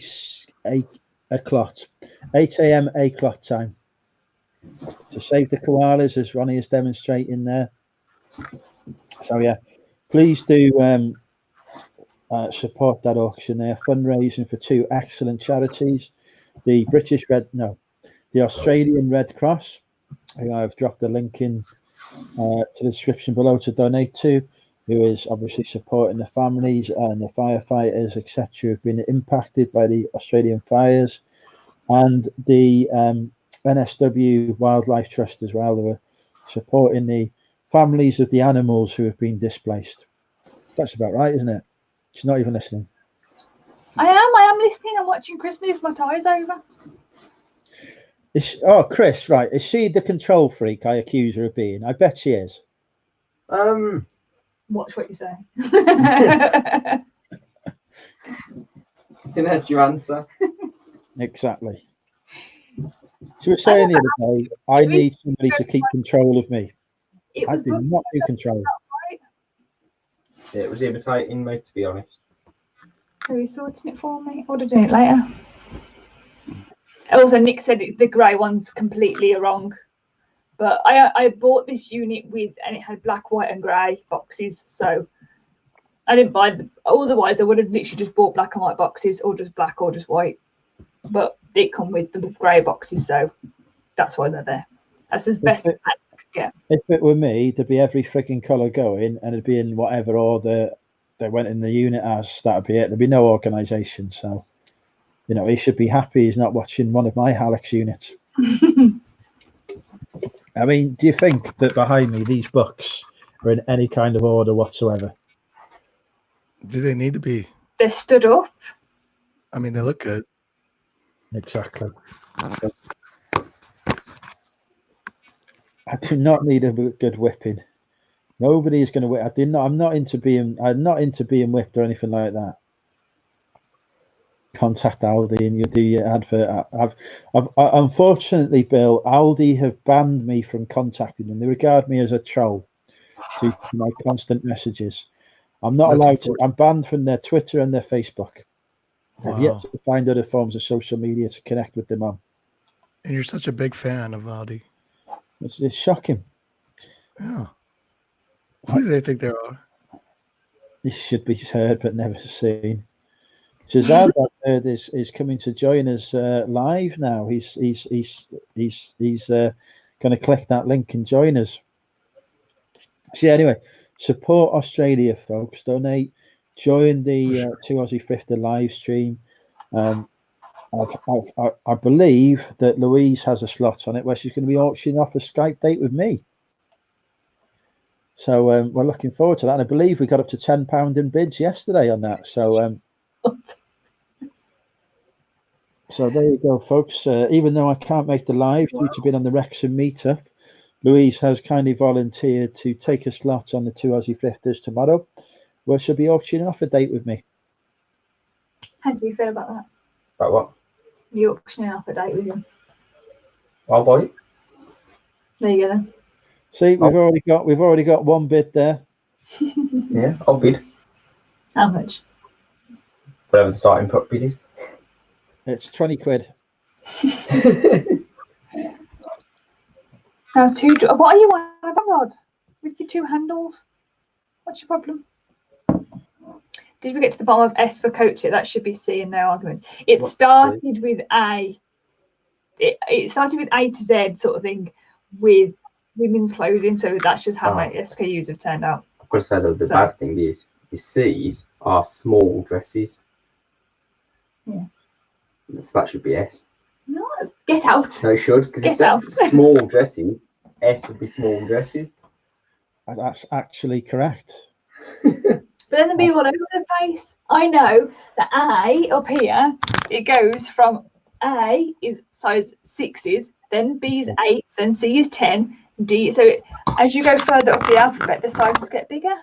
clock. 8 a.m. a clock time. To save the koalas, as Ronnie is demonstrating there. So yeah, please do support that auction. They are fundraising for two excellent charities: the Australian Red Cross, who I've dropped the link in to the description below to donate to, who is obviously supporting the families and the firefighters, etc., who've been impacted by the Australian fires, and the NSW Wildlife Trust as well, who are supporting the families of the animals who have been displaced. That's about right, isn't it? She's not even listening. I am listening. I'm watching Chris move my ties over. Chris, right. Is she the control freak I accuse her of being? I bet she is. Watch what you say. That's your answer. Exactly. She was saying the other day, I need somebody to keep control of me. I do not do control. Yeah, it was irritating me, to be honest. So he's sorting it for me. Or to do it later. Also, Nick said the grey one's completely wrong. But I bought this unit and it had black, white, and grey boxes. So I didn't buy otherwise I would have literally just bought black and white boxes, or just black or just white. But they come with the grey boxes, so that's why they're there. That's as best as I could get. If it were me, there'd be every freaking colour going, and it'd be in whatever order they went in the unit as. That'd be it. There'd be no organisation. So, he should be happy he's not watching one of my Halleck's units. I mean, do you think that behind me these books are in any kind of order whatsoever? Do they need to be? They're stood up. I mean, they look good. Exactly. I do not need a good whipping. Nobody is going to whip. I'm not into being whipped or anything like that. Contact Aldi and you do your advert. I've unfortunately, Bill, Aldi have banned me from contacting them. They regard me as a troll due to my constant messages. I'm not allowed to. I'm banned from their Twitter and their Facebook. Wow. I've yet to find other forms of social media to connect with them on. And you're such a big fan of Aldi. It's shocking. Yeah. Who do they think they are? This should be heard but never seen. Shazad is coming to join us live now. He's going to click that link and join us. So anyway, support Australia, folks. Donate. Join the Two Aussie Thrifter live stream. I believe that Louise has a slot on it where she's going to be auctioning off a Skype date with me. So we're looking forward to that. And I believe we got up to £10 in bids yesterday on that. So so there you go, folks. Even though I can't make the live due to being on the Wrexham meetup, Louise has kindly volunteered to take a slot on the Two Aussie Thrifters tomorrow, where she'll be auctioning off a date with me. How do you feel about that? About what? You auctioning off a date with him. I'll buy it. There you go then. See, we've already got one bid there. Yeah, I'll bid. How much? Whatever the starting puppy is. It's 20 quid. Now, what are you on about, Rod? With your 2 handles? What's your problem? Did we get to the bottom of S for coach it? That should be C and no arguments. It What's started with A. It started with A to Z sort of thing with women's clothing. So that's just how my SKUs have turned out. I've got to say that the bad thing is C's are small dresses. Yeah. So that should be S. No, get out. So it should, because if that's small dresses, S would be small dresses. That's actually correct. But then they'll be all over the place. I know that A up here, it goes from A is size 6s, then B is 8, then C is 10, D. So as you go further up the alphabet, the sizes get bigger.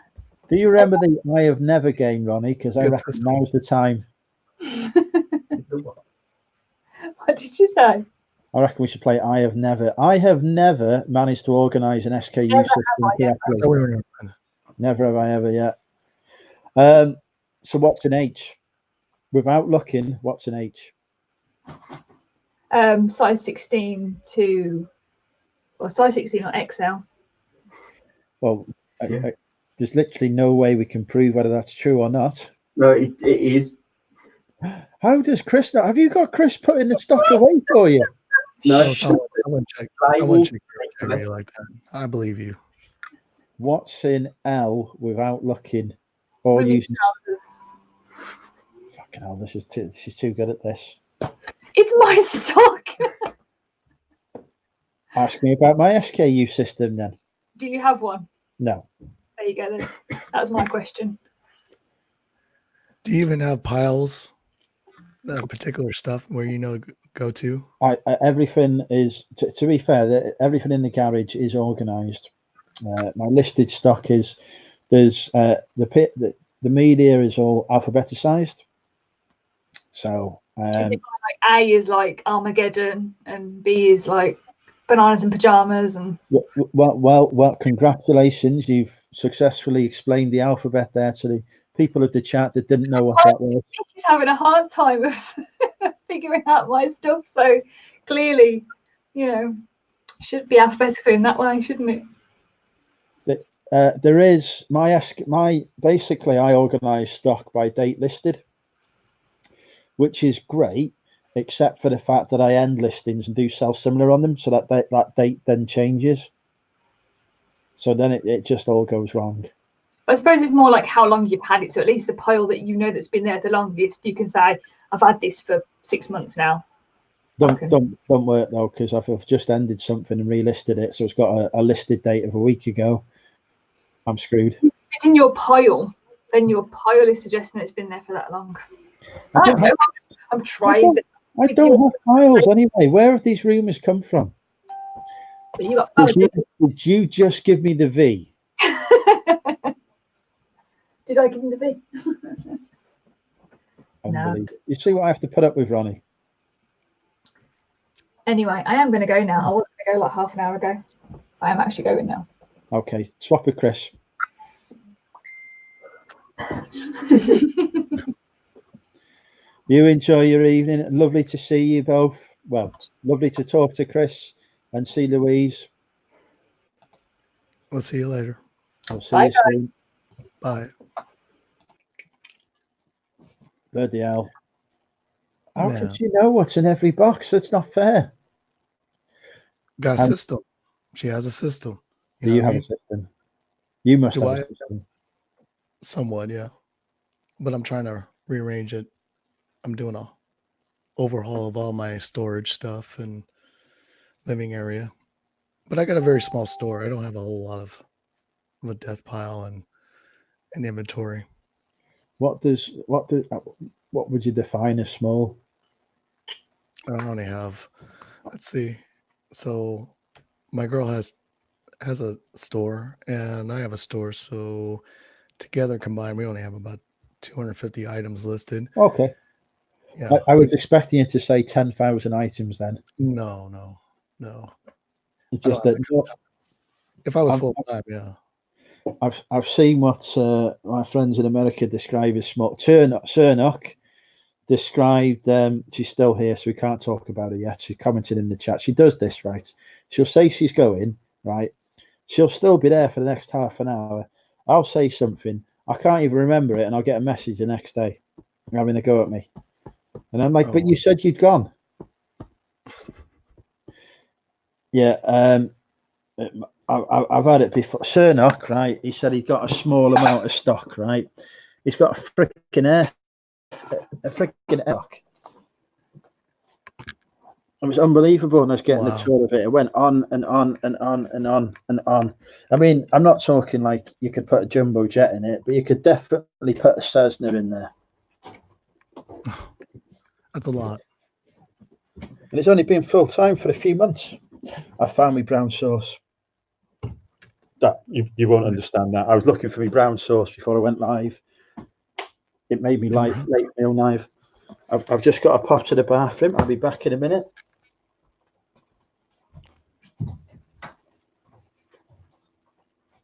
Do you remember the I Have Never game, Ronnie? Because I reckon now's the time. What did you say? I reckon we should play I Have Never. I have never managed to organise an SKU system correctly. Never have I ever yet. So what's an H? Without looking, what's an H? Size 16 to, or size 16 or XL. Well, there's literally no way we can prove whether that's true or not. No, it is. How does Chris know? Have you got Chris putting the stock away for you? No, I wouldn't check your like that. I believe you. What's in L without looking or using? Fucking hell, she's too good at this. It's my stock. Ask me about my SKU system then. Do you have one? No. There you go then. That's my question. Do you even have piles? That particular stuff where go to? Everything is, to be fair, everything in the garage is organised. My listed stock is, there's the media is all alphabeticized. So like A is like Armageddon and B is like bananas and pajamas and well, congratulations, you've successfully explained the alphabet there to the people of the chat that didn't know what that was. He's having a hard time of figuring out my stuff, so clearly, should be alphabetical in that way, shouldn't it? There is basically I organise stock by date listed, which is great, except for the fact that I end listings and do sell similar on them, so that date then changes. So then it just all goes wrong. I suppose it's more like how long you've had it. So at least the pile that that's been there the longest, you can say, I've had this for 6 months now. Don't work though, because I've just ended something and relisted it. So it's got a listed date of a week ago. I'm screwed. It's in your pile. Then your pile is suggesting it's been there for that long. I'm trying to. I don't have piles anyway. Where have these rumours come from? But you got did you just give me the V? Did I give him the V? No. You see what I have to put up with, Ronnie? Anyway, I am going to go now. I was going to go like half an hour ago. I am actually going now. Okay, swap with Chris. You enjoy your evening. Lovely to see you both. Well, lovely to talk to Chris and see Louise. We'll see you later. I'll see you soon. Bye. Bloody hell. How could you know what's in every box? That's not fair. Got a system. She has a system. Do you have a system? You must have a system. Somewhat, yeah. But I'm trying to rearrange it. I'm doing a overhaul of all my storage stuff and living area. But I got a very small store. I don't have a whole lot of a death pile and inventory. What would you define as small? I only have, let's see. So my girl has a store and I have a store. So together combined, we only have about 250 items listed. Okay. Yeah. I was expecting you to say 10,000 items then. No. It's just that if I was full time, yeah. I've seen what my friends in America describe as small. Cernock described. She's still here, so we can't talk about her yet. She's commenting in the chat. She does this, right? She'll say she's going, right? She'll still be there for the next half an hour. I'll say something. I can't even remember it, and I'll get a message the next day having a go at me. And I'm like, but you said you'd gone. Yeah, I've had it before. Cernock, right? He said he's got a small amount of stock, right? He's got a freaking airlock. It was unbelievable, and I was getting the tour of it. It went on and on and on and on and on. I mean, I'm not talking like you could put a jumbo jet in it, but you could definitely put a Cessna in there. That's a lot. And it's only been full time for a few months. I found my brown sauce. That you won't understand that. I was looking for my brown sauce before I went live. It made me late meal live. I've just got to pop to the bathroom. I'll be back in a minute.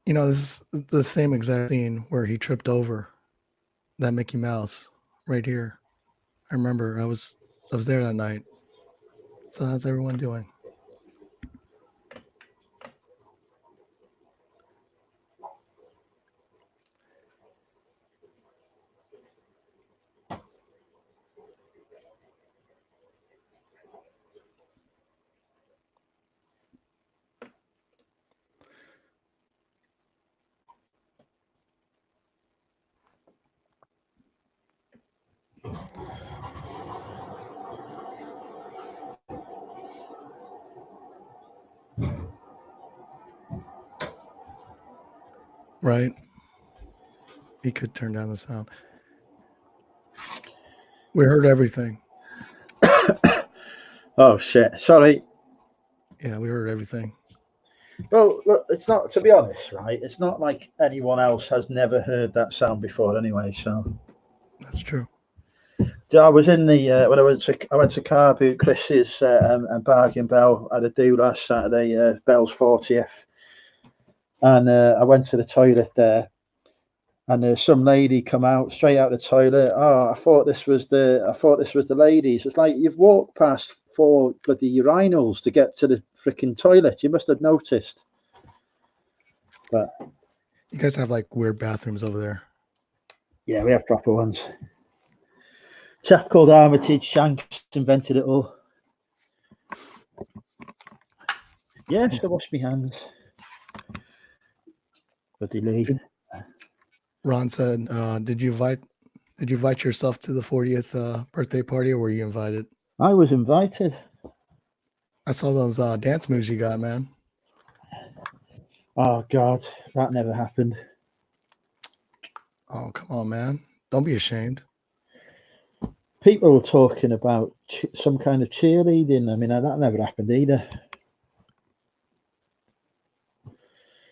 You know, this is the same exact scene where he tripped over that Mickey Mouse right here. I remember I was there that night. So how's everyone doing? Right? He could turn down the sound. We heard everything. Oh shit! Sorry. Yeah, we heard everything. Well, look, it's not. To be honest, right? It's not like anyone else has never heard that sound before, anyway. So that's true. I was in the when I went to Car Boot Chris's and Bargain Bell had a do last Saturday, Bell's 40th, and I went to the toilet there, and some lady come out straight out the toilet. Oh, I thought this was the ladies. It's like you've walked past 4 bloody urinals to get to the freaking toilet. You must have noticed. But you guys have like weird bathrooms over there. Yeah, we have proper ones. Chap called Armitage Shanks invented it all. Yes, I wash my hands. Bloody Lee. Ron said, "Did you invite yourself to the 40th birthday party, or were you invited?" I was invited. I saw those dance moves you got, man. Oh God, that never happened. Oh, come on, man! Don't be ashamed. People were talking about some kind of cheerleading. I mean, that never happened either.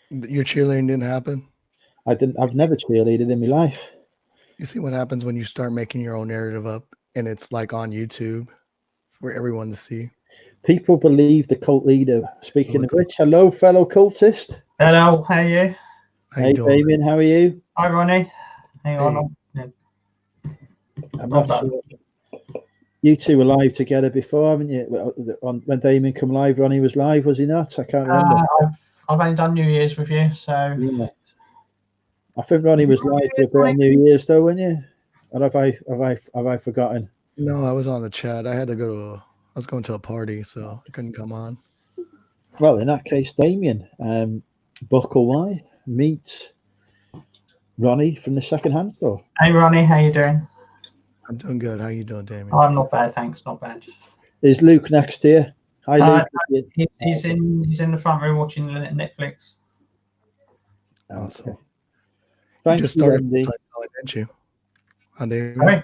Your cheerleading didn't happen? I've never cheerleaded in my life. You see what happens when you start making your own narrative up and it's like on YouTube for everyone to see. People believe the cult leader. Speaking of which, hello, fellow cultist. Hello, how are you? Hey, Damien, how are you? Hi, Ronnie. Hang on. I'm not sure. You two were live together before, haven't you? When Damien come live, Ronnie was live, was he not? I can't remember. I've only done New Year's with you, so. Yeah. I think Ronnie was live for a bit on New Year's, though, weren't you? Or have I forgotten? No, I was on the chat. I had to go to. I was going to a party, so I couldn't come on. Well, in that case, Damien, buckle why meet Ronnie from the second-hand store. Hey, Ronnie, how you doing? I'm doing good. How you doing, Damien? I'm not bad, thanks. Not bad. Is Luke next to you? Hi, Luke. He's in the front room watching Netflix. Awesome. Okay. Thanks, you just started Andy. full-time selling, didn't you? Damien? Sorry?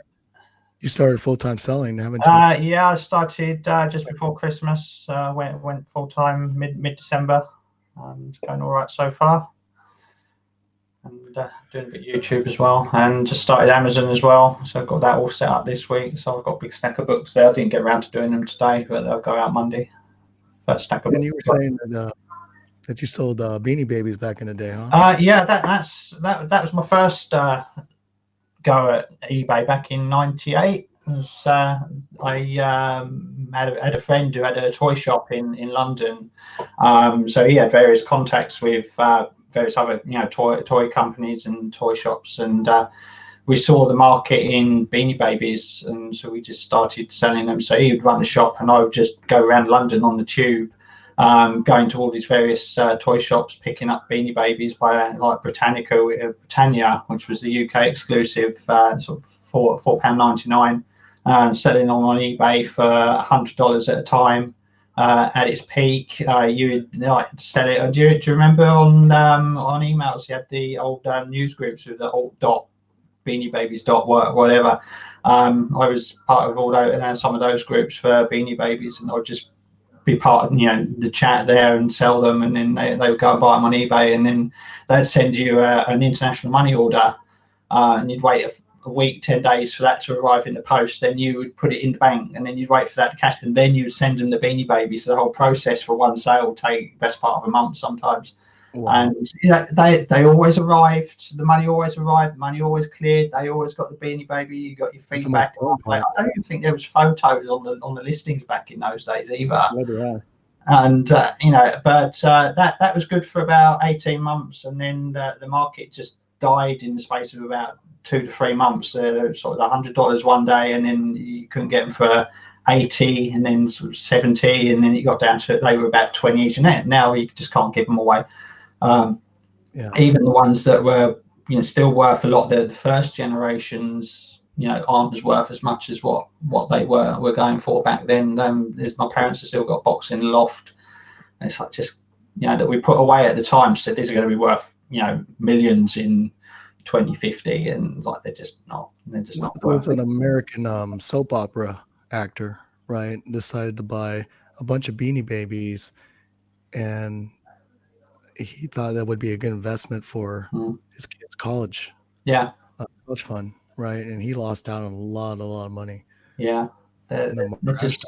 You started full-time selling, haven't you? Yeah, I started just before Christmas. Went full-time mid-December, and going all right so far. And doing a bit of YouTube as well, and just started Amazon as well. So I've got that all set up this week. So I've got a big stack of books there. I didn't get around to doing them today, but they'll go out Monday. First stack of books. And you were saying that That you sold Beanie Babies back in the day, huh? Yeah, that was my first go at eBay back in '98. I had a friend who had a toy shop in London, so he had various contacts with various other toy companies and toy shops, and we saw the market in Beanie Babies, and so we just started selling them. So he would run the shop, and I would just go around London on the tube, going to all these various toy shops, picking up Beanie Babies by like Britannia, which was the UK exclusive, sort of £4.99, selling them on eBay for $100 at a time. At its peak, you would like sell it. Do you remember on emails you had the old news groups with the alt dot Beanie Babies dot work, whatever. I was part of all those, some of those groups for Beanie Babies, and I would just be part of the chat there and sell them, and then they would go and buy them on eBay, and then they'd send you an international money order, and you'd wait a week, 10 days for that to arrive in the post. Then you would put it in the bank, and then you'd wait for that to cash, and then you'd send them the Beanie Babies. So the whole process for one sale would take best part of a month sometimes. Wow. And they always arrived. The money always arrived. Money always cleared. They always got the Beanie Baby. You got your feedback. I don't even think there was photos on the listings back in those days either. Yeah. And but that was good for about 18 months, and then the market just died in the space of about 2 to 3 months. Sort of $100 one day, and then you couldn't get them for 80, and then sort of 70, and then you got down to they were about 20 each. And now you just can't give them away. Even the ones that were still worth a lot, the first generations aren't as worth as much as what they were going for back then. My parents have still got boxes in the loft. It's like just that we put away at the time, so these are going to be worth millions in 2050, and like they're just not worth it. An American soap opera actor, right, decided to buy a bunch of Beanie Babies, and he thought that would be a good investment for his kids' college. Yeah, college fund, right? And he lost out on a lot of money. Yeah, they're just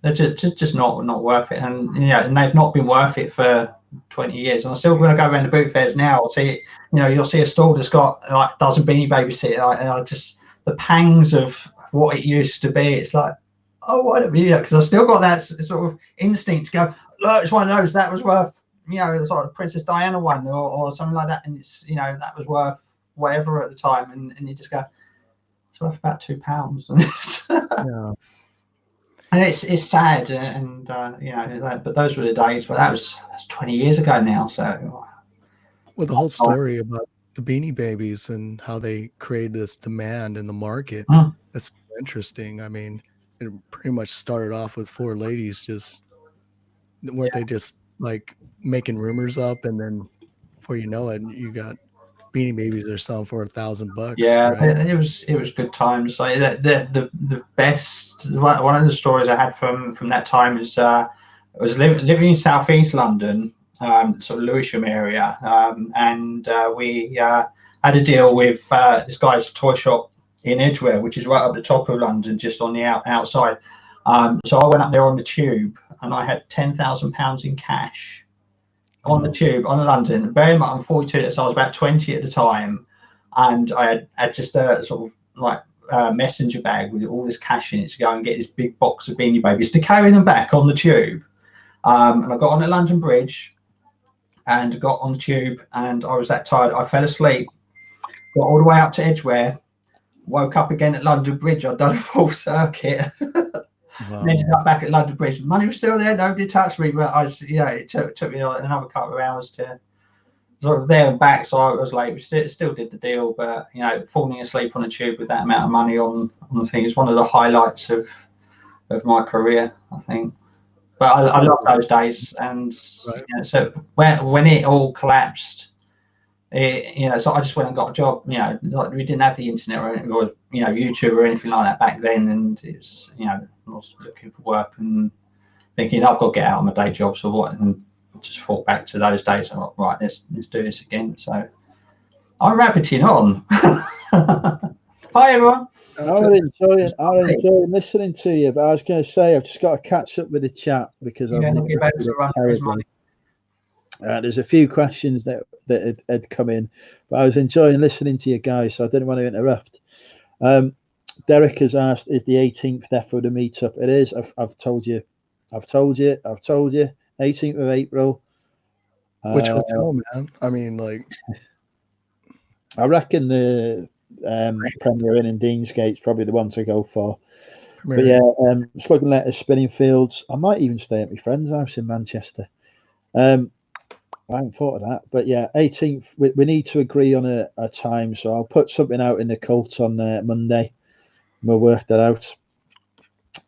not worth it, and and they've not been worth it for 20 years. And I'm still going to go around the boot fairs now. I'll see, you'll see a stall that's got like a dozen Beanie Babies sitting, and I just the pangs of what it used to be. It's like, oh, why don't we? Because I've still got that sort of instinct to go, look, it's one of those that was worth. Sort of Princess Diana one or something like that, and it's that was worth whatever at the time, and you just go, it's worth about £2, and it's sad, and but those were the days. But that's 20 years ago now. So, well, the whole story about the Beanie Babies and how they created this demand in the market is interesting. I mean, it pretty much started off with 4 ladies weren't they just like making rumors up, and then before you know it, you got Beanie Babies are selling for $1,000. Yeah, right? it was good times. Like the best one of the stories I had from that time is I was living in southeast London, sort of Lewisham area, and we had a deal with this guy's toy shop in Edgware, which is right up the top of London, just on the outside. So I went up there on the tube, and I had £10,000 in cash on the tube on London. Very much, I'm 42, so I was about 20 at the time, and I had just a sort of like messenger bag with all this cash in it to go and get this big box of Beanie Babies to carry them back on the tube. And I got on at London Bridge, and got on the tube, and I was that tired, I fell asleep. Got all the way up to Edgware, woke up again at London Bridge. I'd done a full circuit. And ended up back at London Bridge. Money was still there, nobody touched me, but it took me like another couple of hours to sort of there and back, so I was late. We still did the deal, but falling asleep on a tube with that amount of money on the thing is one of the highlights of my career, I think. But I love those days, and so when it all collapsed, so I just went and got a job. Like we didn't have the internet or YouTube or anything like that back then, and it's I was looking for work and thinking I've got to get out of my day job, so what? And just thought back to those days. I thought, right, let's do this again. So I'm rabbiting on. Hi everyone. I'm enjoying listening to you, but I was going to say I've just got to catch up with the chat because I've terribly. There's a few questions that had come in, but I was enjoying listening to you guys, so I didn't want to interrupt. Derek has asked, is the 18th therefore the meetup? It is. I've told you. 18th of April. Which hotel, man? I mean, like, I reckon the Premier Inn in Deansgate's probably the one to go for. But yeah, Slugging Letters, Spinning Fields. I might even stay at my friend's house in Manchester. I haven't thought of that, but yeah, 18th. We need to agree on a time, so I'll put something out in the cult on Monday. We'll work that out.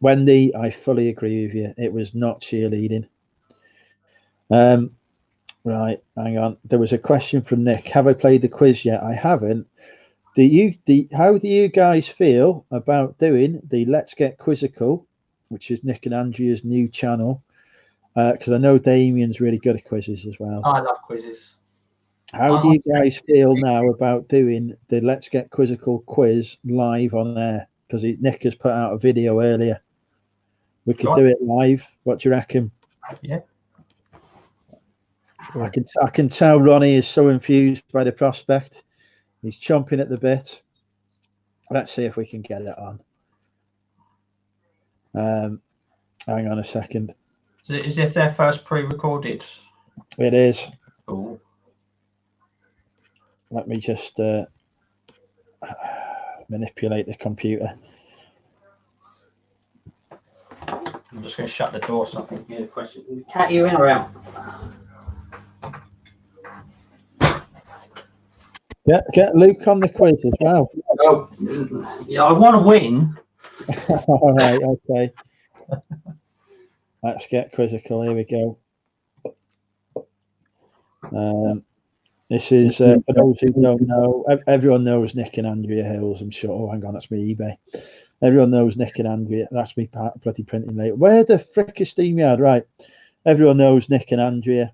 Wendy, I fully agree with you. It was not cheerleading. Right, hang on. There was a question from Nick. Have I played the quiz yet? I haven't. How do you guys feel about doing the Let's Get Quizzical, which is Nick and Andrea's new channel? Because I know Damien's really good at quizzes as well. I love quizzes. How do you guys feel now about doing the Let's Get Quizzical quiz live on air? Because Nick has put out a video earlier. We could do it live. What do you reckon? Yeah. sure. I can tell Ronnie is so infused by the prospect. He's chomping at the bit. Let's see if we can get it on. Hang on a second. So is this their first pre-recorded? It is. Oh. Let me just manipulate the computer. I'm just going to shut the door so I can hear the question. Cat, you in or out? Yeah, get Luke on the quiz as well. Oh, yeah, I want to win. All right, okay. Let's get quizzical. Here we go. This is for those who don't know. Everyone knows Nick and Andrea Hills, I'm sure. Oh, hang on, that's me eBay. Everyone knows Nick and Andrea. That's me bloody printing later. Where the frick is SteamYard? Right. Everyone knows Nick and Andrea.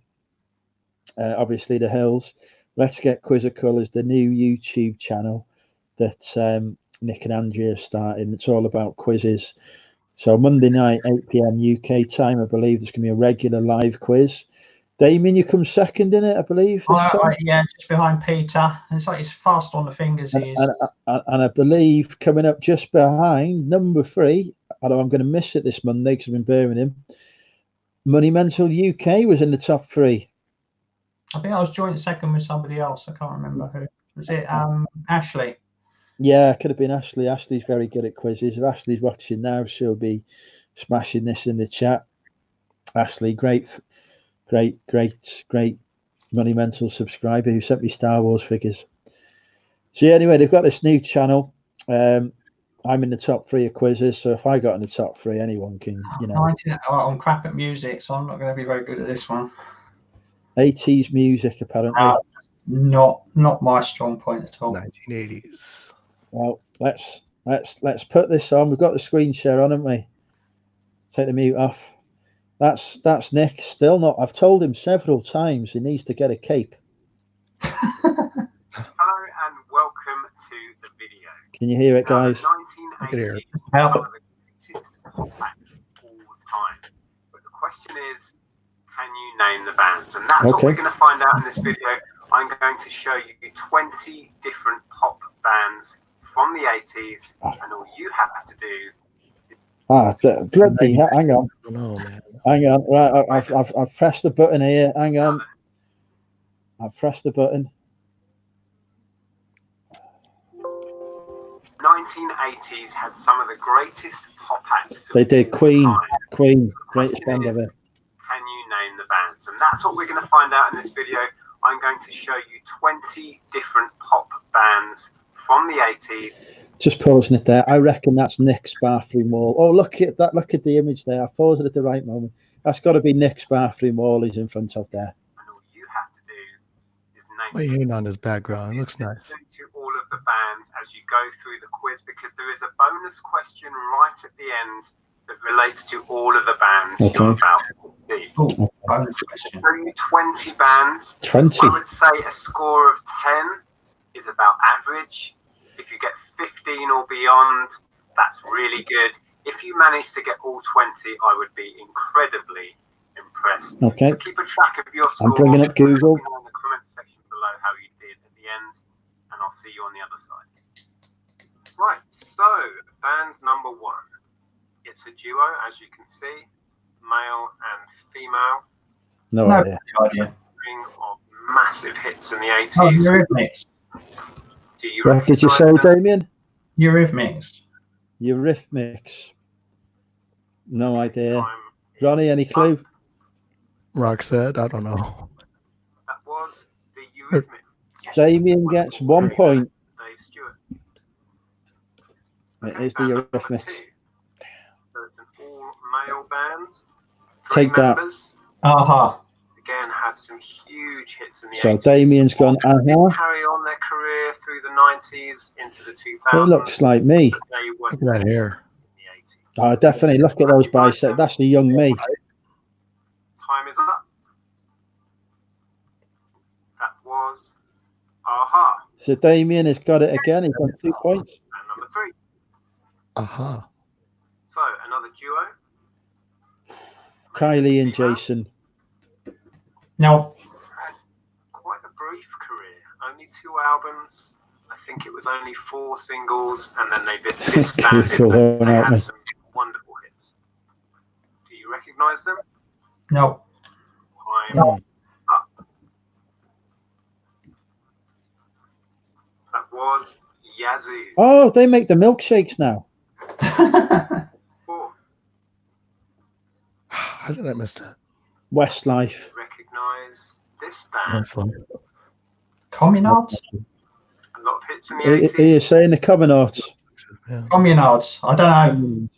Obviously, the Hills. Let's Get Quizzical is the new YouTube channel that Nick and Andrea have started. It's all about quizzes. So Monday night, 8 p.m. UK time, I believe there's going to be a regular live quiz. Damien, you come second in it, I believe. Yeah, just behind Peter. It's like he's fast on the fingers. He is. And I believe coming up just behind number 3, although I'm going to miss it this Monday because I'm in Birmingham, Money Mental UK was in the top 3. I think I was joint second with somebody else. I can't remember who. Was it Ashley? Yeah, it could have been Ashley. Ashley's very good at quizzes. If Ashley's watching now, she'll be smashing this in the chat. Ashley, great Money Mental subscriber who sent me Star Wars figures. So yeah, anyway, they've got this new channel. I'm in the top 3 of quizzes, so if I got in the top 3, anyone can, you know. I'm crap at music, so I'm not going to be very good at this one. 80s music, apparently. Not my strong point at all. 1980s. Well, let's put this on. We've got the screen share on, haven't we? Take the mute off. That's Nick. Still not. I've told him several times he needs to get a cape. Hello and welcome to the video. Can you hear it, guys? 1980s I can hear it. one of the greatest pop acts of all time. But the question is, can you name the bands? And that's what we're going to find out in this video. I'm going to show you 20 different pop bands from the 80s, and all you have to do. Bloody hang on. I don't know, man. Hang on. Right, I've pressed the button here. Hang on. I've pressed the button. 1980s had some of the greatest pop acts. They did. Queen, greatest band ever. Can you name the bands? And that's what we're going to find out in this video. I'm going to show you 20 different pop bands from the 80s. Just pausing it there. I reckon that's Nick's bathroom wall. Oh, look at that. Look at the image there. I paused it at the right moment. That's got to be Nick's bathroom wall he's in front of there. And all you have to do is name Why are you hating on his background? It looks nice. to all of the bands as you go through the quiz, because there is a bonus question right at the end that relates to all of the bands you're about to see. Oh, bonus question. So you 20 bands. 20. I would say a score of 10 is about average. If you get 15 or beyond, that's really good. If you manage to get all 20, I would be incredibly impressed. Okay. So keep a track of your score. I'm bringing up Google. Let me know in the comment section below how you did at the end, and I'll see you on the other side. Right, so band number 1. It's a duo, as you can see, male and female. No idea. String of massive hits in the 80s. Oh, Eurythmics. Do you What did you say, recognise them? Damien? Eurythmics. Eurythmics. No idea. Time Ronnie, any clue? Rock said, I don't know. that was the Eurythmics. Damien gets 1 point. Dave Stewart. It Okay, is the band number Eurythmics. 2. So it's an all-male band. 3 Take that. members. Aha. Again, had some huge hits in the So 80s. Damien's gone, They uh-huh. carry on their career through the 90s into the 2000s. It looks like me. But they were Look at that hair. in the 80s. Oh, definitely. Look at those biceps. That's the young me. Time is up. That was Aha. So Damien has got it again. He's got 2 points. And number 3. Aha. So another duo. Kylie and Jason. No. Had quite a brief career. Only 2 albums. I think it was only 4 singles, and then they disbanded. Cool, But they help me. had some wonderful hits. Do you recognise them? No. Time Oh, up. That was Yazoo. Oh, they make the milkshakes now. 4. how did I miss that? Westlife. Recognise this band. That's like, Communards? A lot of hits in the Are 80s. you saying the Commonards? yeah. Communards. I don't know.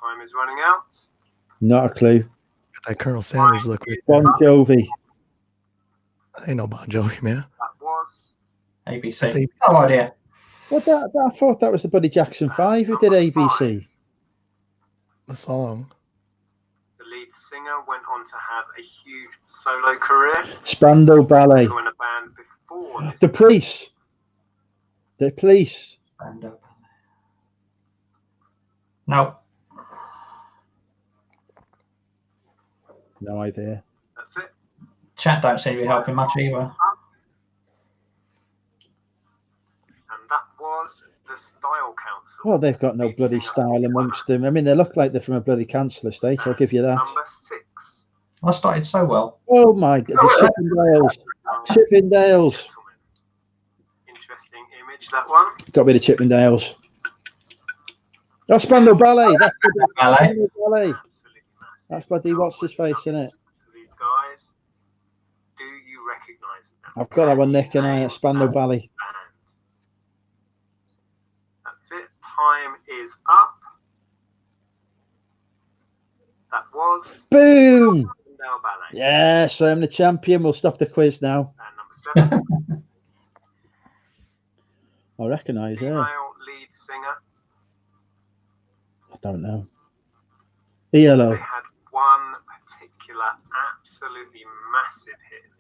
Time is running out. Not a clue. Got that Colonel Sanders look. Right Bon there. Jovi. Ain't no Bon Jovi, man. That was ABC. That's ABC. No idea. Well, I thought that was the Buddy Jackson 5 who did ABC. The song. the lead singer. Went on to have a huge solo career. Spandau Ballet. Also in a band before this. The Police. The Police. Stand up. No. No idea. That's it. Chat don't seem to be helping much either. And that was the Style Council. Well, they've got no bloody style amongst them. I mean, they look like they're from a bloody council estate. I'll give you that. Number 6. I started so well. Oh my God, the Chippendales. Chippendales. Gentlemen. Interesting image, that one. Got to be the Chippendales. That's Spandau Ballet. That's the Ballet. Spandau Ballet. Absolutely massive. That's bloody what's his face, isn't it? These guys. Do you recognise them? I've got that one, Nick, and I at Spandau Ballet. Band. That's it. Time is up. That was Boom! Spandau Ballet. Yes, I'm the champion. We'll stop the quiz now. And number 7. I recognise her. Female lead singer. I don't know. ELO. They had one particular absolutely massive hit in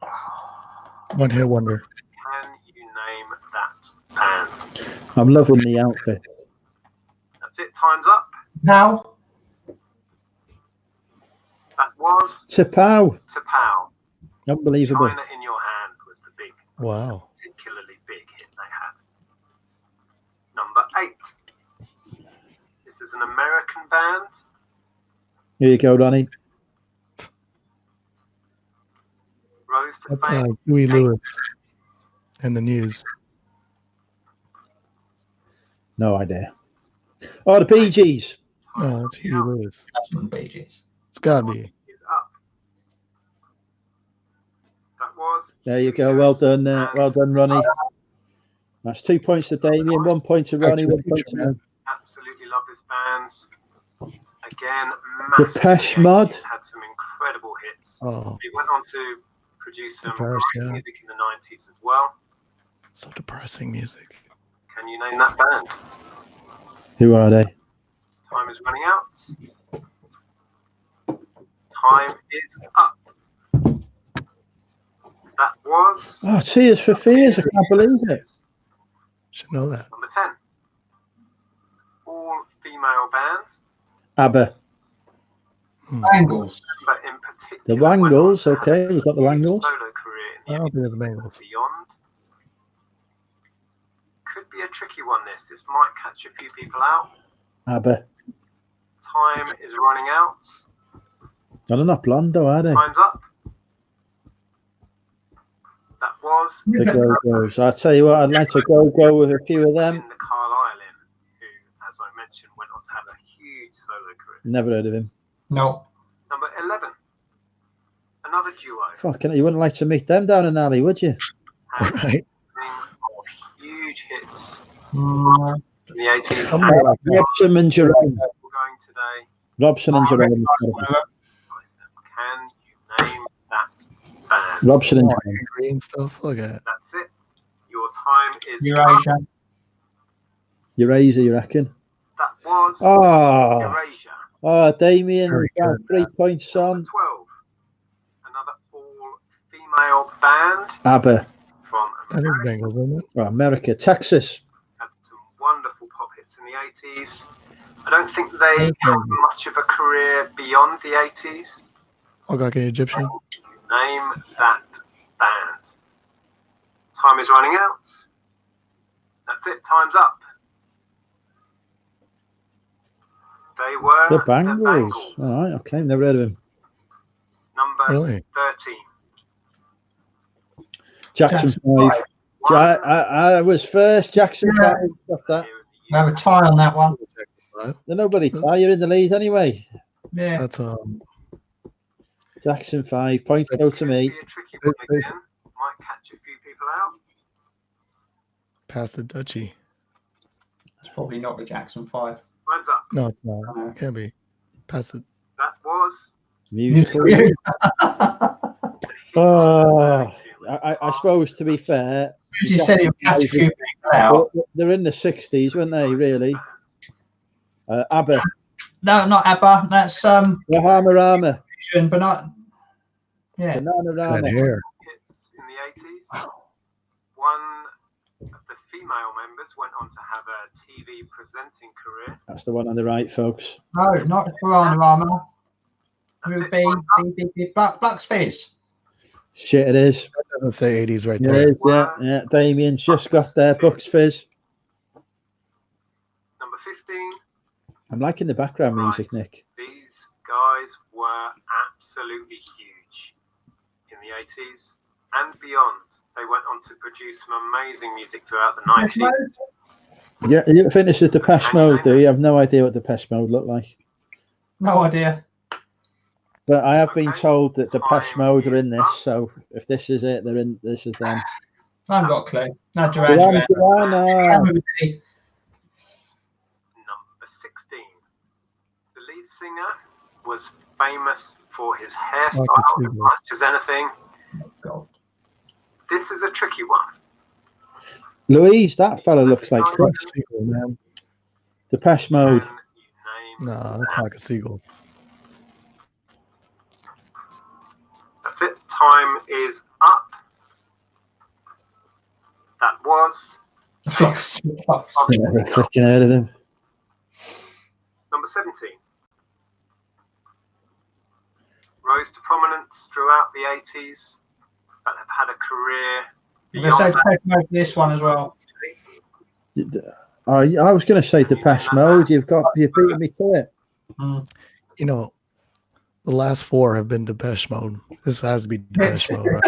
the UK. One hit wonder. Can you name that band? I'm loving the outfit. That's it. Time's up. Now. That was Tapau. Tapau. Unbelievable. China in Your Hand was the big, Wow. particularly big hit they had. Number 8. This is an American band. Here you go, Ronnie. Rose to That's fame. Huey Lewis and the News. No idea. Oh, the Bee Gees. No, it's Huey Lewis. That's from Bee Gees. It's gotta be. Is up. That was. There you go. Well done. Well done, Ronnie. That's 2 points to Damien, 1 point to Ronnie, 1 point to me. Absolutely love this band. Again, massive Depeche in the Mode. 80s, had some incredible hits. Oh, They went on to produce some Depeche, great yeah. music in the 90s as well. so depressing music. Can you name that band? Who are they? Time is running out. Time is up. That was Oh, Tears for Fears. I can't believe it. Should know that. number 10. All female band. ABBA. Bangles. But in particular, The Wangles, okay, we've got the Wangles. Solo career in I the don't think it's and Bengals. beyond. Could be a tricky one. This might catch a few people out. ABBA. Time is running out. No, they're not blonde though, are they? Time's up. That was The Go-Go's. I'll tell you what, I'd like to go with a few of them. in the Carlisle, who, as I mentioned, went on to have a huge solo career. Never heard of him. No. Number 11. Another duo. Fucking, you wouldn't like to meet them down in Alley, would you? Had Right. huge hits Mm, in the 80s. Somebody like that. Robson and Jerome. We're going today. Robson and Jerome. Can you name that band? Robson and Oh, Jerome. angry and stuff. Look at it. That's it. Your time is Eurasia. up. Eurasia, you reckon? That was Oh, Eurasia. Damien, Very got good, 3 points Number on. 12. Another all-female band ABBA. from That is America. Bengals, isn't it? Oh, America, Texas. Had some wonderful pop hits in the 80s. I don't think they That's had very good. much of a career beyond the 80s. Okay, Egyptian. Name that band. Time is running out. That's it. Time's up. They were The Bangles. Bangles. All right, okay, never heard of him. Number Really? 13. Jackson Jackson 5. I was first. Jackson Yeah. 5. Got that. We have a tie on that one. There's nobody. You're in the lead anyway. Yeah. That's Jackson 5. Points go to me. Be a tricky one again. Might catch a few people out. past the Dutchie. It's probably not the Jackson 5. Time's up. No, it's not. It can't be. Past it. That was Musical. I suppose, to be fair, You said he'd catch a few people out. they're in the 60s, weren't they, really? ABBA. No, not ABBA. That's Bahama Rama. but not. Yeah. Banana That Rama. hair. hits in the 80s. One of the female members went on to have a TV presenting career. That's the one on the right, folks. No, not Piranha Rama. It That's would it. be Black's Fizz. Shit, it is. That doesn't say 80s right It there. is, yeah. Damien's just got their Bucks Fizz. Number 15. I'm liking the background music, Nick. These guys were absolutely huge in the 80s and beyond. They went on to produce some amazing music throughout the 90s. Yeah, you think this is Depeche Mode, do you? I have no idea what Depeche Mode look like. No idea. But I have been told that Depeche Mode are in this, so if this is it, they're in. This is them. I haven't got a clue. No, Duran Duran, Duran. Duran, Number 16. The lead singer was famous for his hairstyle as much as anything. God. This is a tricky one. Louise, that fella looks like It's like a seagull, man. Depeche Mode. Can you name No, that's like a seagull. That's it. Time is up. That was Never freaking heard of them. number 17. Rose to prominence throughout the 80s, but have had a career I'm going to say beyond that. take note of this one as well. I was going to say Depeche Mode. You're beating me to it. You know, the last four have been Depeche Mode. This has to be Depeche Mode, right?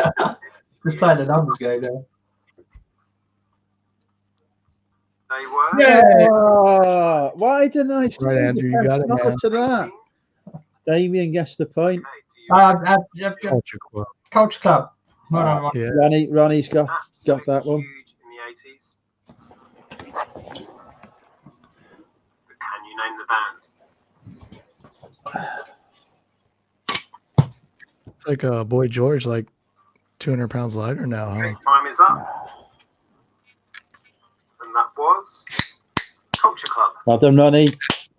Just play the numbers game now. They were. Yeah. Oh, why didn't I say Right, Andrew, you got it, Depeche Mode man. to that? Damien gets the point. Culture Club. Culture Club. Well done, Ron. Yeah. Ronnie's got that one. Huge in the 80s. But can you name the band? It's like Boy George, like 200 pounds lighter now, huh? Time is up. And that was Culture Club. Well done, Ronnie.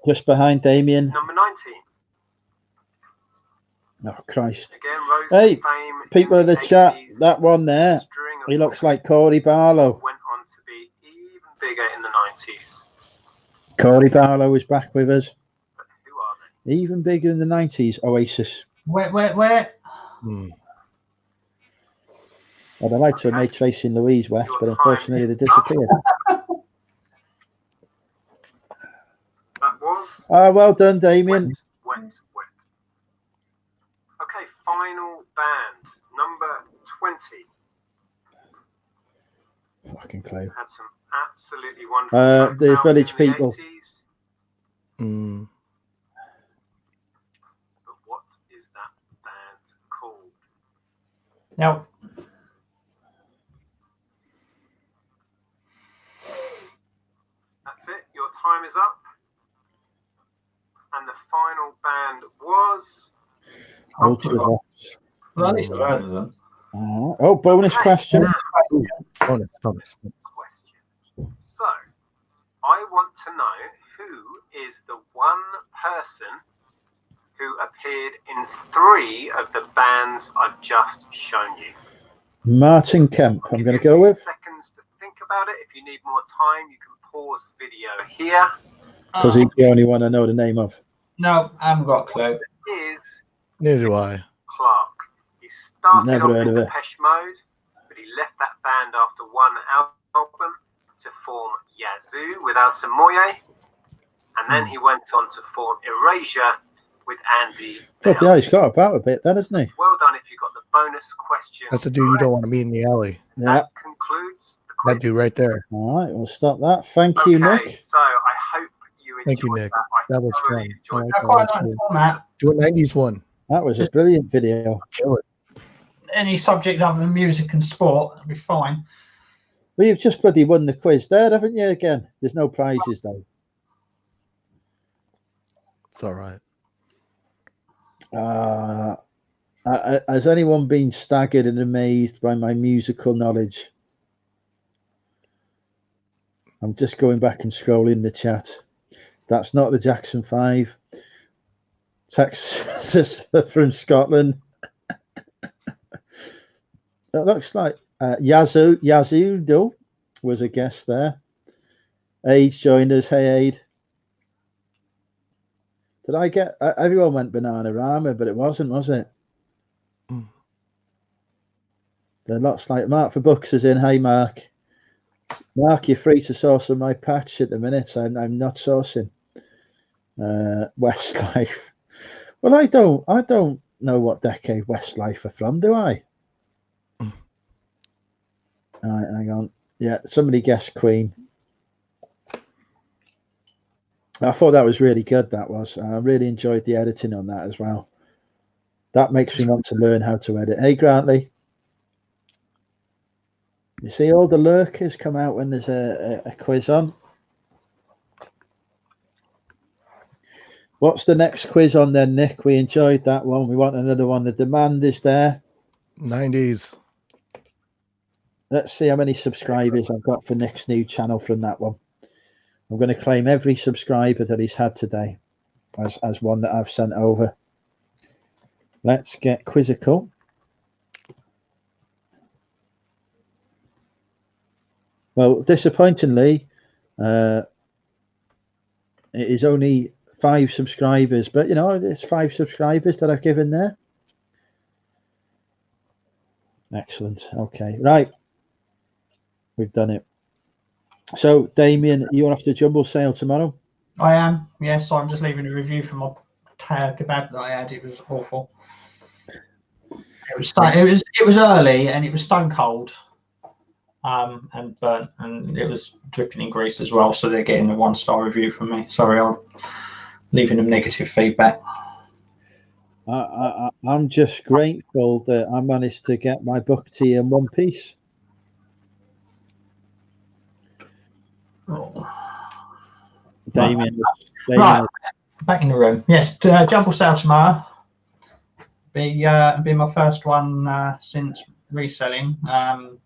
Just behind Damien. Number 19. Oh, Christ. Again, Rose Hey, to fame people in the chat, 80s. that one there, String of he looks like Corey Barlow. went on to be even bigger in the 90s. Corey Barlow is back with us. But who are Even bigger than the 90s, Oasis. Where? I'd like to have made Tracy and Louise wet, but unfortunately they disappeared. That was. Well done, Damien. Wet. Okay, final band, number 20. Fucking clue. Had some absolutely wonderful. The Village People. 80s. But what is that band called? No. That's it. Your time is up. And the final band was Ultravox. Well, at least I heard of them. Bonus question. Bonus. Question. So, I want to know who is the one person who appeared in 3 of the bands I've just shown you. Martin Kemp, I'm going to go with. Seconds to think about it. If you need more time, you can pause the video here. Because he's the only one I know the name of. No, I haven't got a clue. Neither do I. Clark. He started Never off heard in of it. Depeche Mode, but he left that band after one album to form Yazoo with Alison Moyet, and then he went on to form Erasure with Andy. But yeah, he's got about a bit then, hasn't he? Well done if you got the bonus question. That's the dude you don't want to meet in the alley. Yeah. That concludes the quiz. That dude right there. All right, we'll stop that. Thank you, Nick. So I hope you enjoyed Thank you, Nick. that. That was thoroughly fun. enjoyed I quite like the format. Do a 90s one. That was a brilliant video. Kill it. Any subject other than music and sport, that'd be fine. Well, you've just bloody won the quiz there, haven't you, again? There's no prizes, though. It's all right. Has anyone been staggered and amazed by my musical knowledge? I'm just going back and scrolling the chat. That's not the Jackson 5. Texas from Scotland. It looks like Yazoo was a guest there. Aid joined us. Hey, Aid. Did I get... everyone went Bananarama, but it wasn't, was it? There are lots like... Mark for Books is in. Hey, Mark. Mark, you're free to source on my patch at the minute. I'm not sourcing. Westlife. Well, I don't know what decade Westlife are from, do I? All right, hang on. Yeah, somebody guessed Queen. I thought that was really good. That was. I really enjoyed the editing on that as well. That makes me want to learn how to edit. Hey, Grantley. You see all the lurkers come out when there's a quiz on. What's the next quiz on then, Nick? We enjoyed that one. We want another one. The demand is there. 90s. Let's see how many subscribers I've got for Nick's new channel from that one. I'm going to claim every subscriber that he's had today as one that I've sent over. Let's get quizzical. Well, disappointingly, it is only 5 subscribers, but you know, it's 5 subscribers that I've given there. Excellent. Okay, right. We've done it. So, Damien, you're off to Jumble Sale tomorrow? I am, yes. I'm just leaving a review for my kebab that I had. It was awful. It was early and it was stone cold and burnt, and it was dripping in grease as well. So they're getting a 1-star review from me. Sorry, I'm leaving them negative feedback. I'm just grateful that I managed to get my book to you in one piece. Oh. Damien. Right, back in the room. Yes, Jumble Sale tomorrow. Be my first one since reselling. The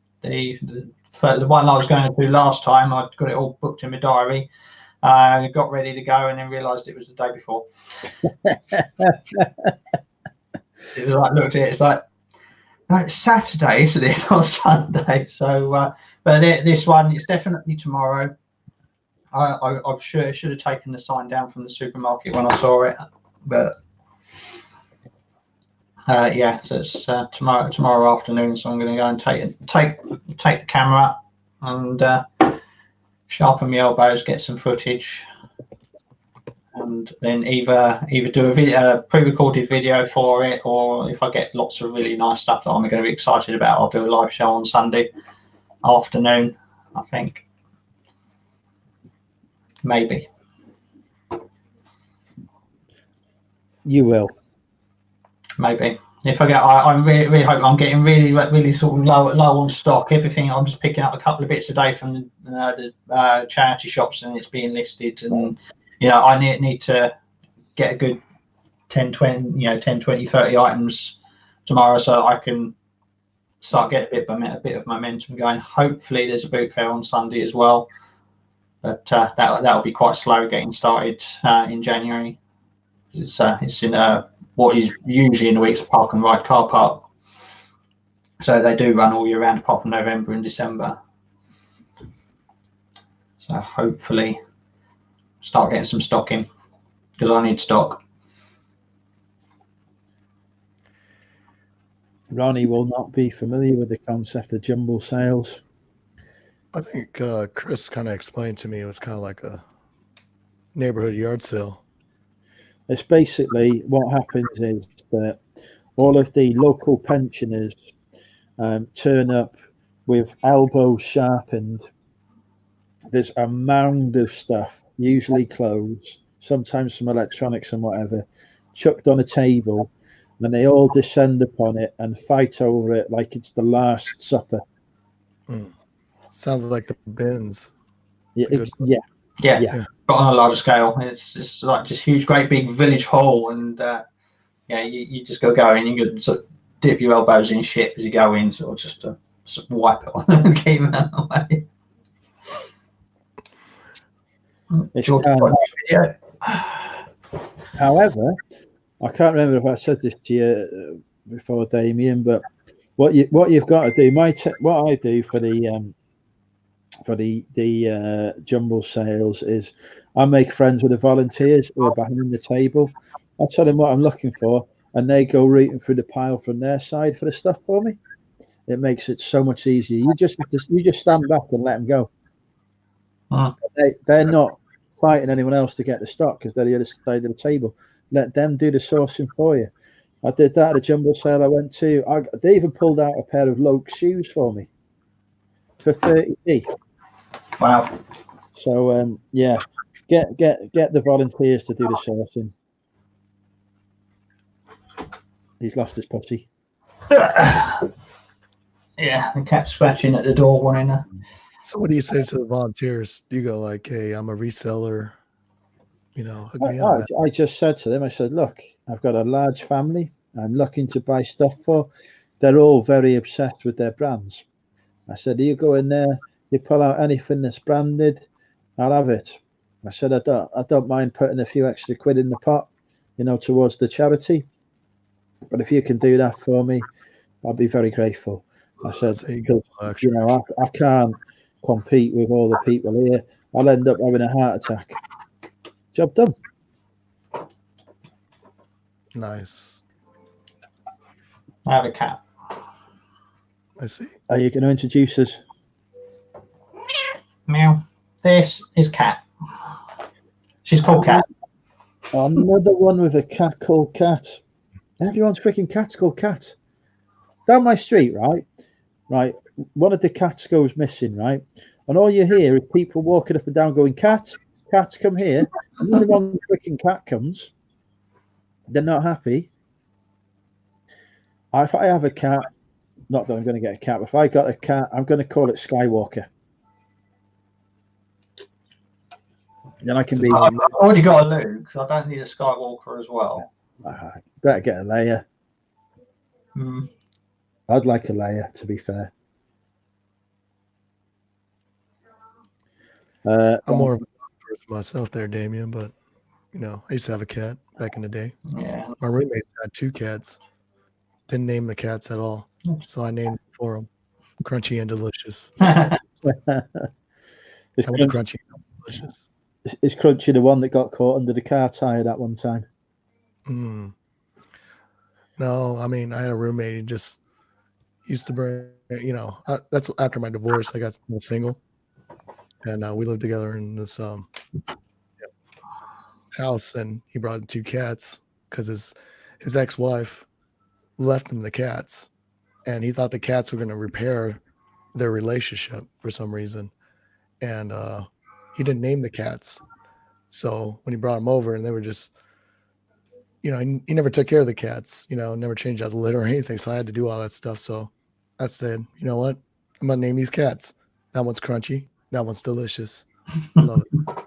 one I was going to do last time, I got it all booked in my diary. Got ready to go and then realised it was the day before. It was like, looked at it, it's like, no, it's Saturday, isn't it? Not Sunday. So, but this one, it's definitely tomorrow. I should have taken the sign down from the supermarket when I saw it. But yeah, so it's tomorrow afternoon. So I'm going to go and take the camera and sharpen my elbows, get some footage, and then either do a pre-recorded video for it, or if I get lots of really nice stuff that I'm going to be excited about, I'll do a live show on Sunday afternoon, I think. Maybe. You will. Maybe. If I get, I'm really hope I'm getting really sort of low on stock. Everything, I'm just picking up a couple of bits a day from the charity shops, and it's being listed. And I need to get a good 10, 20, 30 items tomorrow, so I can start getting a bit of momentum going. Hopefully, there's a boot fair on Sunday as well, but that'll be quite slow getting started in January. It's in what is usually in the weeks of Park and Ride car park, so they do run all year round apart from November and December. So hopefully start getting some stock in, because I need stock. Ronnie will not be familiar with the concept of jumble sales. I think Chris kind of explained to me it was kind of like a neighborhood yard sale. It's basically what happens is that all of the local pensioners turn up with elbows sharpened. There's a mound of stuff, usually clothes, sometimes some electronics and whatever, chucked on a table, and they all descend upon it and fight over it like it's the Last Supper. Sounds like the bins. Yeah. But on a larger scale, it's like just huge, great big village hall, and you just go in, you can sort of dip your elbows in shit as you go in, sort of just to wipe it on and keep them out of the way. However, I can't remember if I said this to you before, Damien, but what you've got to do, what I do for the jumble sales is I make friends with the volunteers who are behind the table. I tell them what I'm looking for, and they go rooting through the pile from their side for the stuff for me. It makes it so much easier. You just stand back and let them go. They're not fighting anyone else to get the stock because they're the other side of the table. Let them do the sourcing for you. I did that at a jumble sale I went to. They even pulled out a pair of Loke shoes for me for 30p. Wow. So get the volunteers to do the sourcing. He's lost his pussy. Yeah, the cat's scratching at the door wanting to. So what do you say to the volunteers? Do you go like, hey, I'm a reseller, hook me up? I just said to them, I said, look, I've got a large family I'm looking to buy stuff for. They're all very obsessed with their brands. I said, you go in there, you pull out anything that's branded, I'll have it. I said, I don't mind putting a few extra quid in the pot, towards the charity. But if you can do that for me, I'll be very grateful. I said, I can't compete with all the people here. I'll end up having a heart attack. Job done. Nice. I have a cat. I see. Are you going to introduce us? Meow. This is Cat. She's called Cat. Another one with a cat called Cat. Everyone's freaking cat's called Cat. Down my street, right? One of the cats goes missing, right? And all you hear is people walking up and down going, Cat, come here. And when the wrong freaking cat comes, they're not happy. If I have a cat, not that I'm going to get a cat, but if I got a cat, I'm going to call it Skywalker. Then I can be. I've already got a Luke, so I don't need a Skywalker as well. Better get a Leia. Mm. I'd like a Leia, to be fair. I'm more of a person myself there, Damien, but I used to have a cat back in the day. Yeah. My roommates had 2 cats. Didn't name the cats at all, so I named them for them. Crunchy and delicious. Crunchy and delicious. Is Crunchy the one that got caught under the car tire that one time? Mm. No, I mean, I had a roommate who just used to bring, that's after my divorce. I got single, and we lived together in this house, and he brought 2 cats because his ex-wife left him the cats, and he thought the cats were going to repair their relationship for some reason, and he didn't name the cats. So when he brought them over, and they were just, he never took care of the cats, never changed out the litter or anything. So I had to do all that stuff. So I said, you know what? I'm going to name these cats. That one's crunchy. That one's delicious. I love it.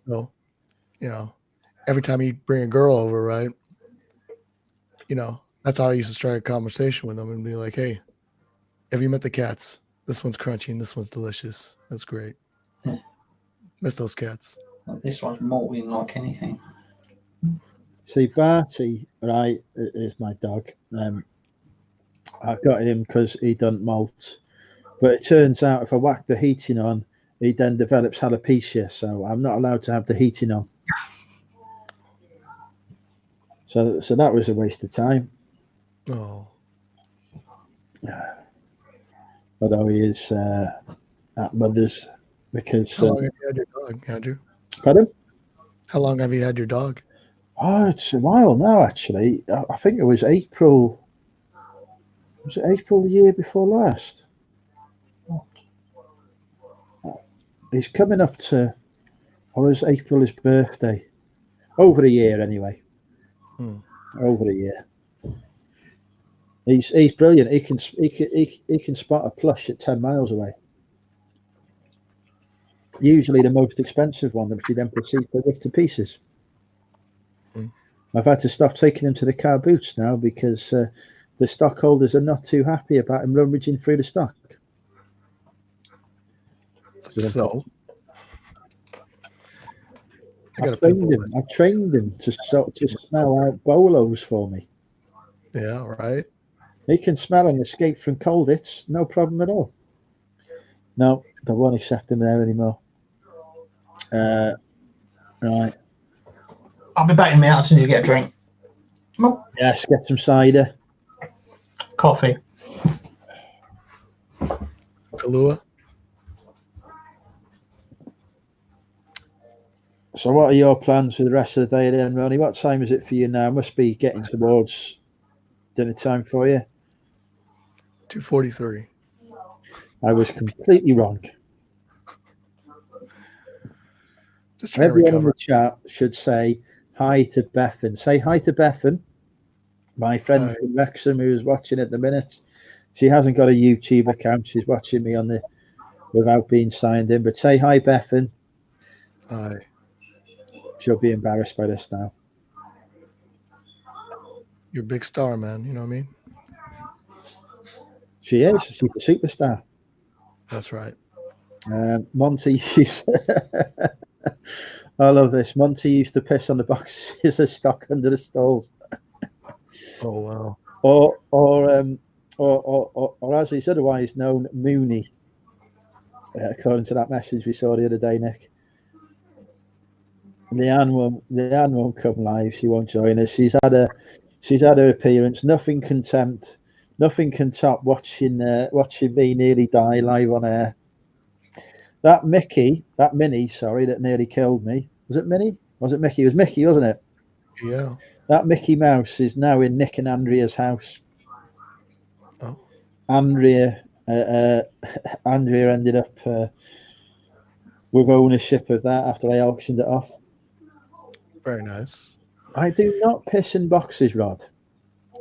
So, every time he'd bring a girl over, right? That's how I used to strike a conversation with them and be like, hey, have you met the cats? This one's crunchy and this one's delicious. That's great. Miss those cats. This one's molting like anything. See, Barty, right, is my dog. I got him because he doesn't molt. But it turns out if I whack the heating on, he then develops alopecia. So I'm not allowed to have the heating on. So that was a waste of time. Oh. Although he is at mother's because. How long have you had your dog, Andrew? Pardon? How long have you had your dog? Oh, it's a while now, actually. I think it was April. Was it April the year before last? He's coming up to, or was April his birthday? Over a year, anyway. Over a year. He's brilliant. He can spot a plush at 10 miles away. Usually the most expensive one, which he then proceeds to rip to pieces. I've had to stop taking him to the car boots now because the stockholders are not too happy about him rummaging through the stock. So I've trained him to smell out bolos for me. Yeah, right. He can smell an escape from cold. It's no problem at all. No, they won't accept him there anymore. Right. I'll be back in a minute as soon as you get a drink. Come on. Yes, get some cider. Coffee. Kahlua. So what are your plans for the rest of the day then, Ronnie? What time is it for you now? Must be getting towards dinner time for you. 2:43. I was completely wrong. Just trying Everyone to in the chat should say hi to Bethan. Say hi to Bethan, my friend from Wrexham who's watching at the minute. She hasn't got a YouTube account. She's watching me without being signed in. But say hi, Bethan. Hi. She'll be embarrassed by this now. You're a big star, man. You know what I mean? She is. She's a superstar. That's right. Monty used I love this. Monty used to piss on the boxes of stock under the stalls. Oh wow. Or as he's otherwise known, Mooney. According to that message we saw the other day, Nick. Leanne won't come live. She won't join us. She's had her appearance. Nothing can top watching me nearly die live on air. That Minnie, that nearly killed me. Was it Minnie? Was it Mickey? It was Mickey, wasn't it? Yeah. That Mickey Mouse is now in Nick and Andrea's house. Oh. Andrea ended up with ownership of that after I auctioned it off. Very nice. I do not piss in boxes, Rod.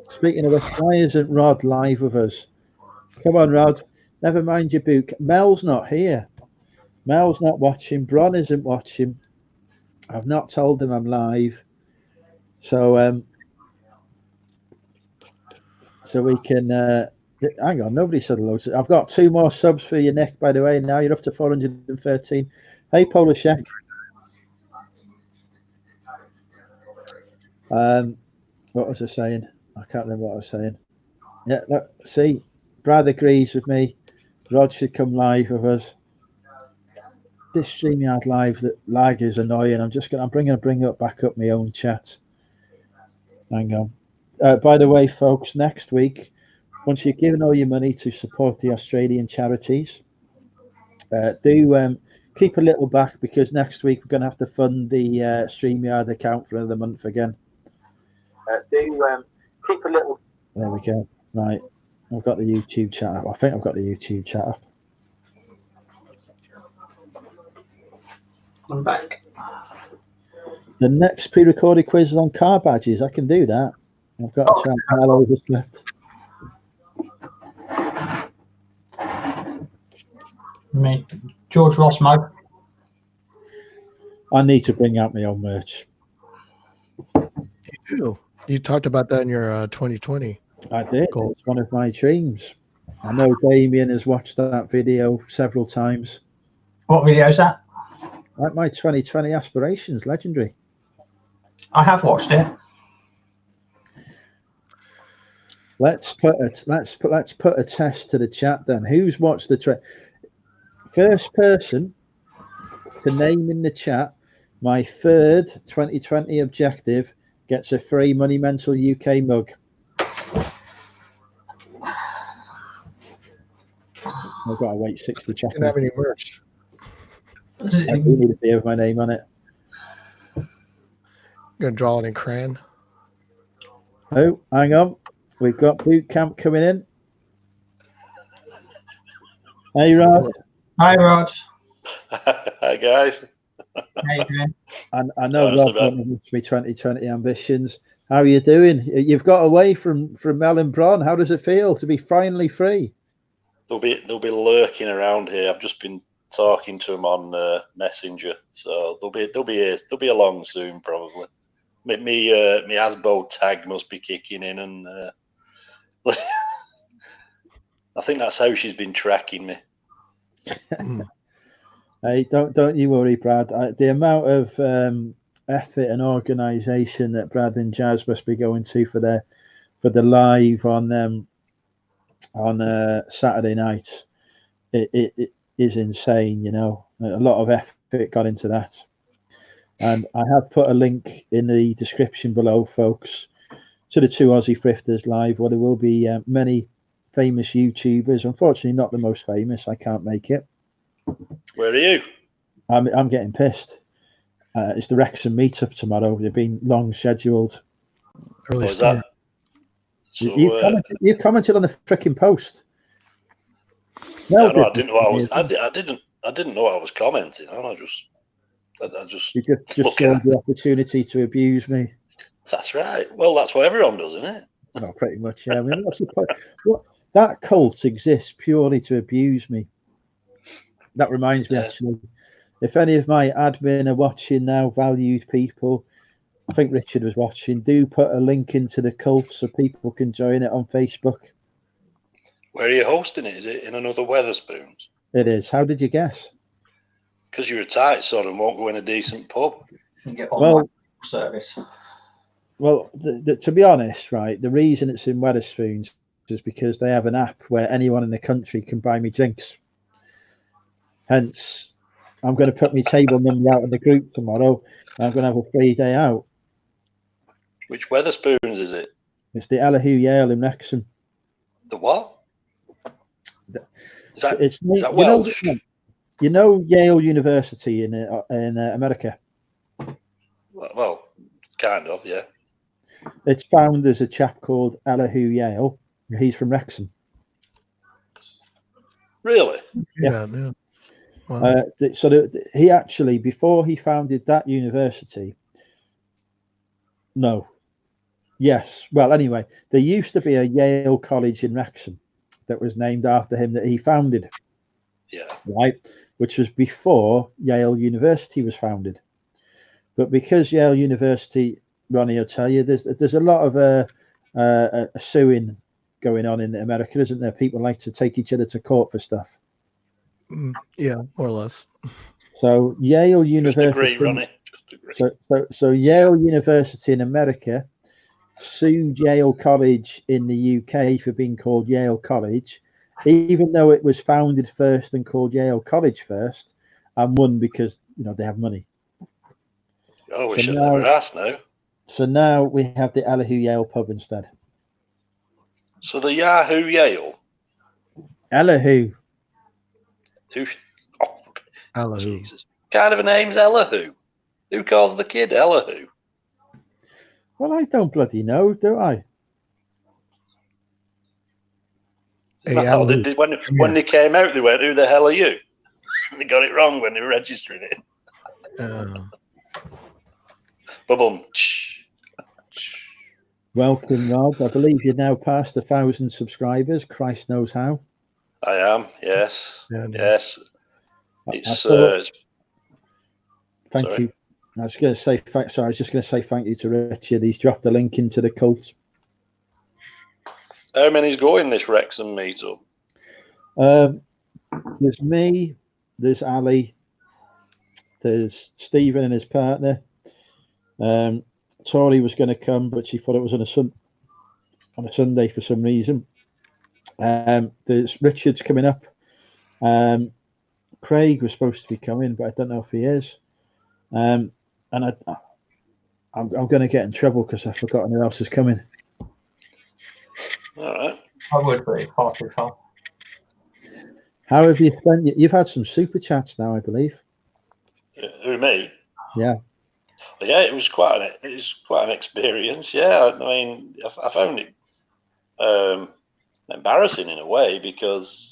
Speaking of which, why isn't Rod live with us? Come on, Rod. Never mind your book. Mel's not here. Mel's not watching. Bron isn't watching. I've not told him I'm live. So we can hang on, nobody said hello. I've got 2 more subs for you, Nick, by the way. Now you're up to 413. Hey, Polishek. What was I saying? I can't remember what I was saying. Yeah, look, see, Brad agrees with me. Rod should come live with us. This StreamYard live that lag is annoying. I'm going to bring back up my own chat. Hang on. By the way, folks, next week, once you've given all your money to support the Australian charities, do keep a little back, because next week we're going to have to fund the StreamYard account for another month again. Do keep a little. There we go. Right, I've got the YouTube chat up. I think I've got the YouTube chat up. I'm back. The next pre-recorded quiz is on car badges. I can do that. I've got a chance. I'll overslept. Me, George Ross mug. I need to bring out my own merch. You talked about that in your 2020. I did. It's one of my dreams. I know Damien has watched that video several times. What video is that? Like my 2020 aspirations, legendary. I have watched it. Let's put a test to the chat then. Who's watched the first person to name in the chat my third 2020 objective gets a free Money Mental UK mug. I've got to wait 60 seconds. Didn't have any merch. I do need a beer with my name on it. Gonna draw it in crayon. Oh, hang on. We've got boot camp coming in. Hey, Rod. Hi, Rod. Hi, guys. How you doing? I know Rod wanted me 2020 ambitions. How are you doing? You've got away from Mel and Bron. How does it feel to be finally free? They'll be lurking around here. I've just been talking to them on Messenger, so they'll be along soon probably. Me Asbo tag must be kicking in, and I think that's how she's been tracking me. Hey, don't you worry, Brad. The amount of effort and organisation that Brad and Jazz must be going to for the live on Saturday night, it is insane. You know, a lot of effort got into that, and I have put a link in the description below, folks, to the two Aussie Thrifters live, where there will be many famous YouTubers. Unfortunately, not the most famous. I can't make it. Where are you? I'm getting pissed. It's the Wrexham meetup tomorrow. They've been long scheduled. Early start. So, you commented on the freaking post. No, I didn't know I was. I didn't know I was commenting. I just. You just saw the opportunity to abuse me. That's right. Well, that's what everyone does, isn't it? No, pretty much. Yeah. I mean, that cult exists purely to abuse me. That reminds me, actually, if any of my admin are watching now, valued people, I think Richard was watching, do put a link into the cult so people can join it on Facebook. Where are you hosting it? Is it in another Wetherspoons? It is. How did you guess? Because you're a tight sort and won't go in a decent pub. You get online service. Well, to be honest, right, the reason it's in Wetherspoons is because they have an app where anyone in the country can buy me drinks. Hence, I'm going to put my table number out in the group tomorrow. And I'm going to have a free day out. Which Wetherspoons is it? It's the Elihu Yale in Wrexham. The what? Is that Welsh? You know Yale University in America? Well, kind of, yeah. It's found as a chap called Elihu Yale. He's from Wrexham. Really? Yeah. Wow. He actually, before he founded that university, anyway, there used to be a Yale College in Wrexham that was named after him that he founded. Yeah. Right, which was before Yale University was founded. But because Yale University, Ronnie, I'll tell you, there's a lot of suing going on in America, isn't there? People like to take each other to court for stuff. Yeah, more or less. So Yale University. Just agree, Ronnie. Just agree. So Yale University in America sued Yale College in the UK for being called Yale College, even though it was founded first and called Yale College first, and won because they have money. I wish I'd never asked now. So now we have the Elihu Yale pub instead. So the Yahoo Yale. Elihu. Who? Oh, Elihu. Jesus. What kind of a name's Elihu? Who calls the kid Elihu? Well, I don't bloody know, do I? Hey, Well, Elihu, when they came out, they went, "Who the hell are you?" They got it wrong when they were registering it. Ba-boom. Welcome, Rob. I believe you're now past 1,000 subscribers. Christ knows how. I am. Yes. Yeah, dude. Yes. Thank sorry. you. I was going to say, sorry, I was just going to say thank you to Richard. He's dropped the link into the cult. How many's going this Wrexham meetup? There's me, there's Ali, there's Stephen and his partner. Tori was going to come, but she thought it was on a Sunday for some reason. There's Richard's coming up. Craig was supposed to be coming, but I don't know if he is. And I'm going to get in trouble because I've forgotten who else is coming. All right. I would be far too far. How have you spent? You've had some super chats now, I believe. Who, me? Yeah. Yeah, it was quite an experience. Yeah, I mean, I found it embarrassing in a way because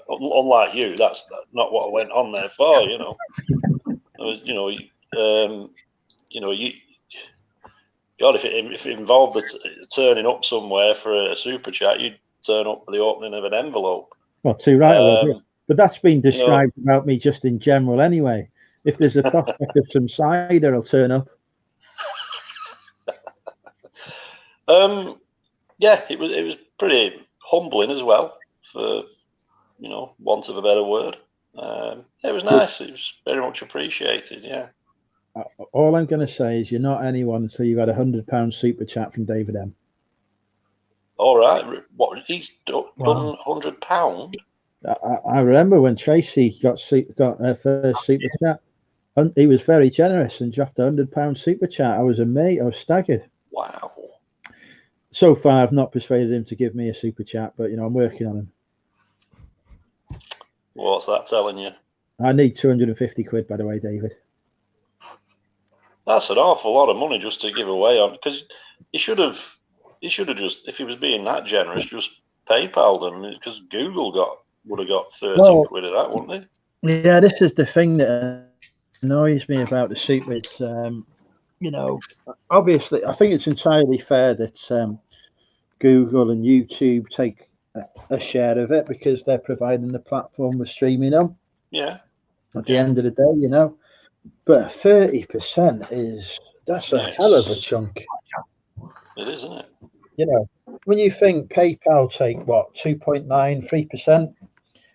unlike you, that's not what I went on there for. God, if it involved turning up somewhere for a super chat, you'd turn up for the opening of an envelope. Well, too right. But that's been described about me just in general anyway. If there's a prospect of some cider, I'll turn up. Yeah, it was pretty humbling as well, for want of a better word. It was nice. It was very much appreciated. Yeah. All I'm going to say is you're not anyone until you've had £100 super chat from David M. All right. What, he's done £100? I remember when Tracy got her first super chat. He was very generous and dropped £100 super chat. I was amazed. I was staggered. Wow. So far, I've not persuaded him to give me a super chat, but I'm working on him. What's that telling you? I need 250 quid, by the way, David. That's an awful lot of money just to give away on, because he should have just, if he was being that generous, just PayPal them, because Google would have got 30 quid of that, wouldn't they? Yeah, this is the thing that annoys me about the super. It's obviously, I think it's entirely fair that Google and YouTube take a share of it because they're providing the platform we're streaming on. Yeah. At the end of the day, but 30% that's a hell of a chunk. It is, isn't it? When you think PayPal take what 2.9, 3%,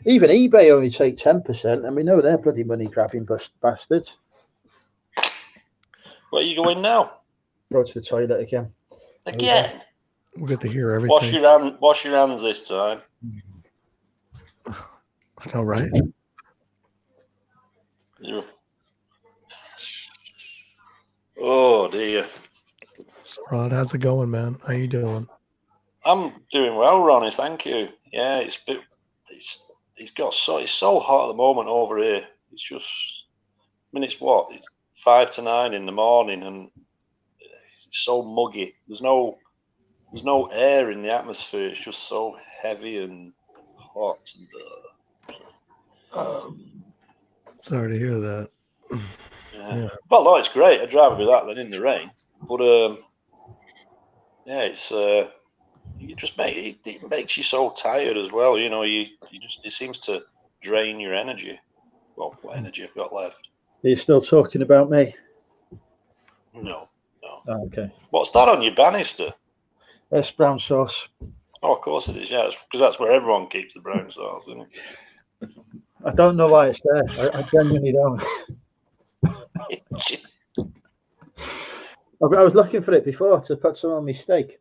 even eBay only take 10%, and we know they're bloody money grabbing bastards. Where are you going now? Go to the toilet again. Again? We'll get to hear everything. Wash your hands this time. I know, right? Oh dear. So Rod, how's it going, man? How you doing? I'm doing well, Ronnie. Thank you. Yeah, it's so hot at the moment over here. It's just, it's 5 to 9 in the morning, and it's so muggy. There's no air in the atmosphere. It's just so heavy and hot. Sorry to hear that. Yeah. Well, no, it's great. I'd rather be that than in the rain. But it's it makes you so tired as well. It seems to drain your energy. Well, what energy I've got left? Are you still talking about me? No. Oh, okay. What's that on your banister? That's brown sauce. Oh, of course it is. Yeah, because that's where everyone keeps the brown sauce, isn't it? I don't know why it's there. I genuinely don't. I was looking for it before to put some on my steak,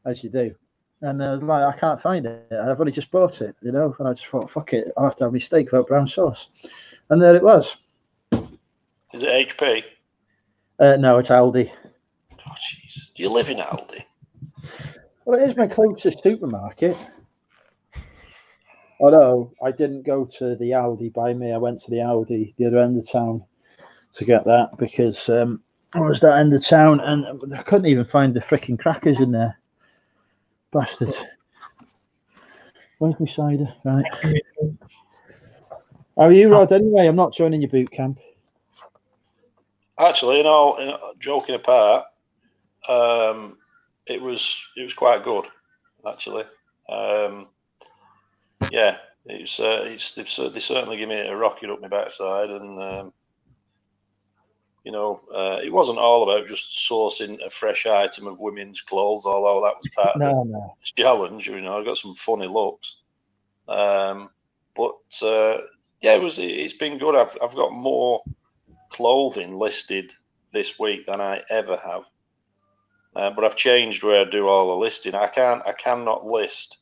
as you do. And I was like, I can't find it. I've only just bought it, And I just thought, fuck it. I'll have to have my steak without brown sauce. And there it was. Is it HP? No, it's Aldi. Oh, jeez. Do you live in Aldi? Well, it is my closest supermarket. Although I didn't go to the Aldi by me, I went to the Aldi the other end of town to get that because I was that end of town and I couldn't even find the freaking crackers in there. Bastards. Where's my cider? Right. How are you, Rod? Anyway, I'm not joining your boot camp. Actually, joking apart, it was quite good. Actually, yeah, they certainly give me a rocket up my backside, and it wasn't all about just sourcing a fresh item of women's clothes, although that was part of the challenge. I got some funny looks, but yeah, it's been good. I've got more clothing listed this week than I ever have, but I've changed where I do all the listing. I cannot list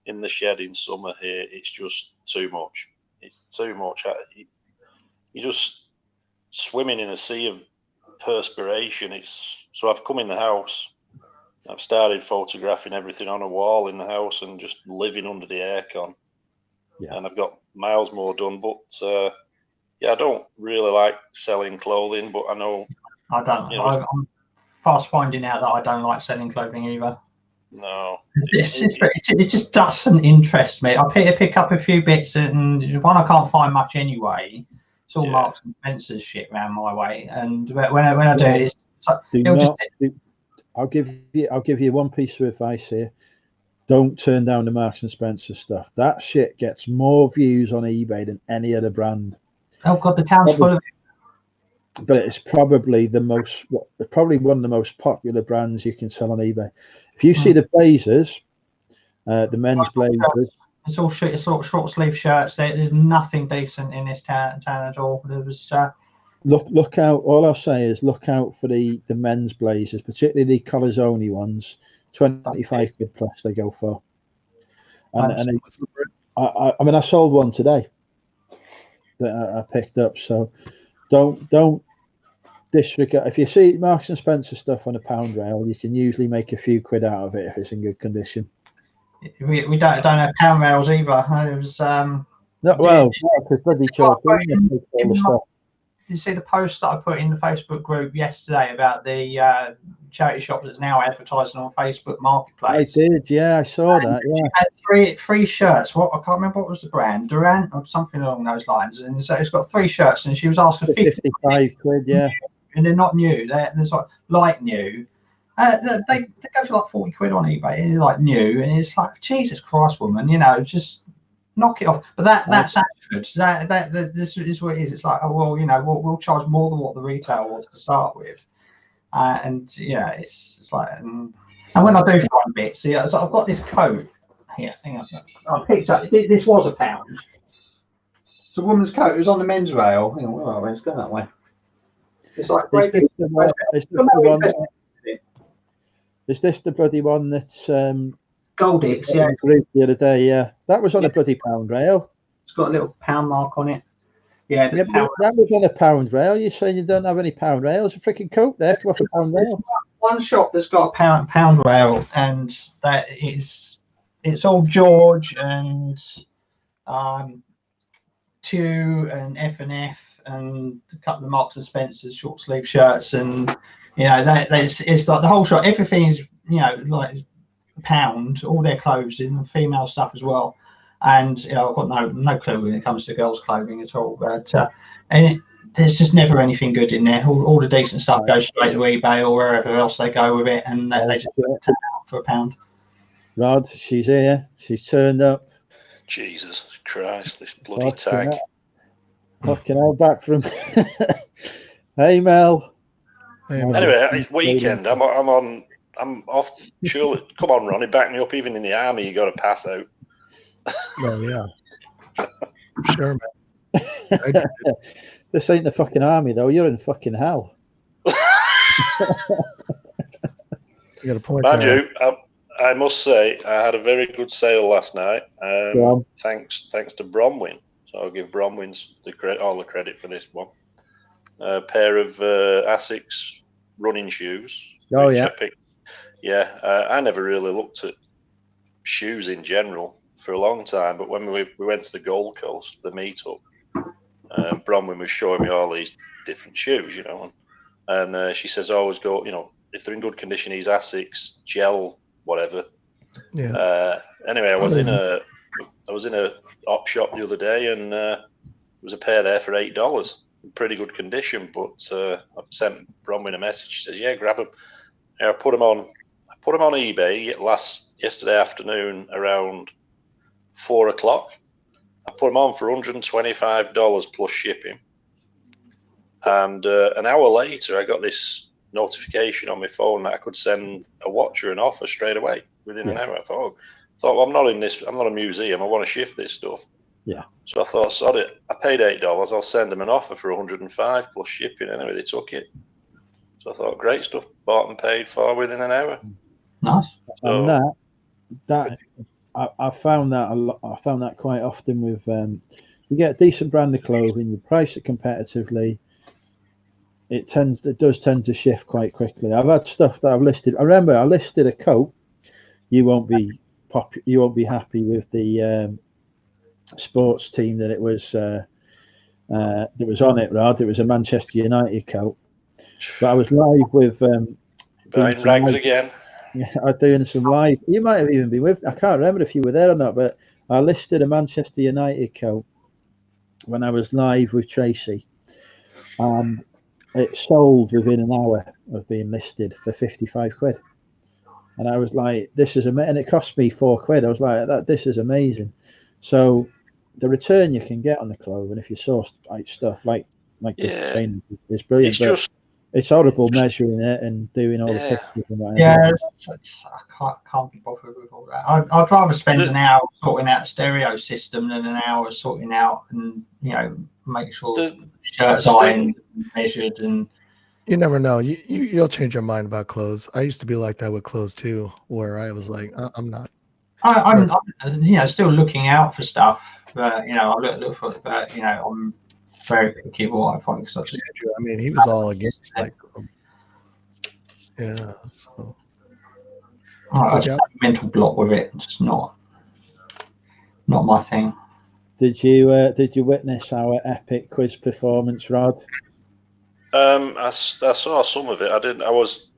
in the shed in summer here. It's just too much. It's too much. You're just swimming in a sea of perspiration. So I've come in the house. I've started photographing everything on a wall in the house and just living under the aircon. Yeah. And I've got miles more done, but yeah, I don't really like selling clothing, but I know I don't. I'm fast finding out that I don't like selling clothing either. No, it just doesn't interest me. I pick up a few bits, and one I can't find much anyway. It's all Marks and Spencer's shit around my way, and when I do it, I'll give you one piece of advice here. Don't turn down the Marks and Spencer stuff. That shit gets more views on eBay than any other brand. Oh God, the town's full of it. But it's probably one of the most popular brands you can sell on eBay. If you see the blazers, the men's blazers, it's all short sleeve shirts. There's nothing decent in this town at all. There was look out. All I'll say is look out for the men's blazers, particularly the collars only ones. 25 quid plus they go for. And I mean I sold one today that I picked up. So don't disregard. If you see Marks and Spencer stuff on a pound rail, you can usually make a few quid out of it if it's in good condition. We don't have pound rails either. It was bloody choice. You see the post that I put in the Facebook group yesterday about the charity shop that's now advertising on Facebook Marketplace? I did, yeah, I saw that. Yeah, had three shirts. What I can't remember what was the brand, Durant or something along those lines. And so it's got 3 shirts, and she was asking 55 quid, yeah. And they're not new. They're sort of like new. They go for like 40 quid on eBay. They're like new, and it's like Jesus Christ, woman, just knock it off. But that's Ashford. This is what it is. It's like, oh well, we'll charge more than what the retail was to start with, and yeah, it's like, and when I do find bits, so I've got this coat here. Hang on, I picked up. This was £1. It's a woman's coat. It was on the men's rail. Hang on, where are we? Let's go that way. It's like is this the bloody one that's Goldix, yeah. The other day, yeah. That was on a bloody pound rail. It's got a little pound mark on it. Yeah, that was on a pound rail. You're saying you don't have any pound rails? A freaking coat there, come off a pound rail. One shop that's got a pound rail, and it's all George and Tew and F&F and a couple of Marks and Spencer's short sleeve shirts, and it's like the whole shop. Everything is like £1, all their clothes and female stuff as well. And I've got no clue when it comes to girls' clothing at all. But there's just never anything good in there. All the decent stuff goes straight to eBay or wherever else they go with it, and they just turn it out for £1. Rod, she's here. She's turned up. Jesus Christ, this bloody tag. Fucking hell, back from. Hey, Mel. Anyway, it's weekend. I'm off. Surely, come on, Ronnie, back me up. Even in the army, you got to pass out. Oh yeah, sure, man. This ain't the fucking army, though. You're in fucking hell. You got a point. Mind you, I must say I had a very good sale last night. Thanks to Bromwin. So I'll give Bromwin's all the credit for this one. A pair of Asics running shoes. Oh, which yeah. I picked. Yeah, I never really looked at shoes in general for a long time, but when we went to the Gold Coast, the meetup, Bronwyn was showing me all these different shoes, you know, and she says always go, you know, if they're in good condition, these Asics gel whatever. Yeah. Anyway, I was in a op shop the other day, and there was a pair there for $8, in pretty good condition. But I sent Bronwyn a message. She says, "Yeah, grab them." Yeah, I put them on eBay yesterday afternoon around 4 o'clock. I put them on for $125 plus shipping. And an hour later, I got this notification on my phone that I could send a watcher an offer straight away within an hour. I thought, well, I'm not a museum. I want to shift this stuff. Yeah. So I thought, sod it. I paid $8. I'll send them an offer for $105 plus shipping. Anyway, they took it. So I thought, great stuff. Bought and paid for within an hour. Nice. And that I found that a lot. I found that quite often with you get a decent brand of clothing, you price it competitively. It does tend to shift quite quickly. I've had stuff that I've listed. I remember I listed a coat. You won't be happy with the sports team that it was that was on it, Rod. It was a Manchester United coat. But I was live with buying rags again. Yeah, I was doing some live. You might have even been with. I can't remember if you were there or not, but I listed a Manchester United coat when I was live with Tracy, and it sold within an hour of being listed for 55 quid. And I was like, "This is amazing!" And it cost me £4. I was like, "This is amazing." So the return you can get on the clothing if you source like stuff like the training is brilliant. It's horrible measuring it and doing all the pictures and whatever. Yeah, I can't be bothered with all that. I'd rather spend an hour sorting out a stereo system than an hour sorting out and make sure the shirt's ironed and measured. And you never know. You'll change your mind about clothes. I used to be like that with clothes too, where I was like, I'm not. I'm still looking out for stuff, but I look for it. But I'm very picky with what I find. I mean, he was all against like, yeah. So I just have a mental block with it. It's just not my thing. Did you witness our epic quiz performance, Rod? I saw some of it. I didn't. I was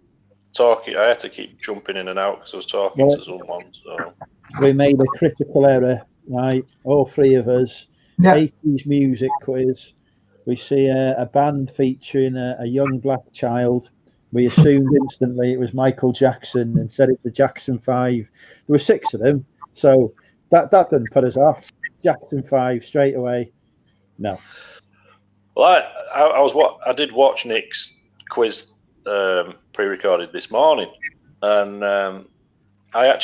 talking. I had to keep jumping in and out because I was talking to someone. So we made a critical error, right? All three of us. 80s music quiz. We see a band featuring a young black child. We assumed instantly it was Michael Jackson and said it's the Jackson 5. There were 6 of them, so that didn't put us off. Jackson 5 straight away. No. Well, I did watch Nick's quiz pre-recorded this morning, and I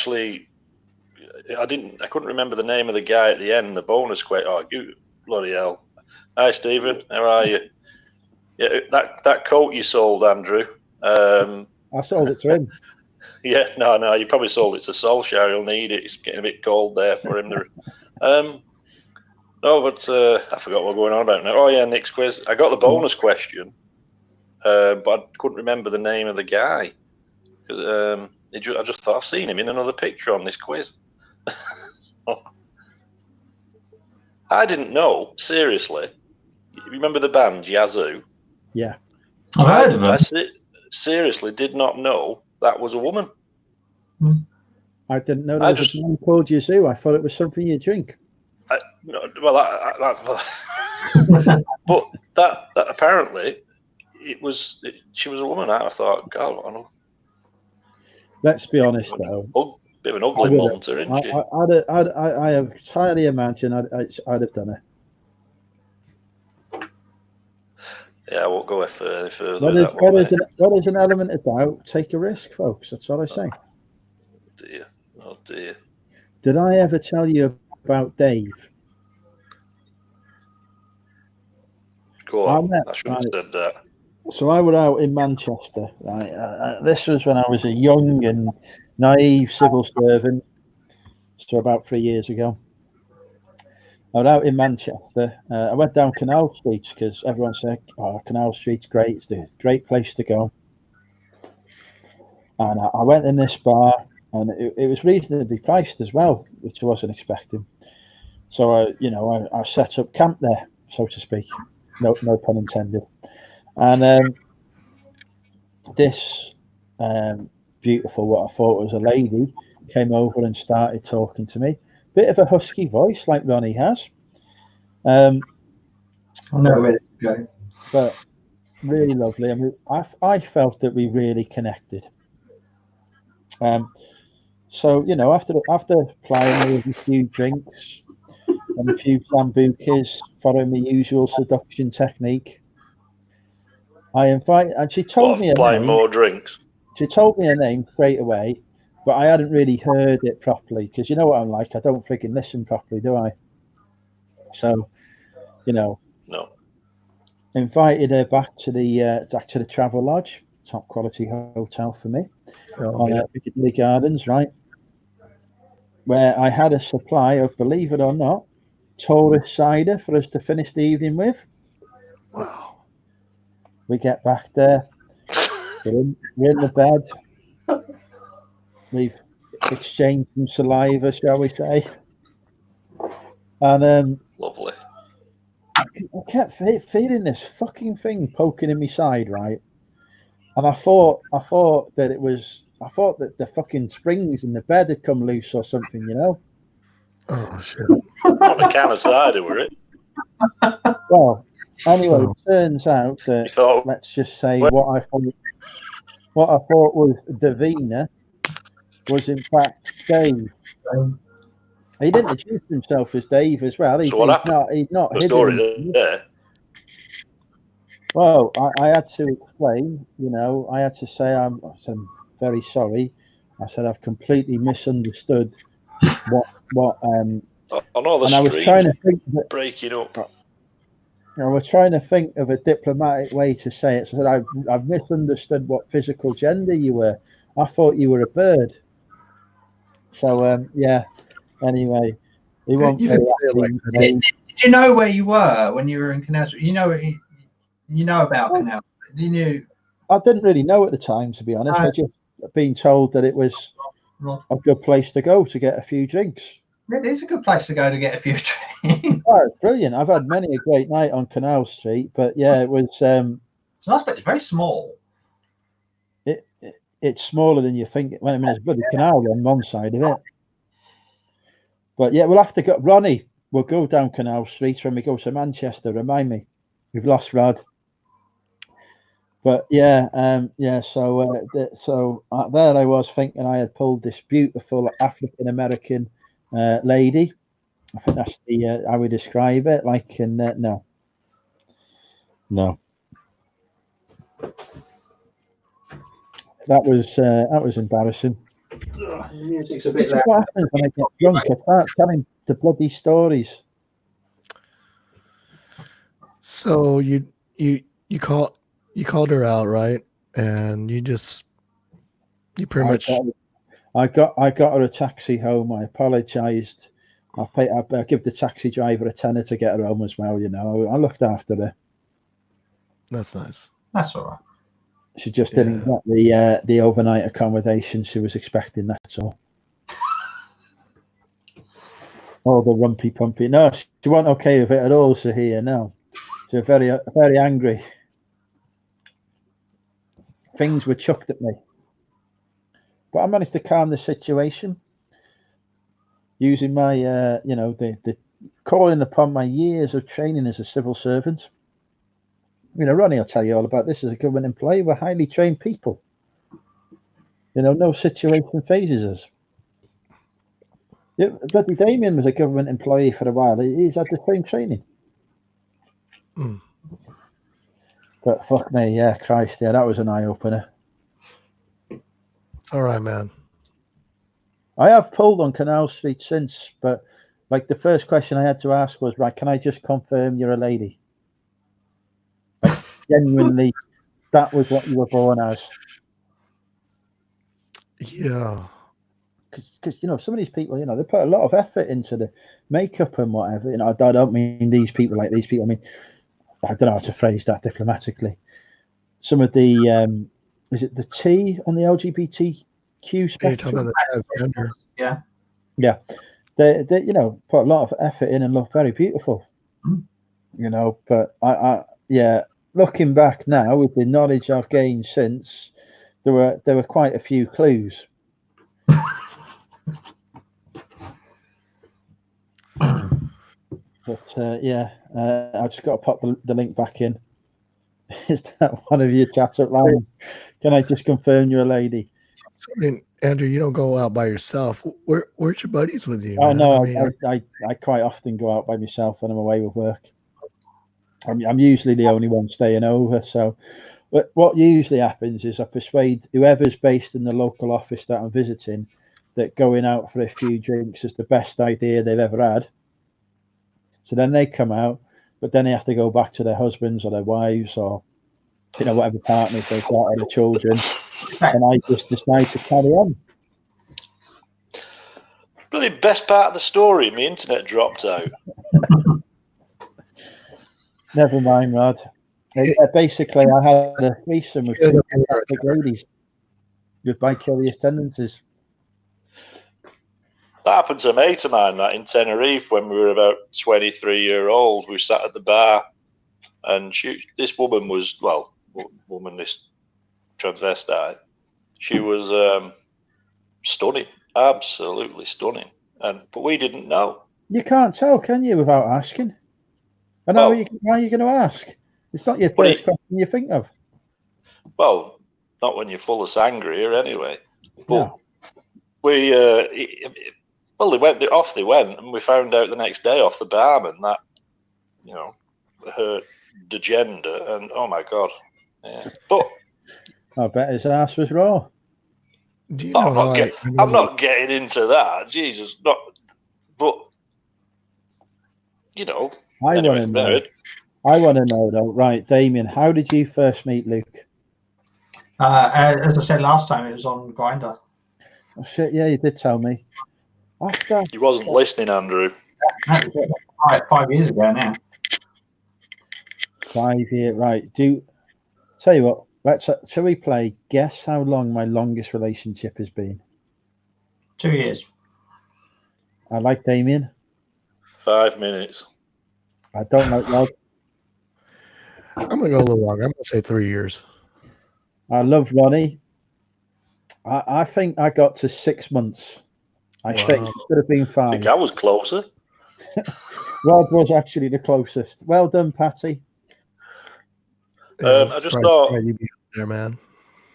couldn't remember the name of the guy at the end. The bonus question. Oh, bloody hell! Hi, Stephen. How are you? Yeah, that coat you sold, Andrew. I sold it to him. Yeah, no, you probably sold it to Solskjaer. He'll need it. It's getting a bit cold there for him. No, but I forgot what we're going on about now. Oh yeah, Nick's quiz. I got the bonus question, but I couldn't remember the name of the guy. I just thought I've seen him in another picture on this quiz. I didn't know, seriously. You remember the band Yazoo? Yeah. I've heard of them. I seriously did not know that was a woman. I didn't know there was a band called Yazoo. I thought it was something you drink. But that apparently she was a woman. I thought, God, I don't know. Let's be honest, though. Bit of an ugly monster, isn't she? I have highly imagined I'd have done it. Yeah, I won't go any further. What is an element of doubt? Take a risk, folks. That's all I say. Oh dear. Did I ever tell you about Dave? Go on. I should have said that. So I was out in Manchester. Right, this was when I was a young and naive civil servant. So about 3 years ago, I was out in Manchester. I went down Canal Street because everyone said, "Oh, Canal Street's great. It's a great place to go." And I went in this bar, and it was reasonably priced as well, which I wasn't expecting. So I set up camp there, so to speak. No pun intended. And this beautiful, what I thought was a lady, came over and started talking to me. Bit of a husky voice, like Ronnie has. I know where to go. But really lovely. I mean, I felt that we really connected. So after plying me with a few drinks and a few sambucas, following the usual seduction technique, I invited, and she told me her name. More drinks. She told me her name straight away, but I hadn't really heard it properly because you know what I'm like. I don't freaking listen properly, do I? So, No. Invited her back to the Travel Lodge, top quality hotel for me, on Piccadilly Gardens, right? Where I had a supply of, believe it or not, Taurus cider for us to finish the evening with. Wow. We get back there. We're in the bed. We've exchanged some saliva, shall we say? And lovely. I kept feeling this fucking thing poking in my side, right? And I thought that the fucking springs in the bed had come loose or something, you know. Oh shit! Not a can of cider, were it? Well, anyway, it turns out that let's just say what I thought was Davina was in fact Dave. He didn't introduce himself as Dave as well. He's not the story there. Well, I had to explain, I had to say I'm very sorry. I said I've completely misunderstood what on all the and street, I was trying to think of it, breaking up. I was trying to think of a diplomatic way to say it. So I said I've misunderstood what physical gender you were. I thought you were a bird. So yeah. Anyway, he won't you say didn't say it like that. Did you know where you were when you were in Canal Street? You know about Canal Street. You knew. I didn't really know at the time, to be honest. I just been told that it was a good place to go to get a few drinks. It is a good place to go to get a few drinks. Oh, it's brilliant. I've had many a great night on Canal Street, but yeah, it was. It's nice, but it's very small. It's smaller than you think. Well, I mean, there's a bloody canal on one side of it. But yeah, we'll have to go. Ronnie, we'll go down Canal Street when we go to Manchester. Remind me, we've lost Rod. But yeah, So there I was thinking I had pulled this beautiful African American lady. I think that's the how we describe it. Like, and no. That was embarrassing. Music's a bit loud. What happens when I get drunk? I start telling the bloody stories. So you called her out, right? And you pretty much. I got her a taxi home. I apologized. I give the taxi driver a tenner to get her home as well. I looked after her. That's nice. That's all right. She just didn't get the overnight accommodation she was expecting. That's all. Oh, the rumpy pumpy. No, she wasn't okay with it at all. So here, no, she was very, very angry. Things were chucked at me, but I managed to calm the situation using my, the calling upon my years of training as a civil servant. Ronnie will tell you all about this as a government employee. We're highly trained people. No situation phases us. Yeah, bloody Damien was a government employee for a while. He's had the same training. But fuck me, yeah, Christ, yeah, that was an eye opener. It's all right, man. I have pulled on Canal Street since, but like the first question I had to ask was, right, can I just confirm you're a lady? Like, genuinely, that was what you were born as. Yeah. Because some of these people, they put a lot of effort into the makeup and whatever. I don't mean these people like these people. I mean, I don't know how to phrase that diplomatically. Some of the is it the T on the LGBTQ spectrum? About the transgender. Yeah. Yeah. They you know, put a lot of effort in and look very beautiful. You know, but yeah, looking back now with the knowledge I've gained since, there were quite a few clues. But yeah, I just got to pop the link back in. Is that one of your chat up lines? Can I just confirm you're a lady? I mean, Andrew, you don't go out by yourself. Where's your buddies with you? Oh man? no, I mean, I quite often go out by myself when I'm away with work. I'm usually the only one staying over. So, what usually happens is I persuade whoever's based in the local office that I'm visiting that going out for a few drinks is the best idea they've ever had. So then they come out, but then they have to go back to their husbands or their wives or, you know, whatever partners they've got or the children. And I just decide to carry on. Bloody best part of the story, my internet dropped out. Never mind, Rod. Basically, I had a threesome with two fantastic ladies with bi-curious tendencies. That happened to a mate of mine that in Tenerife when we were about 23 years old. We sat at the bar and this woman was, this transvestite, she was stunning, absolutely stunning. But we didn't know. You can't tell, can you, without asking? And why are you going to ask? It's not your first question you think of. Well, not when you're full of sangria anyway. But they went off. They went, and we found out the next day off the barman that, you know, the gender, and oh my god, yeah. But I bet his ass was raw. Do you know I'm not getting into that. Jesus, not. But you know, I want to know though. Right, Damien, how did you first meet Luke? As I said last time, it was on Grindr. Oh shit! Yeah, you did tell me. You wasn't listening, Andrew. 5 years ago now. 5 years, right? Tell you what. Shall we play? Guess how long my longest relationship has been? 2 years. I like Damien. 5 minutes. I don't like Rod. I'm gonna go a little longer. I'm gonna say 3 years. I love Ronnie. I think I got to 6 months. I think it could have been 5. I think I was closer. Rod was actually the closest. Well done, Patty. I just thought there, man.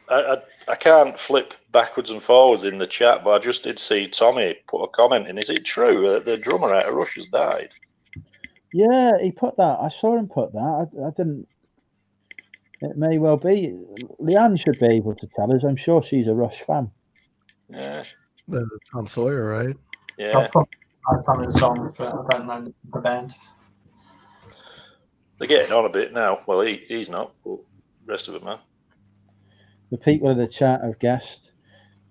I can't flip backwards and forwards in the chat, but I just did see Tommy put a comment in. Is it true that the drummer out of Rush has died? Yeah, he put that. I saw him put that. I didn't. It may well be. Leanne should be able to tell us. I'm sure she's a Rush fan. Yeah. The Tom Sawyer, right? Yeah. I've done the song, but I don't know the band. They're getting on a bit now. Well, he's not, but the rest of them are. The people in the chat have guessed.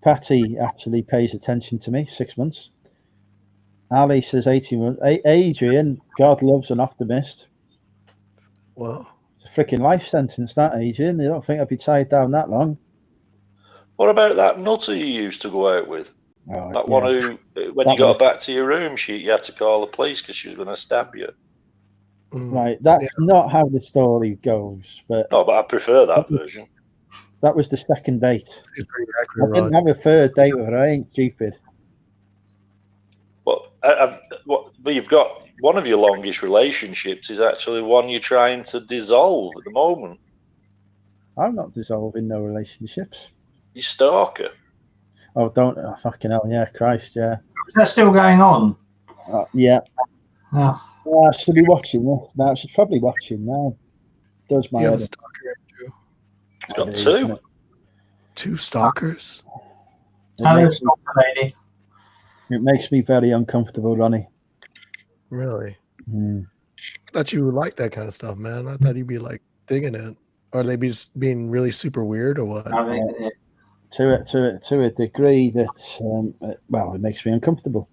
Patty actually pays attention to me. 6 months. Ali says 18 months. Adrian, God loves an optimist. Well, it's a freaking life sentence, that, Adrian. You don't think I'd be tied down that long? What about that nutter you used to go out with? That one who, when you got back to your room, you had to call the police because she was going to stab you. Right, that's not how the story goes. But no, but I prefer that version. That was the second date. It's pretty accurate, I didn't have a third date with her. I ain't stupid. Well, but you've got one of your longest relationships is actually one you're trying to dissolve at the moment. I'm not dissolving no relationships. You stalker. Oh, don't! Oh, fucking hell, yeah, Christ, yeah. Is that still going on? Yeah. Oh. Well, I should be watching. No, she's probably watching now. Does my head. It's got two. Two stalkers. It makes me very uncomfortable, Ronnie. Really? I thought you would like that kind of stuff, man. I thought you'd be like digging it. Or they be just being really super weird or what? To a degree that, it makes me uncomfortable.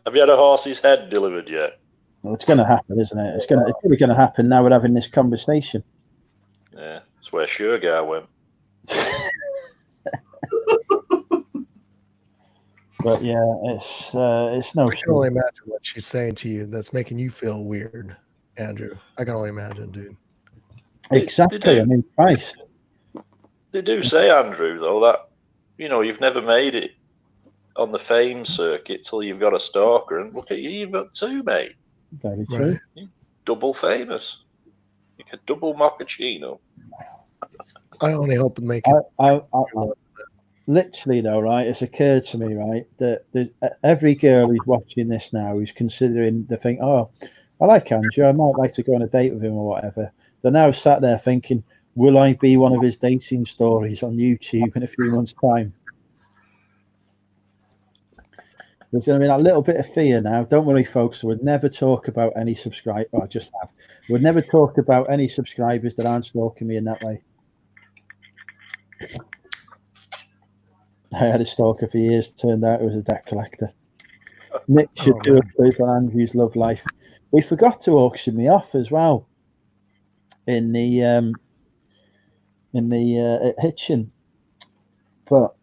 Have you had a horse's head delivered yet? Well, it's going to happen, isn't it? It's probably going to happen now we're having this conversation. Yeah, that's where Sugar went. But yeah, it's no. I can only imagine what she's saying to you that's making you feel weird, Andrew. I can only imagine, dude. Exactly. I mean, Christ. They do say, Andrew, though, that you've never made it on the fame circuit till you've got a stalker, and look at you, you've got two, mate. Very true. Right. You're double famous. You get double mochaccino. I only hope to make it. Literally, though, right? It's occurred to me, right, that every girl who's watching this now who's considering the thing, oh, I like Andrew, I might like to go on a date with him or whatever. They're now sat there thinking, will I be one of his dating stories on YouTube in a few months' time? There's going to be that little bit of fear now. Don't worry, folks. We'd never talk about any subscribers. Oh, I just have. We'd never talk about any subscribers that aren't stalking me in that way. I had a stalker for years. Turned out it was a debt collector. Nick should do a quiz on Andrew's love life. We forgot to auction me off as well in the at Hitchin, but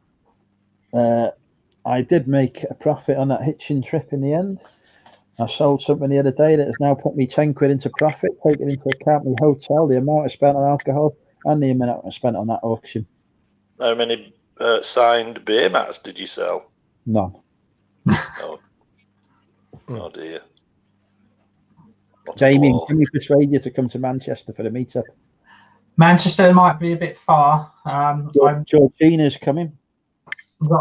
I did make a profit on that Hitchin trip in the end. I sold something the other day that has now put me 10 quid into profit, taking into account my hotel, the amount I spent on alcohol, and the amount I spent on that auction. How many signed beer mats did you sell? None. Oh, oh dear. Damien, can we persuade you to come to Manchester for the meetup? Manchester might be a bit far. Georgina's coming.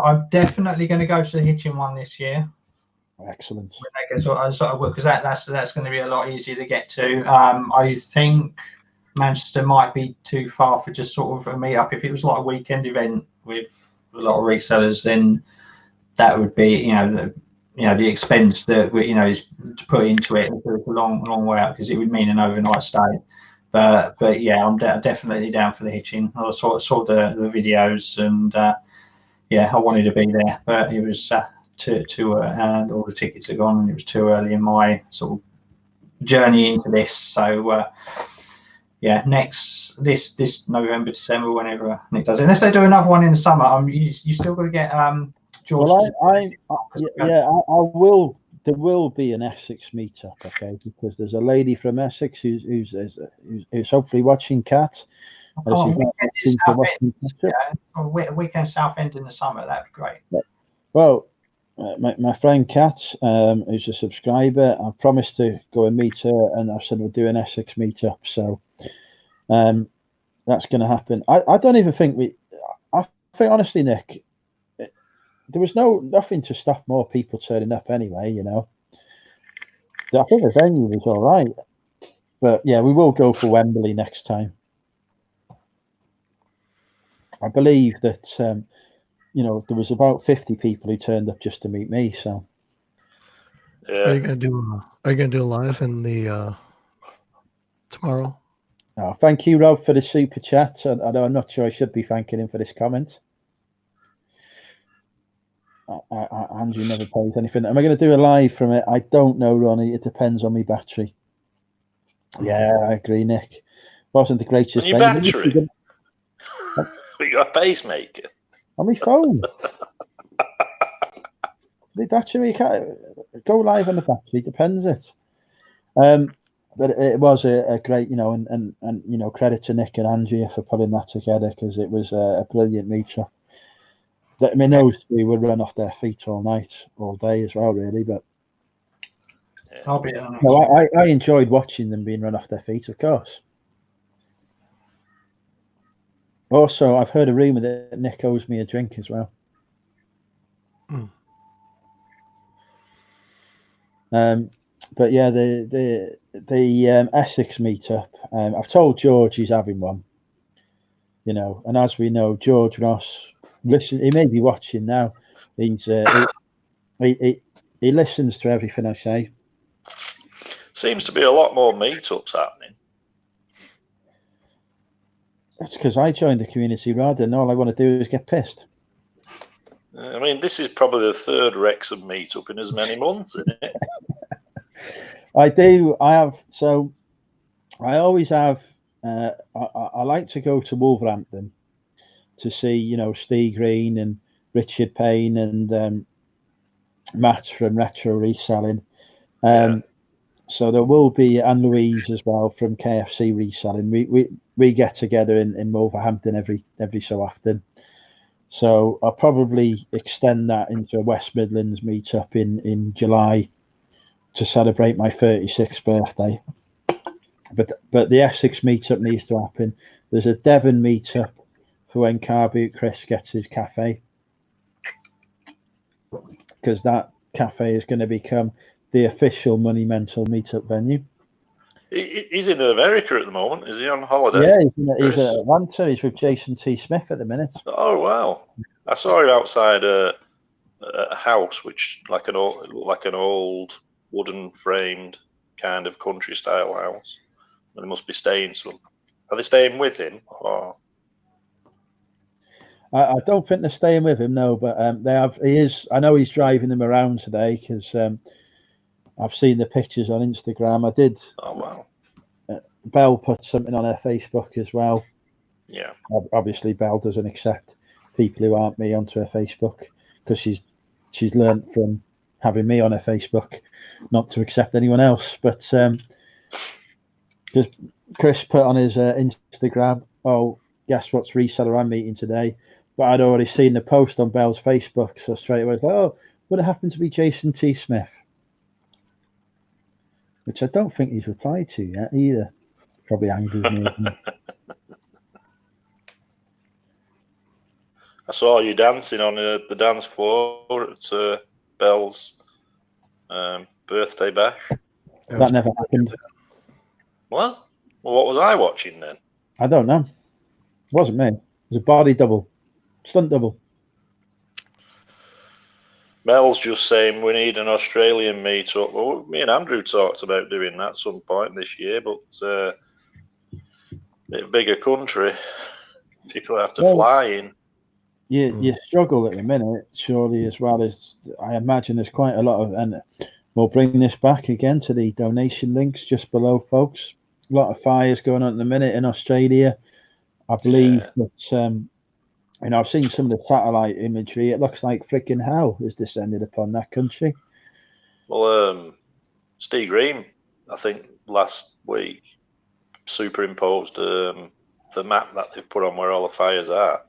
I'm definitely going to go to the Hitchin one this year. Excellent. Because that's going to be a lot easier to get to. I think Manchester might be too far for just sort of a meetup. If it was like a weekend event with a lot of resellers, then that would be the expense that is to put into it. It's a long way out because it would mean an overnight stay. But yeah, I'm definitely down for the Hitchin. I saw the videos and I wanted to be there, but it was too and all the tickets are gone and it was too early in my sort of journey into this. So this November, December, whenever Nick does it. Unless they do another one in the summer, you still got to get George. Well, I will. There will be an Essex meetup, okay? Because there's a lady from Essex who's hopefully watching Cat. Weekend Southend in the summer, that'd be great. Well, my friend Kat, who's a subscriber, I promised to go and meet her, and I've said we'll do an Essex meetup. So that's going to happen. I don't even think I think honestly, Nick, there was nothing to stop more people turning up anyway. I think the venue was all right, but yeah, we will go for Wembley next time. I believe that there was about 50 people who turned up just to meet me. So, yeah. Are you gonna do a live in the tomorrow? Oh, thank you, Rob, for the super chat. Although I'm not sure I should be thanking him for this comment. Andrew never pays anything. Am I going to do a live from it? I don't know, Ronnie. It depends on my battery. Yeah, I agree, Nick. Wasn't the greatest. On your battery? We got a pacemaker. On my phone. The battery can't go live on the battery. Depends it. But it was a great, and credit to Nick and Andrea for putting that together because it was a brilliant meetup. I mean, those three would run off their feet all night, all day as well, really. But I enjoyed watching them being run off their feet, of course. Also, I've heard a rumor that Nick owes me a drink as well. But yeah, the Essex meetup. I've told George he's having one. And as we know, George Ross. Listen, he may be watching now. He's he listens to everything I say. Seems to be a lot more meetups happening. That's because I joined the community rather, and all I want to do is get pissed. I mean, this is probably the third Wrexham meetup in as many months, isn't it? I do. I have. So I always have. I like to go to Wolverhampton. to see, you know, Steve Green and Richard Payne and Matt from Retro Reselling. So there will be, and Louise as well from KFC Reselling. We get together in Wolverhampton every so often. So I'll probably extend that into a West Midlands meetup in July to celebrate my 36th birthday. But the Essex meetup needs to happen. There's a Devon meetup for when Car Boot Chris gets his cafe, because that cafe is going to become the official Money Mental meetup venue. He's in America at the moment. Is he on holiday? Yeah, he's at Atlanta. He's with Jason T. Smith at the minute. Oh wow! I saw him outside a house, which like an old wooden framed kind of country style house. And they must be staying. Are they staying with him? Or? I don't think they're staying with him, no. But they have. He is. I know he's driving them around today because I've seen the pictures on Instagram. I did. Oh wow! Belle put something on her Facebook as well. Yeah. Obviously, Belle doesn't accept people who aren't me onto her Facebook because she's learned from having me on her Facebook not to accept anyone else. But because Chris put on his Instagram, oh, guess what's reseller I'm meeting today? But I'd already seen the post on Belle's Facebook, so straight away I was like, oh, would it happen to be Jason T. Smith? Which I don't think he's replied to yet either. Probably angry with me. I saw you dancing on the dance floor at Belle's birthday bash. That never happened. Well, what was I watching then? I don't know. It wasn't me. It was a body double. Stunt double. Mel's just saying we need an Australian meetup. Well, me and Andrew talked about doing that at some point this year, but a bigger country, people have to fly in. You struggle at the minute, surely, as well as I imagine there's quite a lot of, and we'll bring this back again to the donation links just below, folks. A lot of fires going on at the minute in Australia. I believe that I've seen some of the satellite imagery. It looks like freaking hell has descended upon that country. Well, Steve Green, I think last week, superimposed the map that they've put on where all the fires are,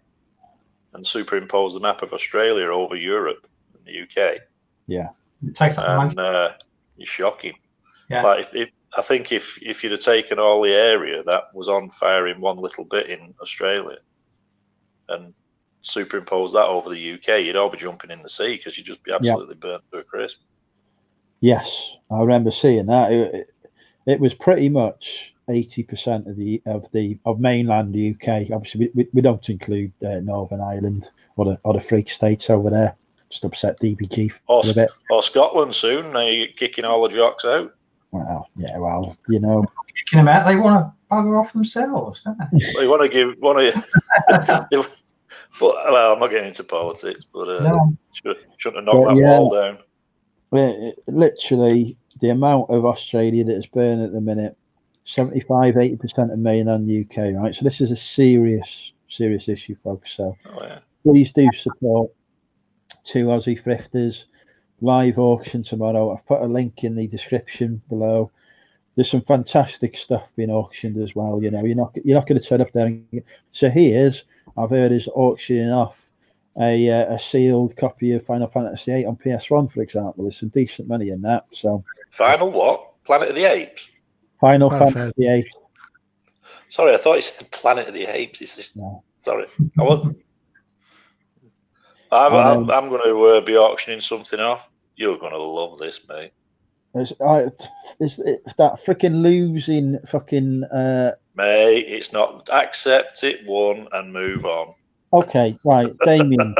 and superimposed the map of Australia over Europe and the UK. Yeah, it takes up and it's shocking. Yeah, like I think if you'd have taken all the area that was on fire in one little bit in Australia and superimpose that over the UK, you'd all be jumping in the sea because you'd just be absolutely burnt to a crisp. Yes, I remember seeing that. It was pretty much 80% of mainland UK. Obviously, we don't include Northern Ireland or the freak states over there. Just upset DBG a bit. Or Scotland soon. Now you're kicking all the jocks out. Well, yeah, well, you know, kicking them out. They want to bugger off themselves, don't they? They want to. Well, I'm not getting into politics, but shouldn't have knocked that wall down. Literally, the amount of Australia that is burning at the minute, 75-80% of mainland UK, right? So this is a serious issue, folks. So please do support 2 Aussie Thrifters live auction tomorrow. I've put a link in the description below. There's some fantastic stuff being auctioned as well. You know, you're not going to turn up there. So I've heard is auctioning off a sealed copy of Final Fantasy VIII on PS1, for example. There's some decent money in that. So Final what? Planet of the Apes? Final Fantasy VIII. Sorry, I thought you said Planet of the Apes. Is this? No. Sorry, I wasn't. I'm going to be auctioning something off. You're going to love this, mate. Is that freaking losing fucking mate, it's not. Accept it, won, and move on. Okay, right, Damien.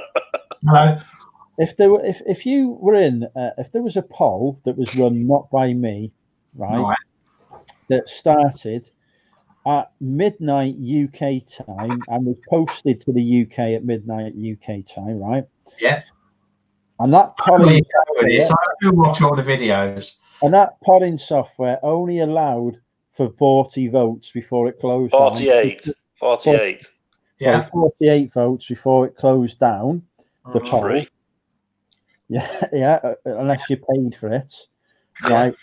Hello. If there was a poll that was run not by me, right, that started at midnight UK time and was posted to the UK at midnight UK time, right? Yeah. And that polling so I do watch all the videos. And that polling software only allowed for 40 votes before it closed. 48. 48. Yeah. 48 votes before it closed down the Mhm. poll. Free. Yeah, unless you paid for it, Yeah. right?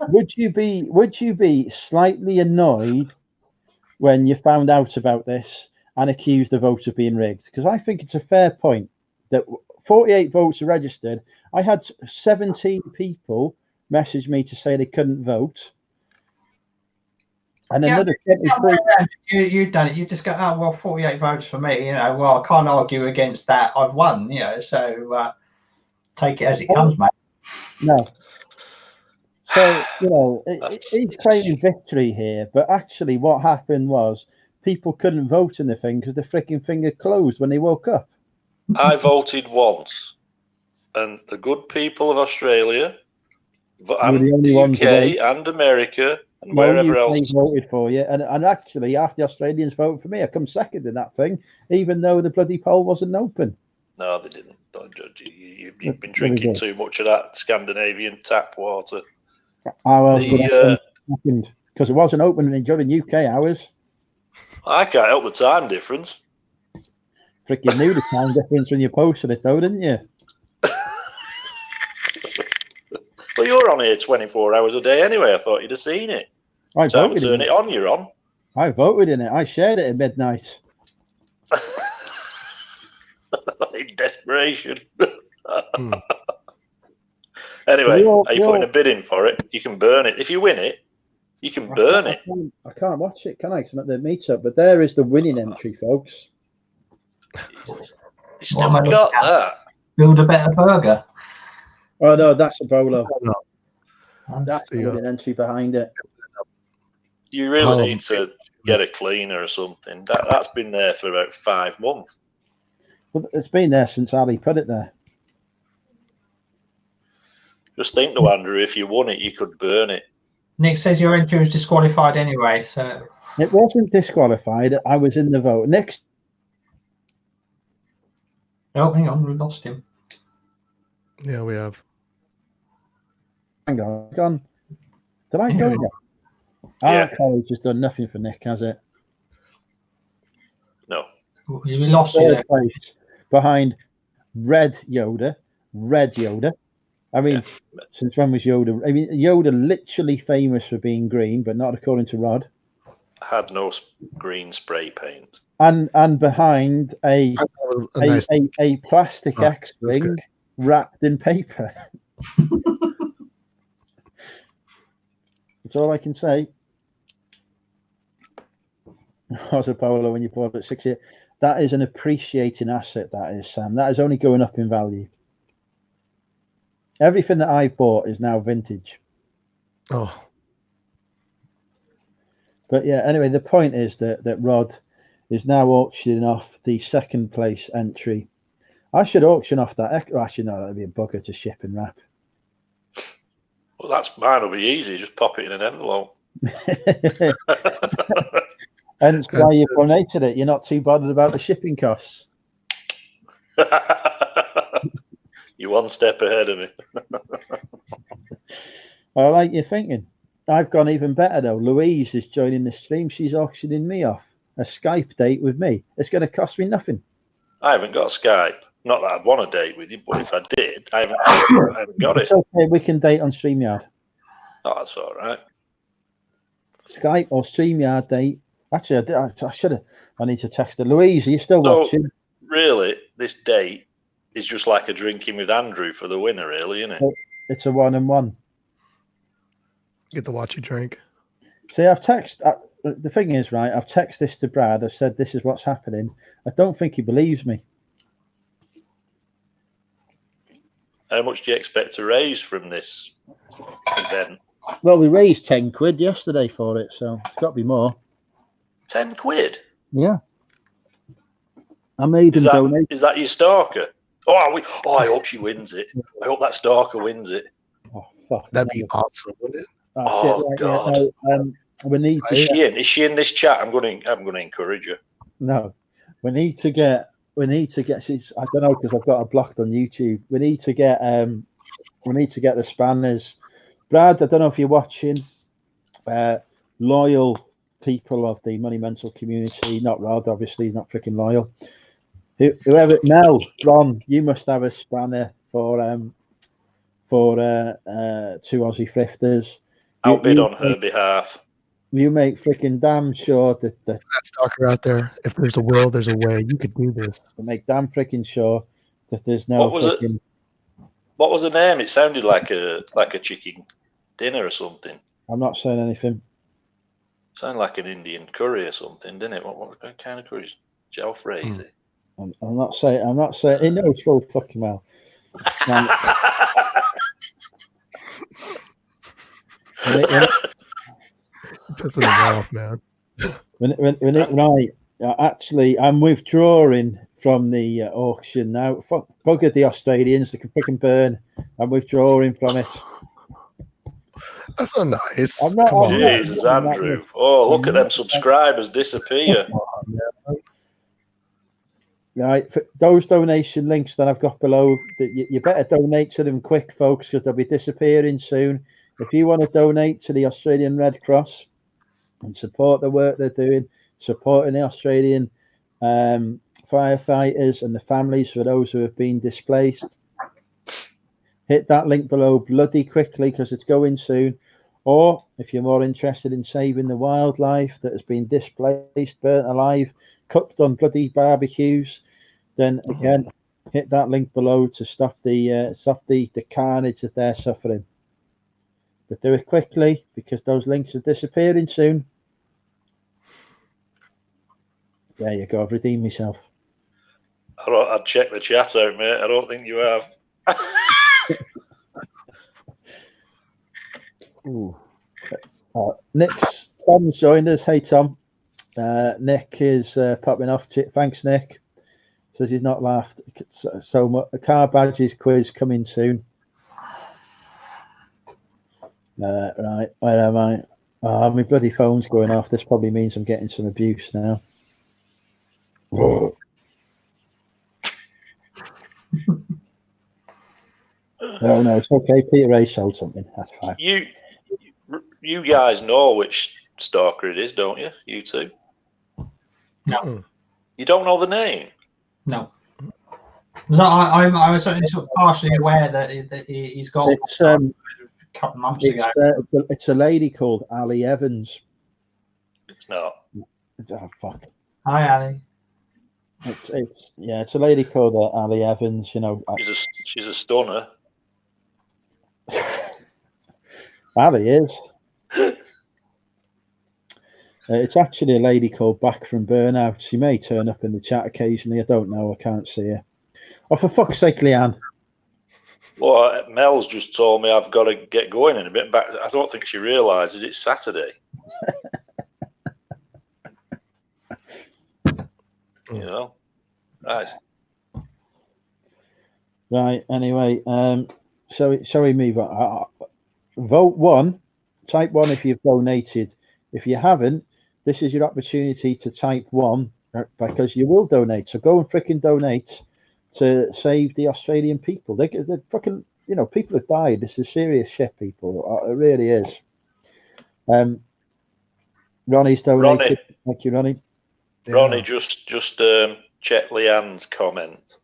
Would you be slightly annoyed when you found out about this and accused the vote of being rigged? Because I think it's a fair point that 48 votes are registered. I had 17 people message me to say they couldn't vote, and Yeah, another 23. You've done it. You just go, oh well, 48 votes for me. You know, well, I can't argue against that. I've won. You know, so take it as it comes, mate. No. So, he's claiming victory here, but actually what happened was people couldn't vote in the thing because the freaking thing had closed when they woke up. I voted once, and the good people of Australia and the only the ones UK and America and wherever UK else voted for you, and actually half the Australians voted for me. I come second in that thing, even though the bloody poll wasn't open. No, they didn't. Don't judge you. You've been drinking too much of that Scandinavian tap water. How else did I come second? Because it wasn't open during UK hours. I can't help the time difference. Freaking knew the time difference when you posted it, though, didn't you? Well, you're on here 24 hours a day anyway. I thought you'd have seen it. I Time voted to turn in it on, you're on. I voted in it. I shared it at midnight. In desperation. Anyway, are you putting a bid in for it? You can burn it. If you win it, you can burn it. I can't watch it, can I? Because I'm at the meetup. But there is the winning entry, folks. You still got that. Build a better burger. Oh, no, that's a bolo. No. That's the winning entry behind it. You really need to get a cleaner or something. That's been there for about 5 months. Well, it's been there since Ali put it there. Just think though, Andrew, if you won it, you could burn it. Nick says your entry was disqualified anyway, so it wasn't disqualified. I was in the vote. Next. Oh, hang on, we lost him. Yeah, we have. Hang on. Did I go there? Our college has done nothing for Nick, has it? No. We lost you behind Red Yoda. I mean, since when was Yoda? I mean, Yoda literally famous for being green, but not according to Rod. Had no green spray paint. And behind a plastic X-wing wrapped in paper. That's all I can say. As a polo, when you bought it at 6 years, that is an appreciating asset. That is, Sam. That is only going up in value. Everything that I've bought is now vintage. Oh. But yeah, anyway, the point is that Rod is now auctioning off the second place entry. I should auction off that. Actually, no, that'd be a bugger to ship and wrap. Well, mine will be easy. Just pop it in an envelope. Hence why you donated it. You're not too bothered about the shipping costs. You're one step ahead of me. I like your thinking. I've gone even better though. Louise is joining the stream. She's auctioning me off a Skype date with me. It's going to cost me nothing. I haven't got Skype. Not that I'd want to date with you, but if I did, I haven't got it. It's okay. We can date on StreamYard. Oh, that's all right. Skype or StreamYard date. Actually, I should have. I need to text her. Louise, are you still watching? Really, this date is just like a drinking with Andrew for the winner, really, isn't it? It's a 1-on-1. Get to watch you drink. See, I've texted. The thing is, right, I've texted this to Brad. I've said this is what's happening. I don't think he believes me. How much do you expect to raise from this event? Well, we raised 10 quid yesterday for it, so it's got to be more. 10 quid? Yeah. I made him donate. Is that your stalker? I hope she wins it. I hope that stalker wins it. Oh, fuck. That'd be awesome, wouldn't it? Oh, shit, God. Yeah, no, we need to Is she in this chat? I'm going to encourage her. No. We need to get she's, I don't know, because I've got her blocked on YouTube. We need to get the spanners. Brad, I don't know if you're watching. Loyal people of the Money Mental community, not Rod, obviously, he's not freaking loyal. Whoever, Mel, Ron, you must have a spanner for 2 Aussie thrifters. I'll bid on her behalf. You make freaking damn sure that that stalker out there. If there's a will, there's a way. You could do this. Make damn freaking sure that there's no. What was it? What was the name? It sounded like a chicken dinner or something. I'm not saying anything. Sounded like an Indian curry or something, didn't it? What kind of curry? Jalfrezi. I'm not saying. I'm not saying. He knows full fucking well. That's enough, man. Right. Actually, I'm withdrawing from the auction now. Fuck, bugger the Australians. They can freaking burn. I'm withdrawing from it. That's so nice. I'm not. Jesus, Andrew. Oh, look at them subscribers disappear. Right, for those donation links that I've got below, you better donate to them quick, folks, because they'll be disappearing soon. If you want to donate to the Australian Red Cross and support the work they're doing, supporting the Australian firefighters and the families for those who have been displaced, hit that link below bloody quickly because it's going soon. Or if you're more interested in saving the wildlife that has been displaced, burnt alive, cooked on bloody barbecues, then again hit that link below to stop the carnage that they're suffering. But do it quickly because those links are disappearing soon. There you go. I've redeemed myself. I'd check the chat out, mate. I don't think you have. Ooh. Tom's joined us. Hey, Tom. Nick is popping off. Thanks, Nick. Says he's not laughed so much. The car badges quiz coming soon. Right, where am I? Oh, my bloody phone's going off. This probably means I'm getting some abuse now. No, it's okay. Peter Ray sold something. That's fine. You guys know which stalker it is, don't you? You two? No. You don't know the name? No. I was sort of partially aware that he's got it's, a couple of months ago. It's a lady called Ali Evans. It's not. Oh, fuck. Hi, Ali. It's a lady called Ali Evans. You know, she's a stunner. Ali is. It's actually a lady called Back from Burnout. She may turn up in the chat occasionally. I don't know. I can't see her. Oh, for fuck's sake, Leanne. Well, Mel's just told me I've got to get going in a bit. But I don't think she realises it's Saturday. You know? Nice. Right, anyway, shall we move on? Vote 1. Type 1 if you've donated. If you haven't, this is your opportunity to type 1 because you will donate. So go and freaking donate to save the Australian people. They're fucking, you know, people have died. This is serious shit, people. It really is. Ronnie's donated. Ronnie. Thank you, Ronnie. Yeah. Ronnie, just check Leanne's comment.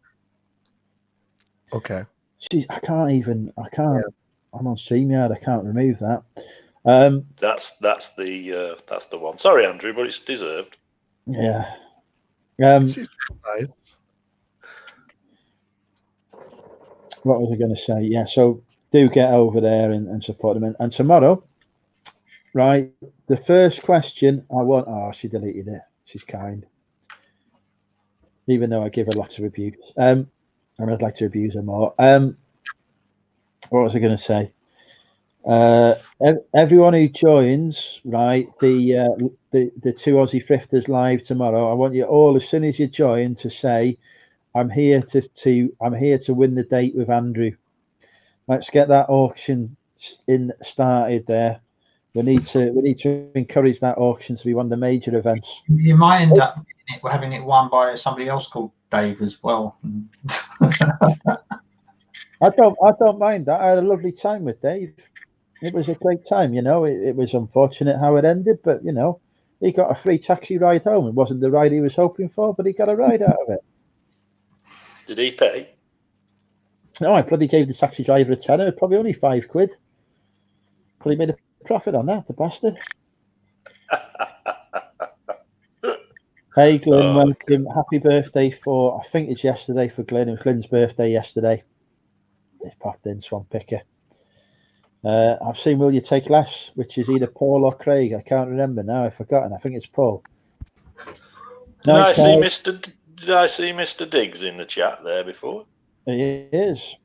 Okay. I can't. Yeah. I'm on StreamYard. I can't remove that. That's the one. Sorry, Andrew, but it's deserved. Yeah. She's nice. What was I going to say? Yeah. So do get over there and support them. And tomorrow, right? The first question I want. Oh, she deleted it. She's kind. Even though I give her lots of abuse. And I'd like to abuse her more. What was I going to say? Everyone who joins, right, the 2 Aussie Thrifters live tomorrow, I want you all, as soon as you join, to say, I'm here to win the date with Andrew. Let's get that auction started there. We need to encourage that auction to be one of the major events. You might end up having it won by somebody else called Dave as well. I don't mind that. I had a lovely time with Dave. It was a great time, you know. It was unfortunate how it ended, but you know, He got a free taxi ride home. It wasn't the ride he was hoping for, but he got a ride out of it. Did he pay? No, I bloody gave the taxi driver a tenner, probably only £5. But he made a profit on that, the bastard. Hey, Glyn, welcome. Happy birthday for, I think it's yesterday for Glyn. It was Glyn's birthday yesterday. He's popped in, Swamp Picker. I've seen Will You Take Less, which is either Paul or Craig. I can't remember now. I've forgotten. I think it's Paul. Did I see Mr. Diggs in the chat there before? He is.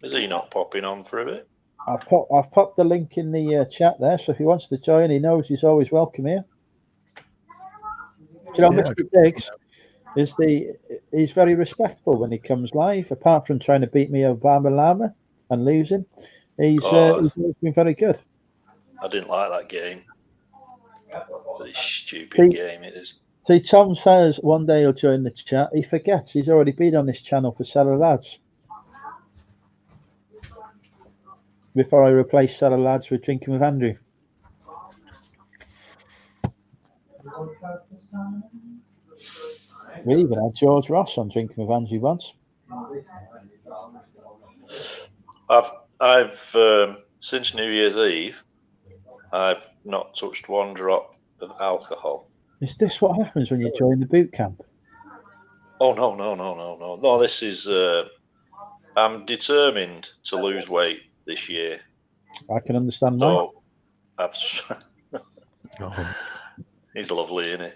Is he not popping on for a bit? I've popped the link in the chat there, so if he wants to join, he knows he's always welcome here. You know, Mr. Diggs he's very respectful when he comes live. Apart from trying to beat me Obama Llama and losing, he's been very good. I didn't like that game. Really stupid game it is. See, Tom says one day he'll join the chat. He forgets he's already been on this channel for Cellar Lads. Before I replace Cellar Lads with Drinking with Andrew. We even had George Ross on Drinking with Andrew once. I've since New Year's Eve, I've not touched one drop of alcohol. Is this what happens when you join the boot camp? Oh no! This is I'm determined to lose weight this year. I can understand why. He's lovely, isn't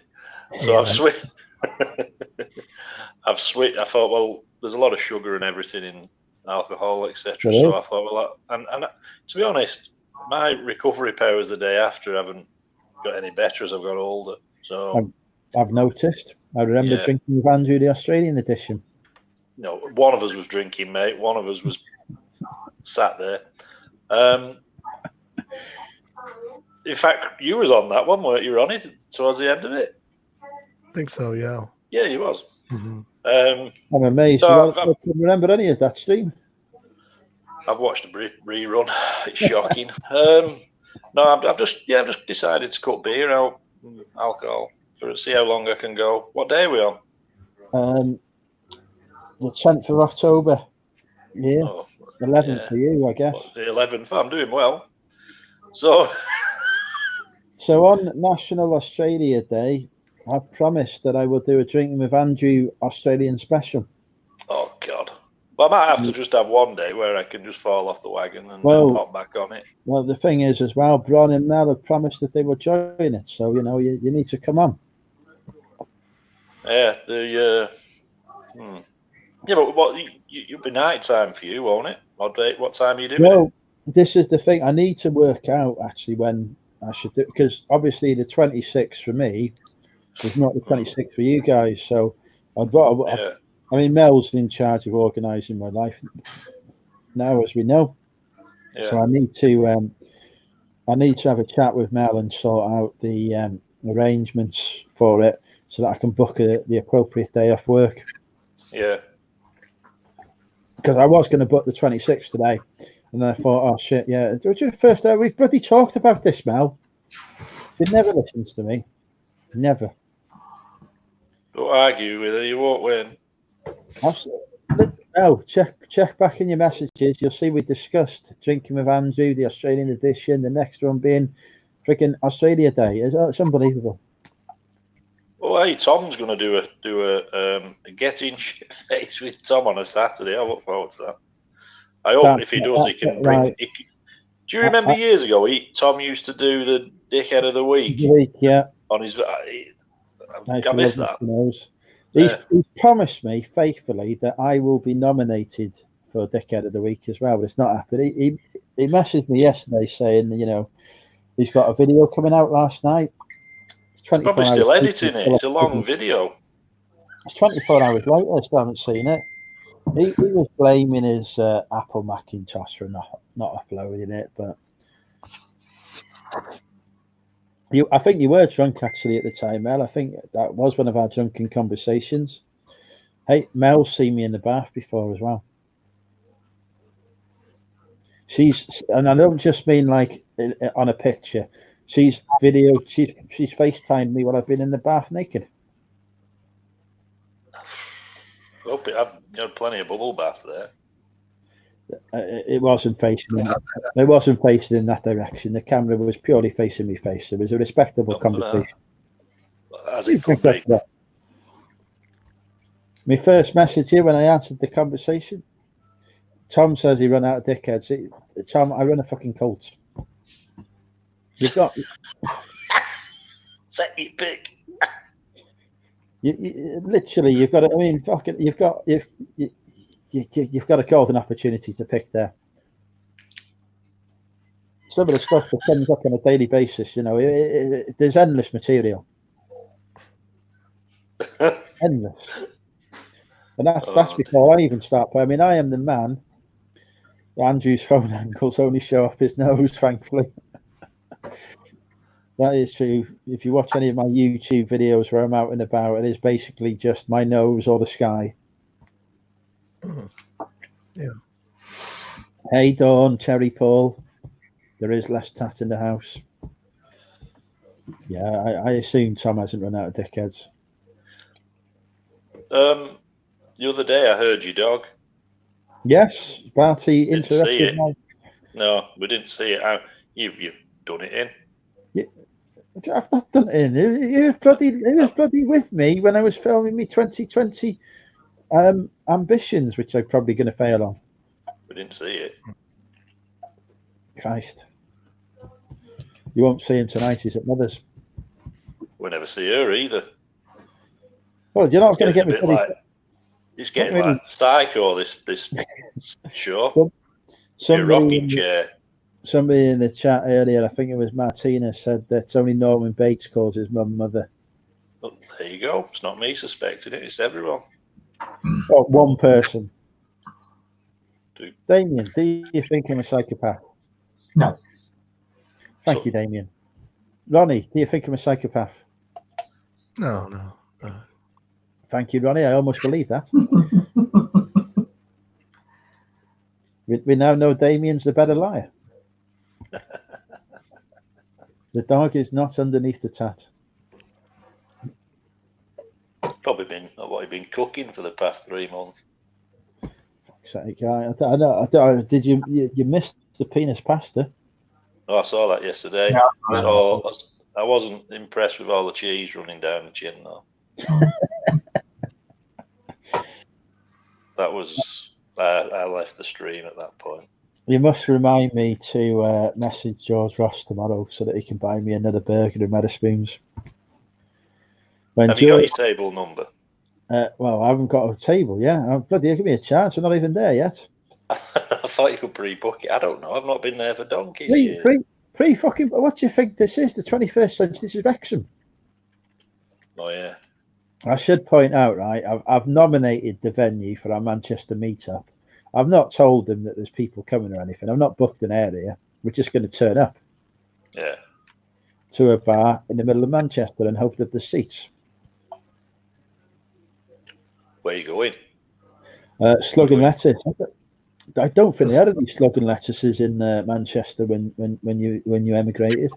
he? So I've switched. I thought, well, there's a lot of sugar and everything in alcohol, etc. So I thought, well, and to be honest, my recovery powers the day after haven't got any better as I've got older. So I've noticed. I remember drinking with Andrew, the Australian edition. No, one of us was drinking, mate. One of us was sat there. In fact, you was on that one, weren't you, Ronnie, towards the end of it? I think so, yeah. Yeah, you was. Mm-hmm. I'm amazed. I can't remember any of that stream. I've watched a rerun. It's shocking. No, I've just decided to cut beer out, alcohol, for see how long I can go. What day are we on? The 10th of October. Yeah. 11th for you, I guess. The 11th. I'm doing well. So on National Australia Day, I promised that I would do a Drinking with Andrew Australian special. Oh, God. Well, I might have to just have one day where I can just fall off the wagon and then pop back on it. Well, the thing is, as well, Bron and Mel have promised that they will join it. So, you know, you need to come on. Yeah, Yeah, but what it'll be night time for you, won't it? What time are you doing? Well, this is the thing. I need to work out actually when I should do, because obviously the 26th for me is not the 26th for you guys. So I've got. I mean, Mel's in charge of organising my life now, as we know. Yeah. So I need to have a chat with Mel and sort out the arrangements for it so that I can book the appropriate day off work. Yeah. Because I was going to book the 26th today, and then I thought, oh shit, yeah. First, we've bloody talked about this, Mel. She never listens to me. Never. Don't argue with her, you won't win. Mel, check back in your messages. You'll see we discussed Drinking with Andrew, the Australian edition, the next one being freaking Australia Day. It's unbelievable. Oh, hey, Tom's going to do a get-in face with Tom on a Saturday. I look forward to that. I hope if he does, he can bring. Right. Do you remember years ago? Tom used to do the Dickhead of the Week. Yeah. On his, I missed that. He's promised me faithfully that I will be nominated for Dickhead of the Week as well, but it's not happened. He messaged me yesterday saying, you know, he's got a video coming out last night. He's probably still editing it. It's a long video. It's 24 hours later. I still haven't seen it. He was blaming his Apple Macintosh for not uploading it, but I think you were drunk actually at the time, Mel. I think that was one of our drunken conversations. Hey, Mel's seen me in the bath before as well. And I don't just mean like on a picture. She's FaceTimed me while I've been in the bath naked. Hope I've had plenty of bubble bath there. It wasn't facing. It wasn't facing in that direction. The camera was purely facing me face. It was a respectable conversation. As it could be. My first message here when I answered the conversation, Tom says he run out of dickheads. Tom, I run a fucking cult. You've got set your pick. Literally, you've got to. I mean, fucking, you've got a golden opportunity to pick there. Some of the stuff that comes up on a daily basis, you know, there's endless material, endless, and that's before I even start. I mean, I am the man. Andrew's phone angles only show up his nose, thankfully. That is true. If you watch any of my YouTube videos where I'm out and about, it is basically just my nose or the sky. Yeah. Hey, Dawn, Cherry Paul. There is less tat in the house. Yeah, I assume Tom hasn't run out of dickheads. The other day I heard your dog. Yes, Barty Didn't see it. interrupted. No, we didn't see it. You've done it in. Yeah, I've not done it in. It was bloody with me when I was filming me 2020 ambitions, which I'm probably going to fail on. We didn't see it. Christ. You won't see him tonight. He's at Mother's. We'll never see her either. Well, you're not going to get me. It's getting like psycho, this show. Your rocking chair. Somebody in the chat earlier, I think it was Martina, said that only Norman Bates calls his mum Mother. Well, there you go. It's not me suspecting it. It's everyone. Oh, one person. Damien, do you think I'm a psychopath? No. Thank you, Damien. Ronnie, do you think I'm a psychopath? No. Thank you, Ronnie. I almost believe that. We now know Damien's the better liar. The dog is not underneath the tat. Probably been what you've been cooking for the past 3 months. Fuck's sake, I know. Did you missed the penis pasta? Oh, I saw that yesterday. Yeah, So I wasn't impressed with all the cheese running down the chin, though. That was I left the stream at that point. You must remind me to message George Ross tomorrow so that he can buy me another burger and Wetherspoons. Have you got your table number? Well, I haven't got a table. Yeah, bloody give me a chance. I'm not even there yet. I thought you could pre-book it. I don't know. I've not been there for donkeys. Pre fucking. What do you think this is? The 21st century. This is Wrexham. Oh yeah. I should point out, right? I've nominated the venue for our Manchester meetup. I've not told them that there's people coming or anything. I've not booked an area. We're just going to turn up. Yeah. To a bar in the middle of Manchester and hope that there's seats. Where are you going? Slug and Lettuce. I don't think they had any Slug and Lettuces in Manchester when you emigrated.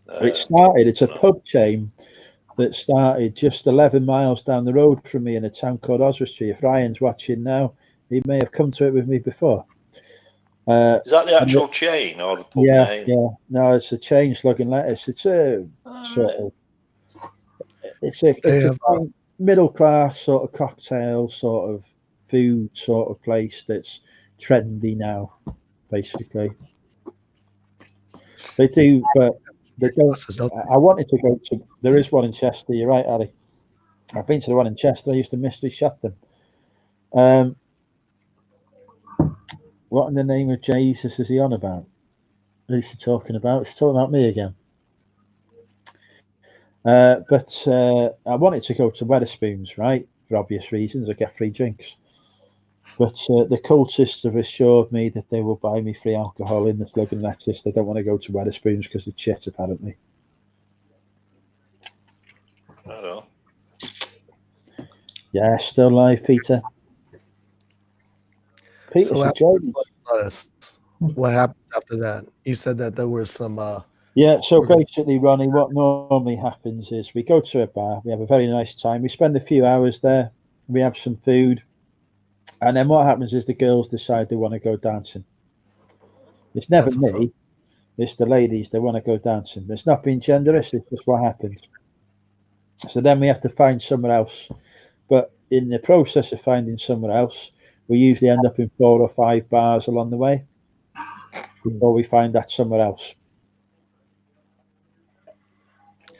It's a pub chain that started just 11 miles down the road from me in a town called Oswestry. If Ryan's watching now, he may have come to it with me before. Is that the actual chain or the pub name? Yeah. No, it's a chain, Slug and Lettuce. It's a sort of, it's a middle class sort of cocktail sort of food sort of place that's trendy now, basically. They do, but they don't. I wanted to go to. There is one in Chester. You're right, Ali. I've been to the one in Chester. I used to mystery shop them. What in the name of Jesus is he on about? Who's he talking about? He's talking about me again. But I wanted to go to Wetherspoons, right? For obvious reasons. I get free drinks. But the cultists have assured me that they will buy me free alcohol in the Slug and Lettuce. They don't want to go to Wetherspoons because it's shit, apparently. I don't know. Yeah, still live, Peter. Peter's so a joke. What happens after that? You said that there was some. Yeah, so basically, Ronnie, what normally happens is we go to a bar, we have a very nice time, we spend a few hours there, we have some food, and then what happens is the girls decide they want to go dancing. It's never me, it's the ladies, they want to go dancing. It's not being genderless, it's just what happens. So then we have to find somewhere else. But in the process of finding somewhere else, we usually end up in 4 or 5 bars along the way before we find that somewhere else.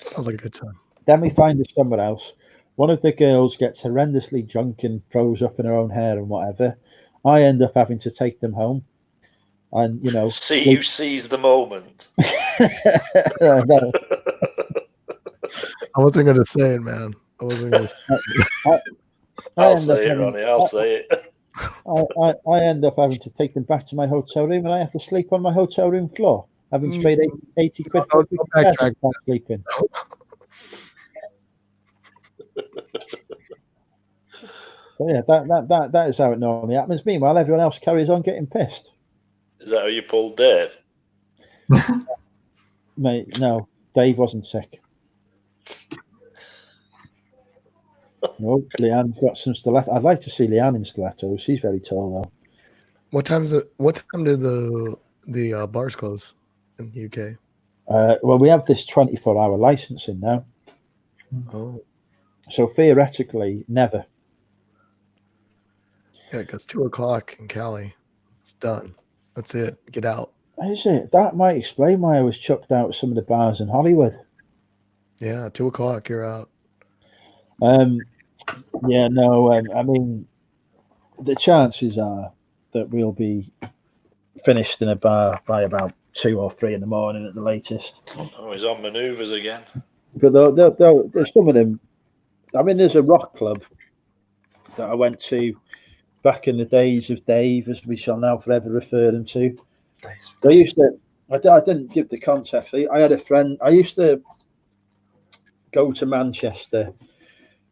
Sounds like a good time. Then we find it somewhere else. One of the girls gets horrendously drunk and throws up in her own hair and whatever. I end up having to take them home. And, you know. See who sees the moment. No. I wasn't going to say it, man. I wasn't going to say it. I'll say it, Ronnie. I'll say it. I end up having to take them back to my hotel room, and I have to sleep on my hotel room floor, having to pay 80 quid for sleeping. So yeah, that is how it normally happens. Meanwhile, everyone else carries on getting pissed. Is that how you pulled Dave? Mate, no, Dave wasn't sick. No, Leanne's got some stilettos. I'd like to see Leanne in stilettos. She's very tall, though. What time did the bars close in the UK? Well, we have this 24-hour licensing now. Oh. So theoretically, never. Yeah, because 2 o'clock in Cali, it's done. That's it. Get out. Is it? That might explain why I was chucked out of some of the bars in Hollywood. Yeah, 2 o'clock, you're out. Yeah, no, I mean, the chances are that we'll be finished in a bar by about 2 or 3 in the morning at the latest. Oh, he's on manoeuvres again. But there's some of them. I mean, there's a rock club that I went to back in the days of Dave, as we shall now forever refer them to. I used to. I didn't give the context. I had a friend. I used to go to Manchester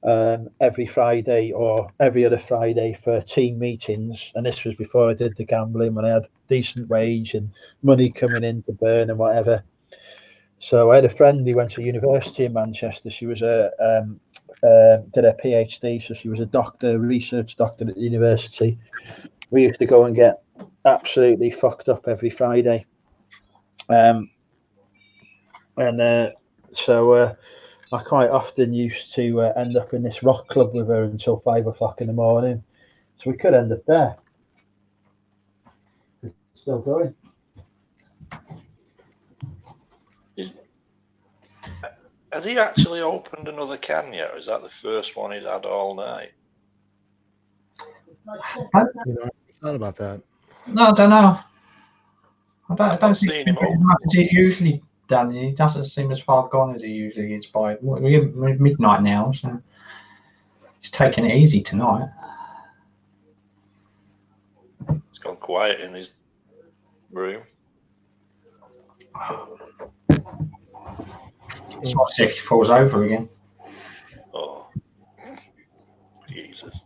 every Friday or every other Friday for team meetings, and this was before I did the gambling, when I had decent wage and money coming in to burn and whatever. So I had a friend who went to university in Manchester. She was did a PhD, so she was a doctor, research doctor at the university. We used to go and get absolutely fucked up every Friday, so I quite often used to end up in this rock club with her until 5 o'clock in the morning. So we could end up there. It's still going. Has he actually opened another can yet, or is that the first one he's had all night? I thought about that. No, I don't know. I don't seen think him as much as he's usually done. He doesn't seem as far gone as he usually is by we're midnight now, so he's taking it easy tonight. It's gone quiet in his room. It's not as if he falls over again. Oh, Jesus.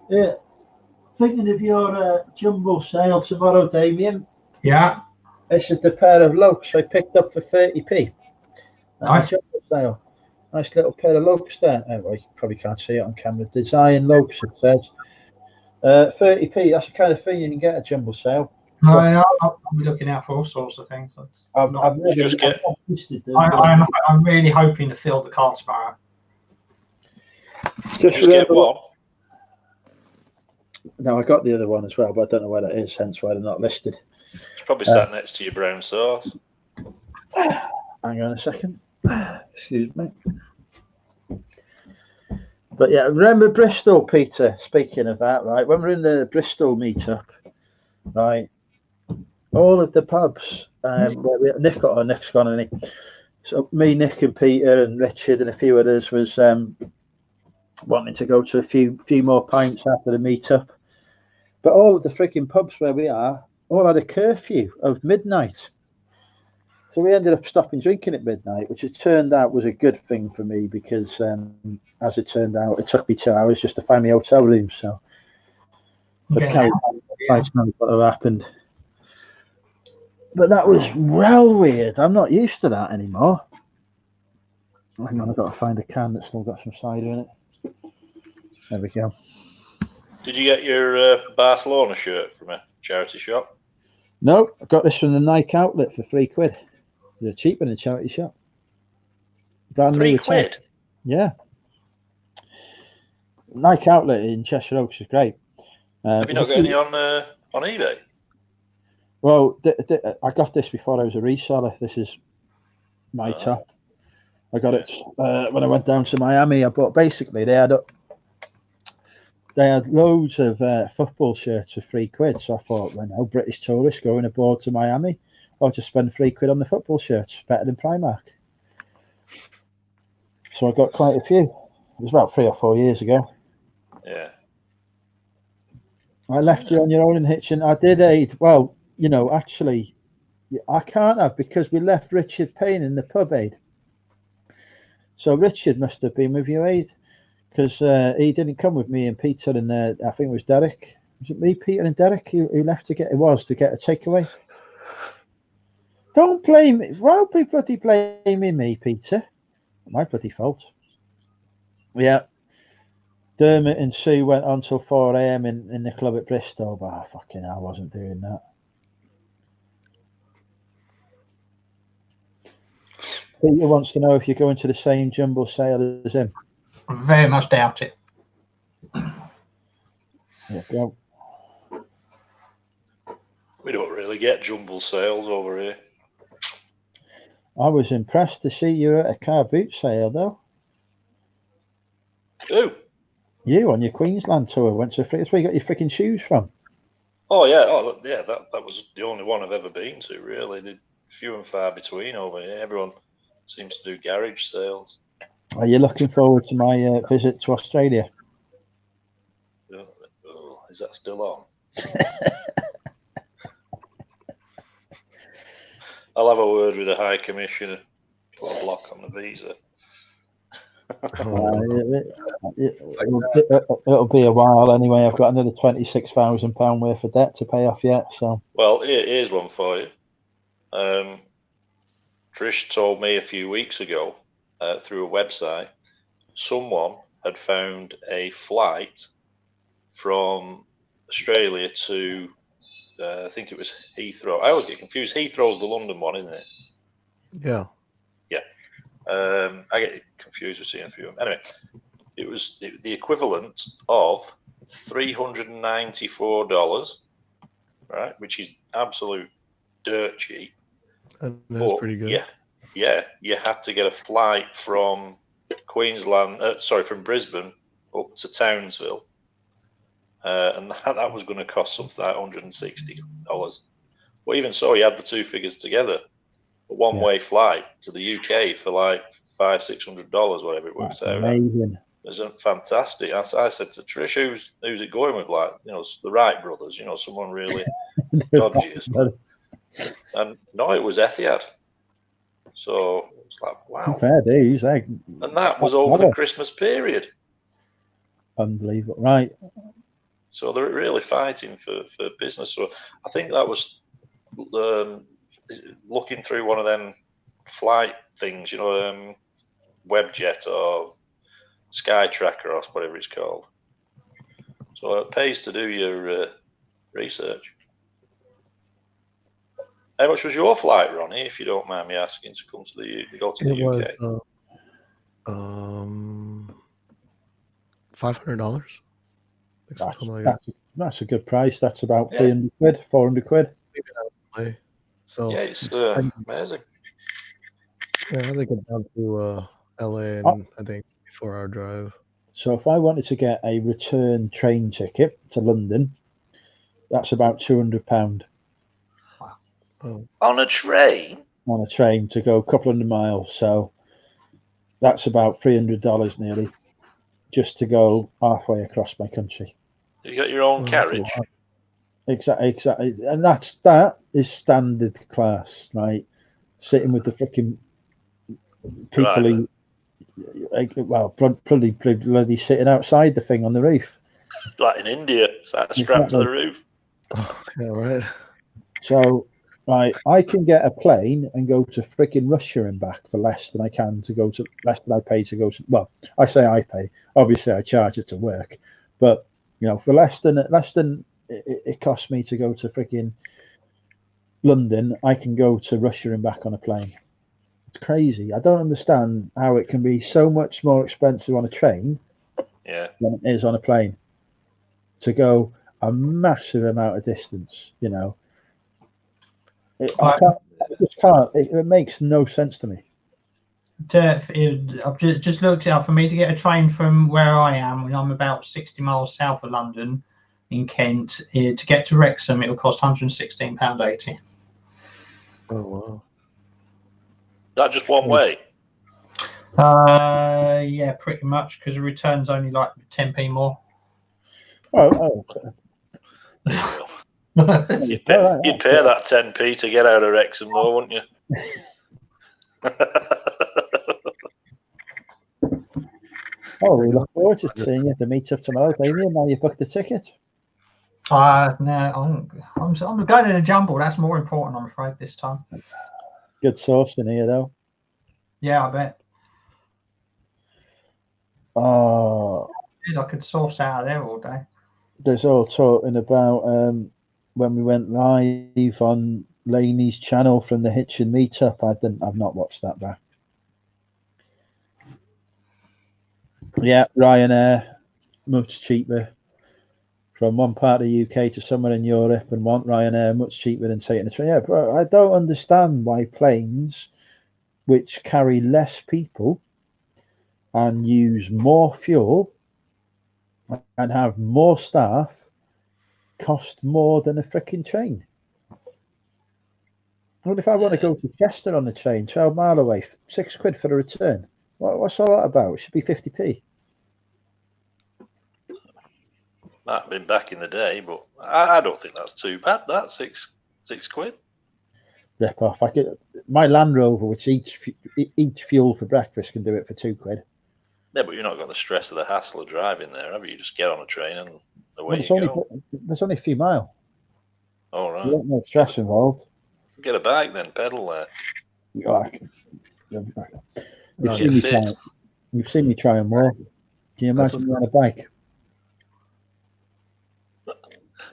Yeah. Thinking of your jumbo sale tomorrow, Damien. Yeah. This is the pair of Lokes I picked up for 30p. Nice. Jumbo sale. Nice little pair of Lokes there. Well, you probably can't see it on camera. Design Lokes, it says. 30p, that's the kind of thing you can get at jumbo sale. No, I'll be looking out for all sorts of things. I'm really hoping to fill the card sparrow. Just get one. No, I got the other one as well, but I don't know where that is, hence why they're not listed. It's probably sat next to your brown sauce. Hang on a second. Excuse me. But yeah, remember Bristol, Peter? Speaking of that, right? When we're in the Bristol meetup, right? All of the pubs, where Nick's gone, and so me, Nick, and Peter, and Richard, and a few others was wanting to go to a few more pints after the meetup. But all of the freaking pubs where we are all had a curfew of midnight. So we ended up stopping drinking at midnight, which it turned out was a good thing for me because, as it turned out, it took me 2 hours just to find my hotel room. So But Yeah. carry on, Christ knows what have happened. But that was well weird. I'm not used to that anymore. Hang on, I've got to find a can that's still got some cider in it. There we go. Did you get your Barcelona shirt from a charity shop? No, I got this from the Nike outlet for £3. They're cheaper than a charity shop. Brand new. £3? Yeah. Nike outlet in Cheshire Oaks is great. Have you not got any on eBay? Well, I got this before I was a reseller. This is my top. I got it when I went down to Miami. But basically, they had loads of football shirts for £3. So I thought, well, no, British tourists going aboard to Miami, I'll just spend £3 on the football shirts. Better than Primark. So I got quite a few. It was about 3 or 4 years ago. Yeah. I left you on your own in Hitchin. I did aid. Well, actually, I can't have because we left Richard Payne in the pub, Aid. So Richard must have been with you, Aid, because he didn't come with me and Peter and I think it was Derek. Was it me, Peter, and Derek who left to get a takeaway? Don't blame me. Why be bloody blaming me, Peter? My bloody fault. Yeah. Dermot and Sue went on till 4 a.m. in the club at Bristol, but fucking hell, I wasn't doing that. Peter wants to know if you're going to the same jumble sale as him. I very much doubt it. There you go. We don't really get jumble sales over here. I was impressed to see you at a car boot sale, though. Who? You on your Queensland tour went to that's where you got your freaking shoes from. Oh yeah, that was the only one I've ever been to. Really, they're few and far between over here. Everyone seems to do garage sales. Are you looking forward to my visit to Australia? Oh, is that still on? I'll have a word with the High Commissioner. Put a block on the visa. It'll be a while anyway. I've got another £26,000 worth of debt to pay off yet. So, well, here's one for you. Trish told me a few weeks ago through a website, someone had found a flight from Australia to, I think it was Heathrow. I always get confused. Heathrow's the London one, isn't it? Yeah. Yeah. I get confused between a few of them. Anyway, it was the equivalent of $394, right? Which is absolute dirt cheap. That's pretty good. Yeah. You had to get a flight from from Brisbane up to Townsville, and that was going to cost something like $160. Well, even so, you had the two figures together. A one-way flight to the UK for like $500-600, whatever it works out. Amazing. Isn't fantastic? I said to Trish, "Who's it going with? Like, the Wright brothers? Someone really dodgy." And no, it was Etihad. So it's like, wow. Fair dues, eh? And that was over the Christmas period. Unbelievable, right? So they're really fighting for business. So I think that was looking through one of them flight things, Webjet or Sky Tracker or whatever it's called. So it pays to do your research. How much was your flight, Ronnie, if you don't mind me asking, to come to the UK? $500. That's a good price. That's about 300 quid, 400 quid. So yeah, it's amazing. Yeah, I think I'm down to LA, and I think 4-hour drive. So if I wanted to get a return train ticket to London, that's about £200. Oh. On a train? On a train to go a couple hundred miles. So that's about $300 nearly, just to go halfway across my country. You got your own carriage? Exactly. And that is standard class, right? Sitting with the freaking people who, bloody sitting outside the thing on the roof. Like in India, it's like strapped to the roof. Oh, yeah, right. So, right, I can get a plane and go to freaking Russia and back for less than I can to go to less than I pay to go to. Well, I say I pay. Obviously, I charge it to work, but for less than it costs me to go to freaking London, I can go to Russia and back on a plane. It's crazy. I don't understand how it can be so much more expensive on a train than it is on a plane to go a massive amount of distance. I just can't. It makes no sense to me. I've just looked it up. For me to get a train from where I am, when I'm about 60 miles south of London, in Kent, to get to Wrexham, it will cost £116.80. Oh wow! That just one way? Yeah, pretty much, because the return's only like 10p more. Oh. You'd pay that 10p to get out of Wrexham, though, wouldn't you? Oh, we look forward to seeing you at the meet-up tomorrow, Damien. Now you've booked the ticket. No, I'm going to the jumble. That's more important, I'm afraid, this time. Good sauce in here, though. Yeah, I bet. Oh, I could sauce out of there all day. There's all talking about when we went live on Laney's channel from the Hitchin meetup. I've not watched that back. Yeah, Ryanair, much cheaper from one part of the UK to somewhere in Europe, and want Ryanair much cheaper than taking a train. Yeah, but I don't understand why planes which carry less people and use more fuel and have more staff cost more than a freaking train. What if I want to go to Chester on the train, 12 mile away, £6 for the return? What's all that about? It should be 50p. Might have been back in the day, but I don't think that's too bad. That's £6. Rip off. My Land Rover, which eats fuel for breakfast, can do it for £2. Yeah, but you're not got the stress of the hassle of driving there, have you? You just get on a train and away you go. There's only a few miles. All right. There's no stress involved. Get a bike then, pedal there. You've seen me try and walk. Can you imagine me on a bike?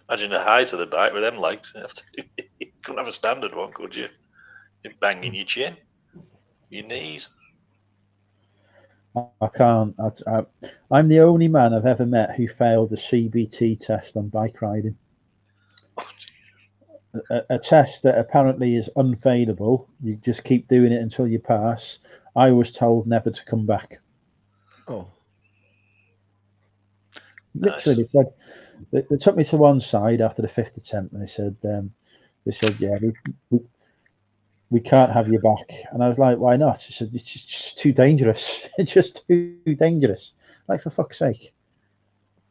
Imagine the height of the bike with them legs. You couldn't have a standard one, could you? You're banging your chin, your knees. I can't. I'm the only man I've ever met who failed the CBT test on bike riding. A test that apparently is unfailable. You just keep doing it until you pass. I was told never to come back. Oh. Literally, nice. They took me to one side after the 5th attempt, and they said, yeah, we can't have you back. And I was like, why not? She said, it's just too dangerous. It's just too dangerous. Like, for fuck's sake.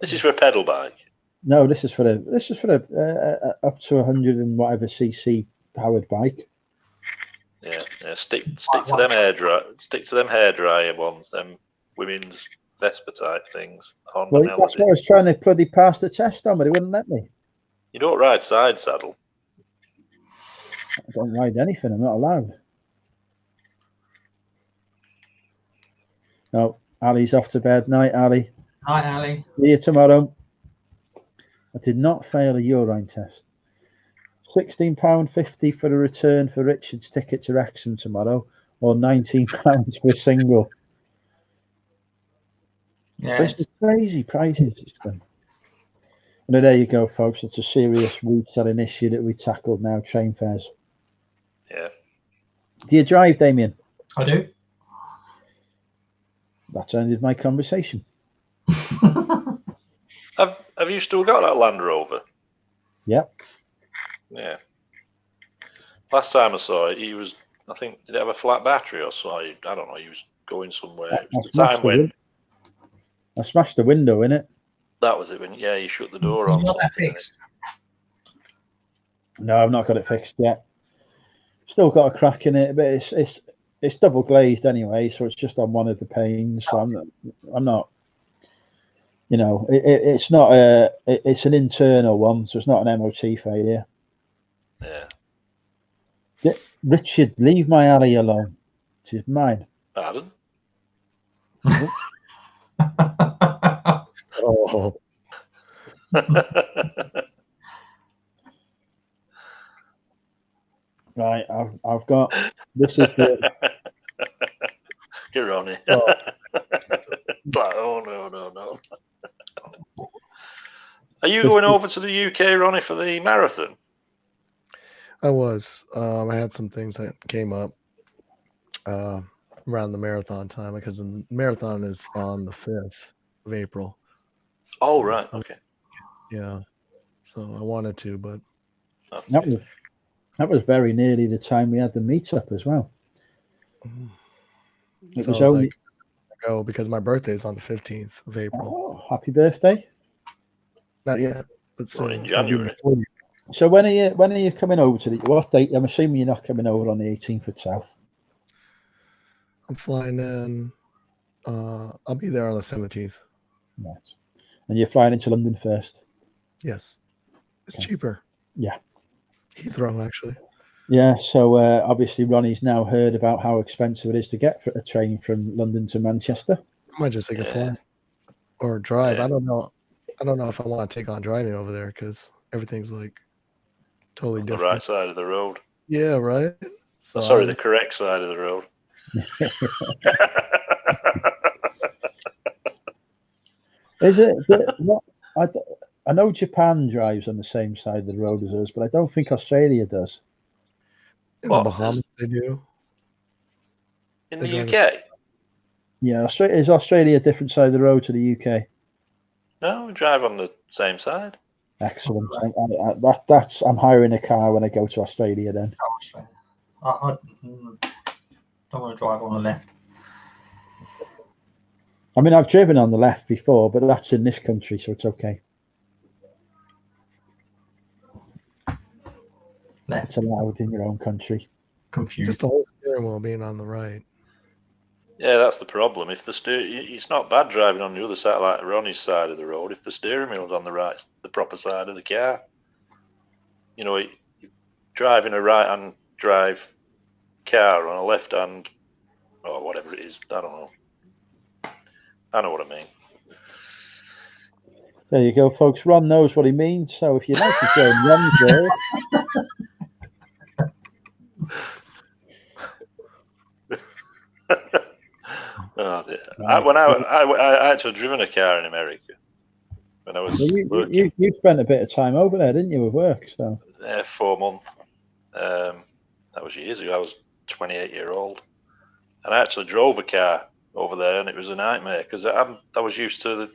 This is for a pedal bike. No, this is for a up to 100 and whatever cc powered bike. Yeah. Stick to them hairdryer ones, them women's Vespa type things. Well, that's what I was trying to bloody pass the test on, but it wouldn't let me. You don't ride side saddle. I don't ride anything. I'm not allowed. No, Ali's off to bed. Night, Ali. Night, Ali. See you tomorrow. I did not fail a urine test. £16.50 for a return for Richard's ticket to Wrexham tomorrow, or £19 for a single. Yeah, it's just crazy prices. And there you go, folks. It's a serious reselling issue that we tackled now. Train fares. Yeah. Do you drive, Damien? I do. That's ended my conversation. Have you still got that Land Rover? Yep. Yeah. Last time I saw it, I think, did it have a flat battery or so? I don't know, he was going somewhere. I smashed the window in it. That was it, you shut the door on. Not that fixed. No, I've not got it fixed yet. Still got a crack in it, but it's double glazed anyway, so it's just on one of the panes. So I'm you know, it's not it's an internal one, so it's not an MOT failure. Yeah. Richard, leave my alley alone. It is mine. Pardon? Oh, Right, I've got. This is the. Get Ronnie. Oh. Like, oh no. Are you going over to the UK, Ronnie, for the marathon? I was. I had some things that came up around the marathon time because the marathon is on the 5th of April. Oh, right. Okay. Yeah. So I wanted to, but that was very nearly the time we had the meetup as well. It so was I was only like, go because my birthday is on the 15th of April. Oh, happy birthday! Not yet, but Well, soon. in January. So when are you coming over to what date? I'm assuming you're not coming over on the 18th itself. I'm flying in. I'll be there on the 17th. Right. And you're flying into London first. Yes, it's cheaper. Yeah. Heathrow, actually. Yeah. So obviously Ronnie's now heard about how expensive it is to get a train from London to Manchester. I might just take a flight or drive. Yeah. I don't know if I want to take on driving over there because everything's like totally On different. the right side of the road. Yeah, right. So the correct side of the road. Is it? I know Japan drives on the same side of the road as us, but I don't think Australia does. In the Bahamas, they do. In the UK? Yeah, is Australia a different side of the road to the UK? No, we drive on the same side. Excellent. I'm hiring a car when I go to Australia then. I don't want to drive on the left. I mean, I've driven on the left before, but that's in this country, so it's okay. Left. It's allowed in your own country. Confused. Just the whole steering wheel being on the right. Yeah, that's the problem. If it's not bad driving on the other side, like Ronnie's side of the road. If the steering wheel's on the right, the proper side of the car, you know, driving a right-hand drive car on a left-hand or whatever it is. I don't know. I know what I mean. There you go, folks. Ron knows what he means. So if you'd like to join Ron's world, Oh, yeah. I actually driven a car in America when I was working. You spent a bit of time over there, didn't you, with work? So 4 months. That was years ago. I was 28-year-old, and I actually drove a car over there, and it was a nightmare because I was used to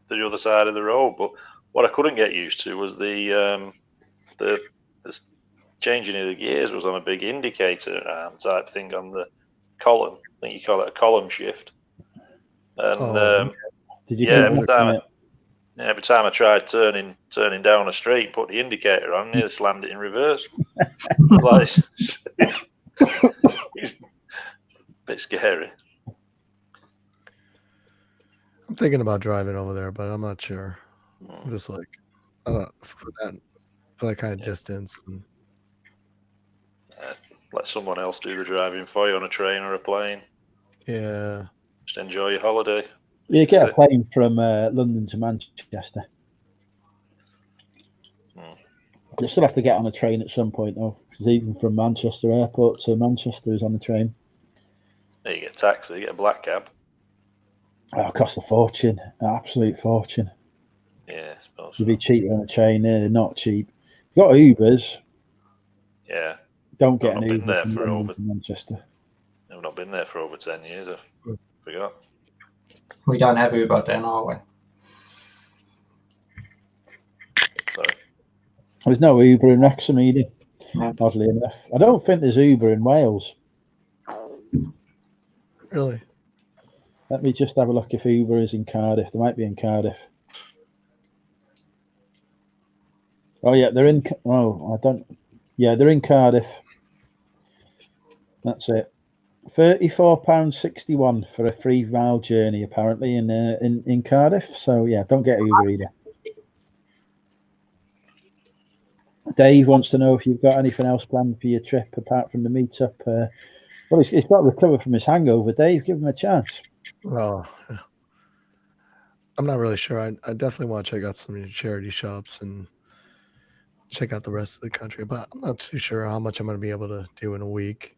the other side of the road. But what I couldn't get used to was the changing of the gears was on a big indicator type thing on the column. I think you call it a column shift. And did you? Yeah, every time I tried turning down a straight, put the indicator on, nearly slammed it in reverse. Like, it's a bit scary. I'm thinking about driving over there, but I'm not sure. I'm just like, I don't know, for that kind of distance. And let someone else do the driving for you on a train or a plane. Yeah. Just enjoy your holiday. You get a plane from London to Manchester. You still have to get on a train at some point, though, because even from Manchester Airport to Manchester is on the train. There you get a taxi, you get a black cab. Oh, it costs a fortune, an absolute fortune. Yeah, I suppose. You'd be cheaper on a train. They're not cheap. You got Ubers. Yeah. Don't get an Uber from London to Manchester. I've not been there for over 10 years. I forgot. We don't have Uber then, are we? Sorry. There's no Uber in Wrexham either, oddly enough. I don't think there's Uber in Wales. Really? Let me just have a look if Uber is in Cardiff. They might be in Cardiff. Oh, yeah, they're in... Oh, I don't... Yeah, they're in Cardiff. That's it. £34.61 for a 3-mile journey, apparently in Cardiff. So yeah, don't get Uber either. Dave wants to know if you've got anything else planned for your trip apart from the meetup. Well, he's got to recover from his hangover. Dave, give him a chance. Oh, I'm not really sure. I definitely want to check out some of your charity shops and check out the rest of the country, but I'm not too sure how much I'm going to be able to do in a week.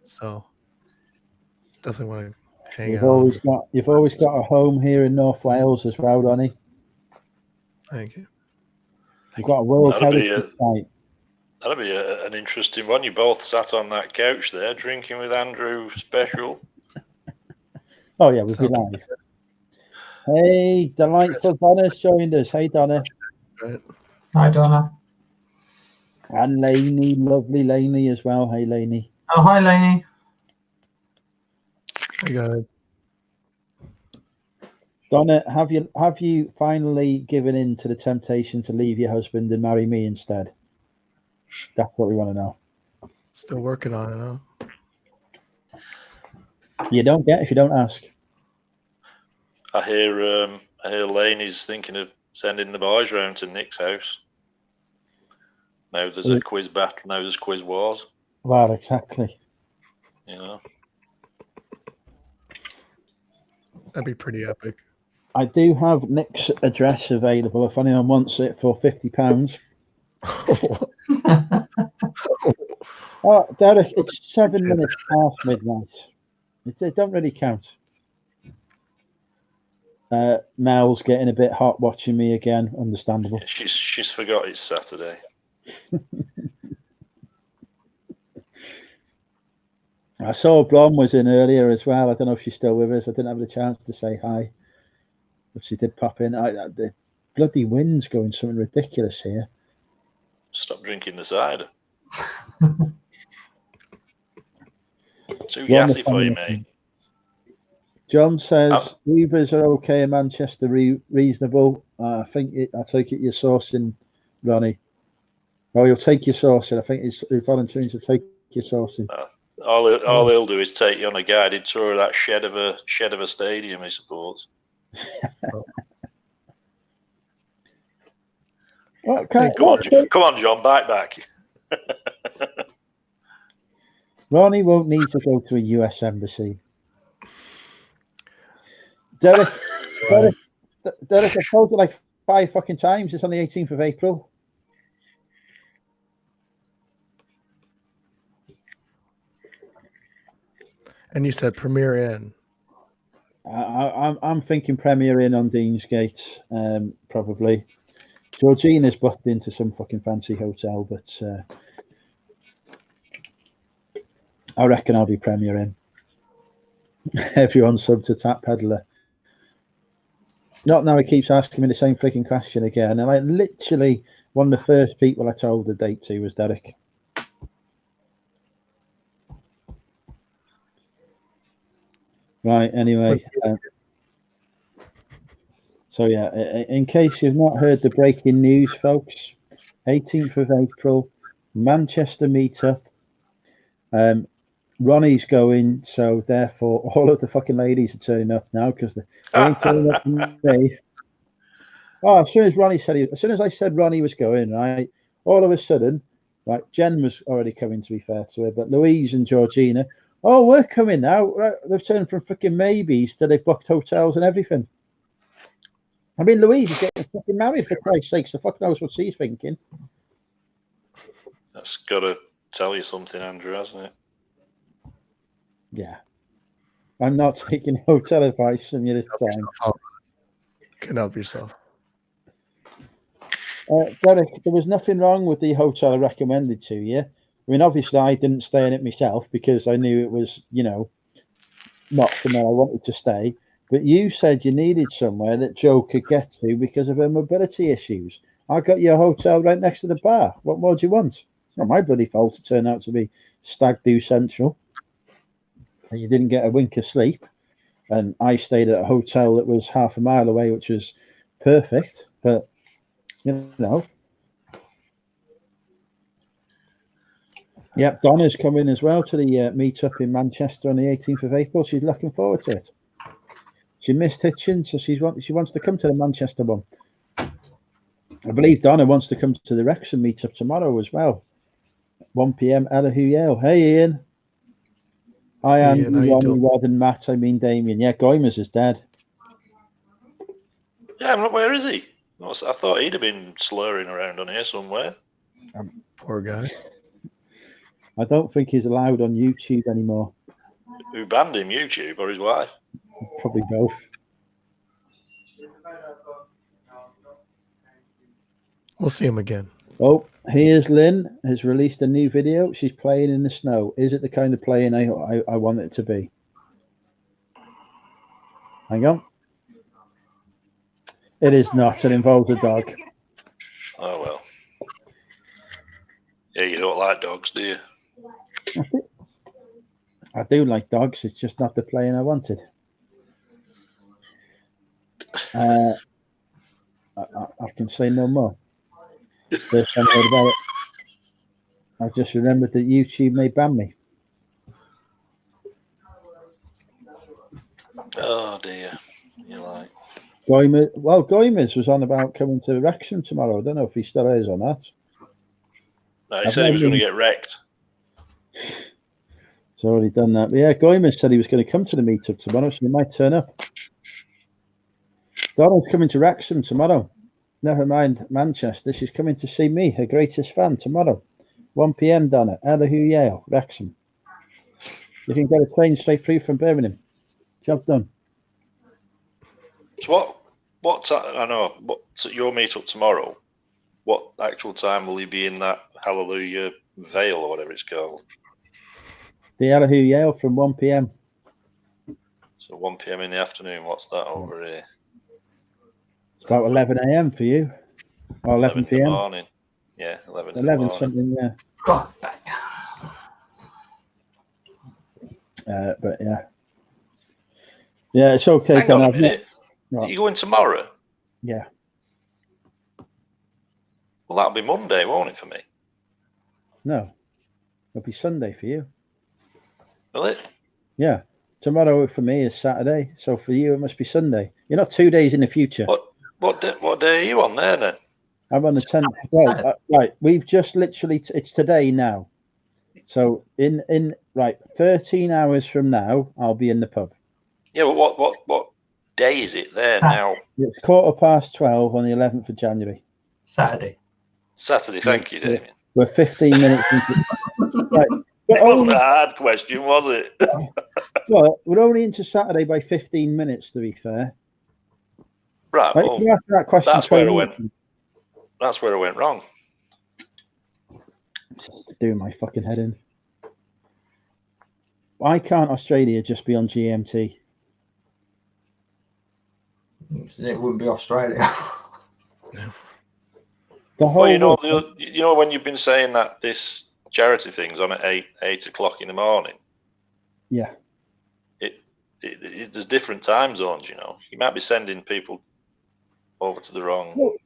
So definitely want to hang out. You've always got a home here in North Wales as well, Ronnie. Thank you. You've got a World Heritage Site. That'll be an interesting one. You both sat on that couch there drinking with Andrew Special. Oh yeah, we'll be live. Hey, delightful Donna's joined us. Hey, Donna. Hi, Donna. And Lainey, lovely Lainey as well. Hey, Lainey. Oh, hi, Lainey. Hey, guys. Donna, have you finally given in to the temptation to leave your husband and marry me instead? That's what we want to know. Still working on it, huh? You don't get if you don't ask. I hear Lainey's thinking of sending the boys round to Nick's house. Now there's a quiz battle. Now there's quiz wars. Well, exactly. You know. That'd be pretty epic. I do have Nick's address available if anyone wants it for £50. Oh, Derek, it's 7 minutes past midnight. It don't really count. Mel's getting a bit hot watching me again. Understandable. Yeah, she's forgot it's Saturday. I saw Blom was in earlier as well. I don't know if she's still with us. I didn't have the chance to say hi, but she did pop in. The bloody wind's going something ridiculous here. Stop drinking the cider. Too gassy for you, mate. John says Ubers are okay in Manchester, reasonable. I take it you're sourcing, Ronnie. Oh, you'll take your sourcing. I think he's volunteering to take your sourcing. All he'll do is take you on a guided tour of that shed of a stadium, I suppose. Well, come on, John, back. Ronnie won't need to go to a US embassy. Derek, I've told you like 5 fucking times. It's on the 18th of April. And you said Premier Inn. I'm thinking Premier Inn on Deansgate, probably. Georgina's booked into some fucking fancy hotel, but I reckon I'll be Premier Inn. Everyone's sub to Tap Peddler. Not now, he keeps asking me the same freaking question again. And I literally, one of the first people I told the date to was Derek. Right, anyway. So yeah, in case you've not heard the breaking news, folks, 18th of April, Manchester meetup. Ronnie's going, so therefore all of the fucking ladies are turning up now because they ain't turning up from me. Oh, as soon as I said Ronnie was going, right, all of a sudden, right, Jen was already coming, to be fair to her, but Louise and Georgina, oh, we're coming now. Right, they've turned from freaking maybes to they've booked hotels and everything. I mean, Louise is getting fucking married, for Christ's sake, so fuck knows what she's thinking. That's got to tell you something, Andrew, hasn't it? Yeah. I'm not taking hotel advice from you this time. Can help yourself. Derek, there was nothing wrong with the hotel I recommended to you. I mean, obviously, I didn't stay in it myself because I knew it was, not somewhere I wanted to stay. But you said you needed somewhere that Joe could get to because of her mobility issues. I got you a hotel right next to the bar. What more do you want? It's not my bloody fault it turned out to be Stag Do Central. And you didn't get a wink of sleep. And I stayed at a hotel that was half a mile away, which was perfect. But, Yep, Donna's coming as well to the meetup in Manchester on the 18th of April. She's looking forward to it. She missed Hitchin, so she wants to come to the Manchester one. I believe Donna wants to come to the Wrexham meetup tomorrow as well. 1 p.m. Elihu Yale. Hey, Ian. Hi, Andy, Ronnie, Rod, and Matt. I mean, Damien. Yeah, Goimers is dead. Yeah, where is he? I thought he'd have been slurring around on here somewhere. Poor guy. I don't think he's allowed on YouTube anymore. Who banned him, YouTube or his wife? Probably both. We'll see him again. Oh, here's Lynn has released a new video. She's playing in the snow. Is it the kind of playing I want it to be? Hang on. It is not. It involves a dog. Oh, well. Yeah, you don't like dogs, do you? I do like dogs. It's just not the playing I wanted. I can say no more. First time I heard about it, I just remembered that YouTube may ban me. Oh dear, you like. Goimers was on about coming to Wrexham tomorrow. I don't know if he still is or not. No, he said he was going to get wrecked. He's already done that. But yeah, Goimers said he was going to come to the meetup tomorrow, so he might turn up. Donna's coming to Wrexham tomorrow. Never mind Manchester. She's coming to see me, her greatest fan, tomorrow. 1 p.m. Donna, Elihu Yale, Wrexham. You can get a train straight through from Birmingham. Job done. So what time? I know. What's your meetup tomorrow? What actual time will you be in that Hallelujah Vale or whatever it's called? The Elihu Yale from 1 p.m. So 1 p.m. in the afternoon. What's that over here? It's about 11 a.m. for you. Or 11 p.m. morning. Yeah, 11 something, yeah. But yeah. Yeah, it's okay. Hang on a minute. Are you going tomorrow? Yeah. Well, that'll be Monday, won't it, for me? No. It'll be Sunday for you. Will it? Yeah. Tomorrow for me is Saturday, so for you it must be Sunday. You're not 2 days in the future. What day are you on there then? I'm on the 10th. Well, right, we've just literally it's today now. So in 13 hours from now, I'll be in the pub. Yeah, but what day is it there now? It's 12:15 on the 11th of January. Saturday. Thank you, Damien. We're 15 minutes into right. It wasn't a hard question, was it? Well, we're only into Saturday by 15 minutes, to be fair. Right. Well, that question, that's where I went wrong. Doing my fucking head in. Why can't Australia just be on GMT? It wouldn't be Australia. Well, you know when you've been saying that this charity thing's on at 8 o'clock in the morning. Yeah. There's different time zones, you know. You might be sending people over to the wrong.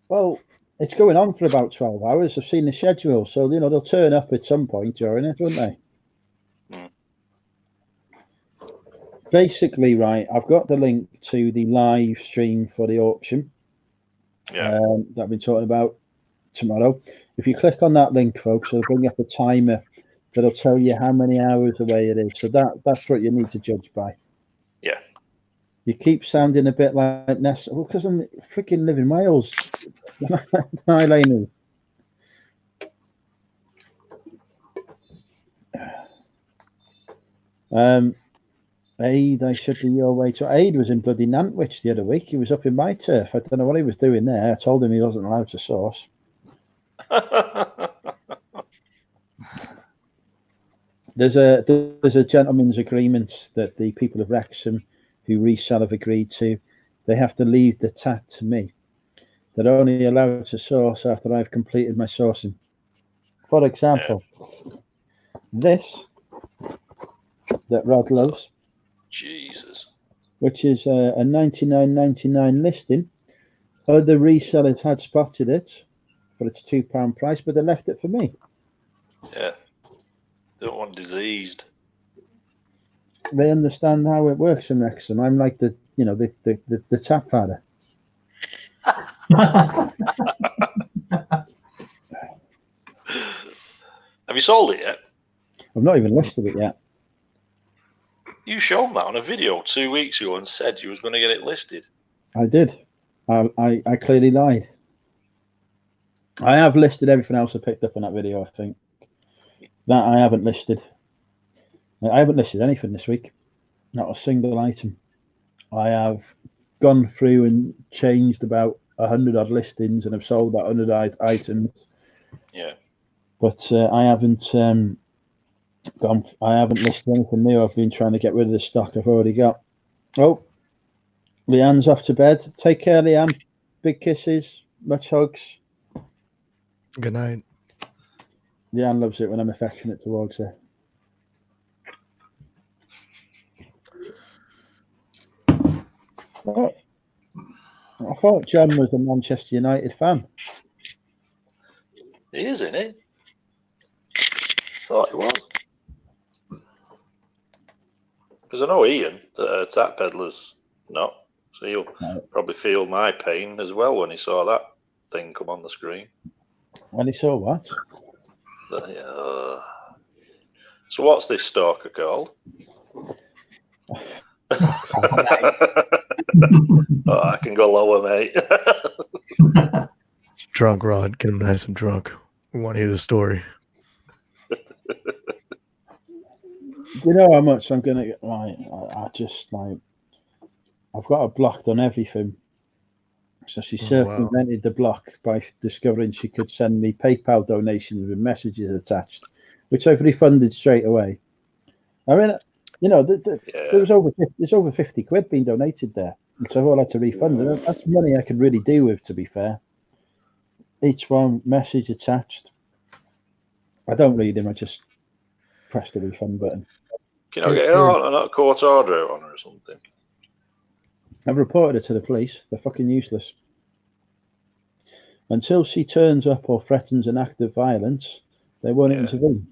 Well, it's going on for about 12 hours. I've seen the schedule, so they'll turn up at some point during it, won't they? Basically, right, I've got the link to the live stream for the auction that I've been talking about tomorrow. If you click on that link, folks, it'll bring up a timer that'll tell you how many hours away it is. So that's what you need to judge by. Yeah. You keep sounding a bit like Ness. Well, because I'm freaking live in Wales. Hi, Lainey. Aid, I should be your way to. Aid was in bloody Nantwich the other week. He was up in my turf. I don't know what he was doing there. I told him he wasn't allowed to source. There's a gentleman's agreement that the people of Wrexham who resell have agreed to. They have to leave the tat to me. They're only allowed to source after I've completed my sourcing. For example, this that Rod loves. Jesus. Which is a $99.99 listing. Other resellers had spotted it for its £2 price, but they left it for me. Yeah. don't want diseased. They understand how it works in Wrexham. I'm like the tap father. Have you sold it yet? I've not even listed it yet. You showed that on a video 2 weeks ago and said you was going to get it listed. I did. I clearly lied. I have listed everything else I picked up in that video, I think. That I haven't listed. I haven't listed anything this week. Not a single item. I have gone through and changed about 100 odd listings and have sold about 100 items. Yeah. But I haven't listed anything new. I've been trying to get rid of the stock I've already got. Oh, Leanne's off to bed. Take care, Leanne. Big kisses. Much hugs. Good night. Leanne loves it when I'm affectionate towards her. Oh, I thought John was a Manchester United fan. He is, isn't he? Thought he was. Because I know Ian, Tap Peddler's not. So he'll probably feel my pain as well when he saw that thing come on the screen. When he saw what? So what's this stalker called? Oh, I can go lower, mate. It's drunk, Rod. Get him nice and drunk. We want to hear the story. Do you know how much I'm gonna get? Right, I've got her blocked on everything. So she circumvented the block by discovering she could send me PayPal donations with messages attached, which I've refunded straight away. I mean, there's over 50 quid being donated there, which I've all had to refund. That's money I could really do with, to be fair. Each one message attached. I don't read them. I just press the refund button. Can I get a court order on her or something? I've reported her to the police. They're fucking useless. Until she turns up or threatens an act of violence, they won't intervene.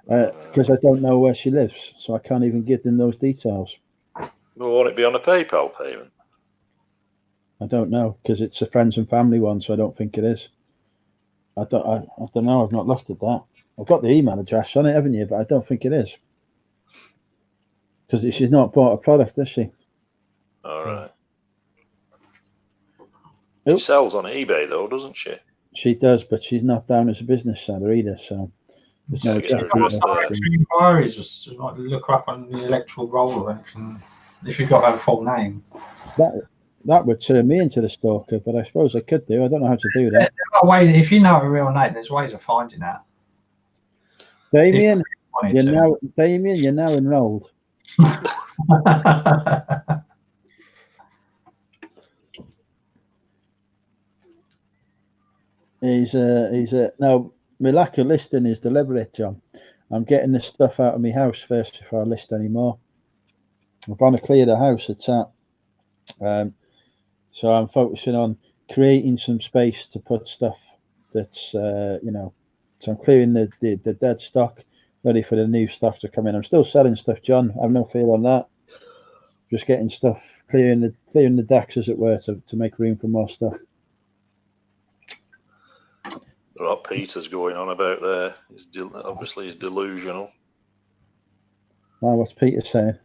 Because I don't know where she lives, so I can't even give them those details. Well, won't it be on a PayPal payment? I don't know, because it's a friends and family one, so I don't think it is. I don't know. I've not looked at that. I've got the email address on it, haven't you? But I don't think it is. Because she's not bought a product, has she? All right. She sells on eBay, though, doesn't she? She does, but she's not down as a business seller either, so there's no inquiries. Just look up on the electoral roll if you've got her full name. That would turn me into the stalker, but I suppose I could do. I don't know how to do that. There are ways, if you know a real name, there's ways of finding that. Damien, you're now enrolled. Now my lack of listing is deliberate, John. I'm getting the stuff out of my house first before I list anymore. I'm trying to clear the house at that. So I'm focusing on creating some space to put stuff that's so I'm clearing the dead stock, ready for the new stock to come in. I'm still selling stuff, John. I have no fear on that. Just getting stuff, clearing the decks, as it were, to make room for more stuff. What Peter's going on about there is obviously he's delusional. Oh, what's Peter saying?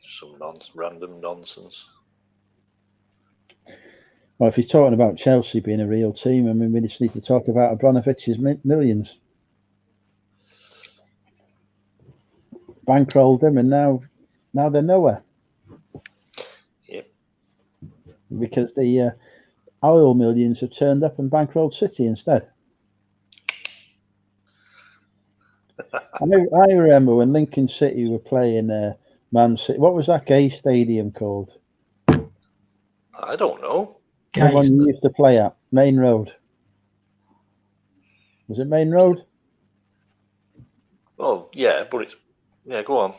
Some random nonsense. Well, if he's talking about Chelsea being a real team, I mean, we just need to talk about Abramovich's millions. Bankrolled them, and now they're nowhere. Yep. Because the oil millions have turned up and bankrolled City instead. I remember when Lincoln City were playing Man City. What was that gay stadium called? I don't know. The one you used to play at, Main Road. Was it Main Road? Well, yeah, but it's go on.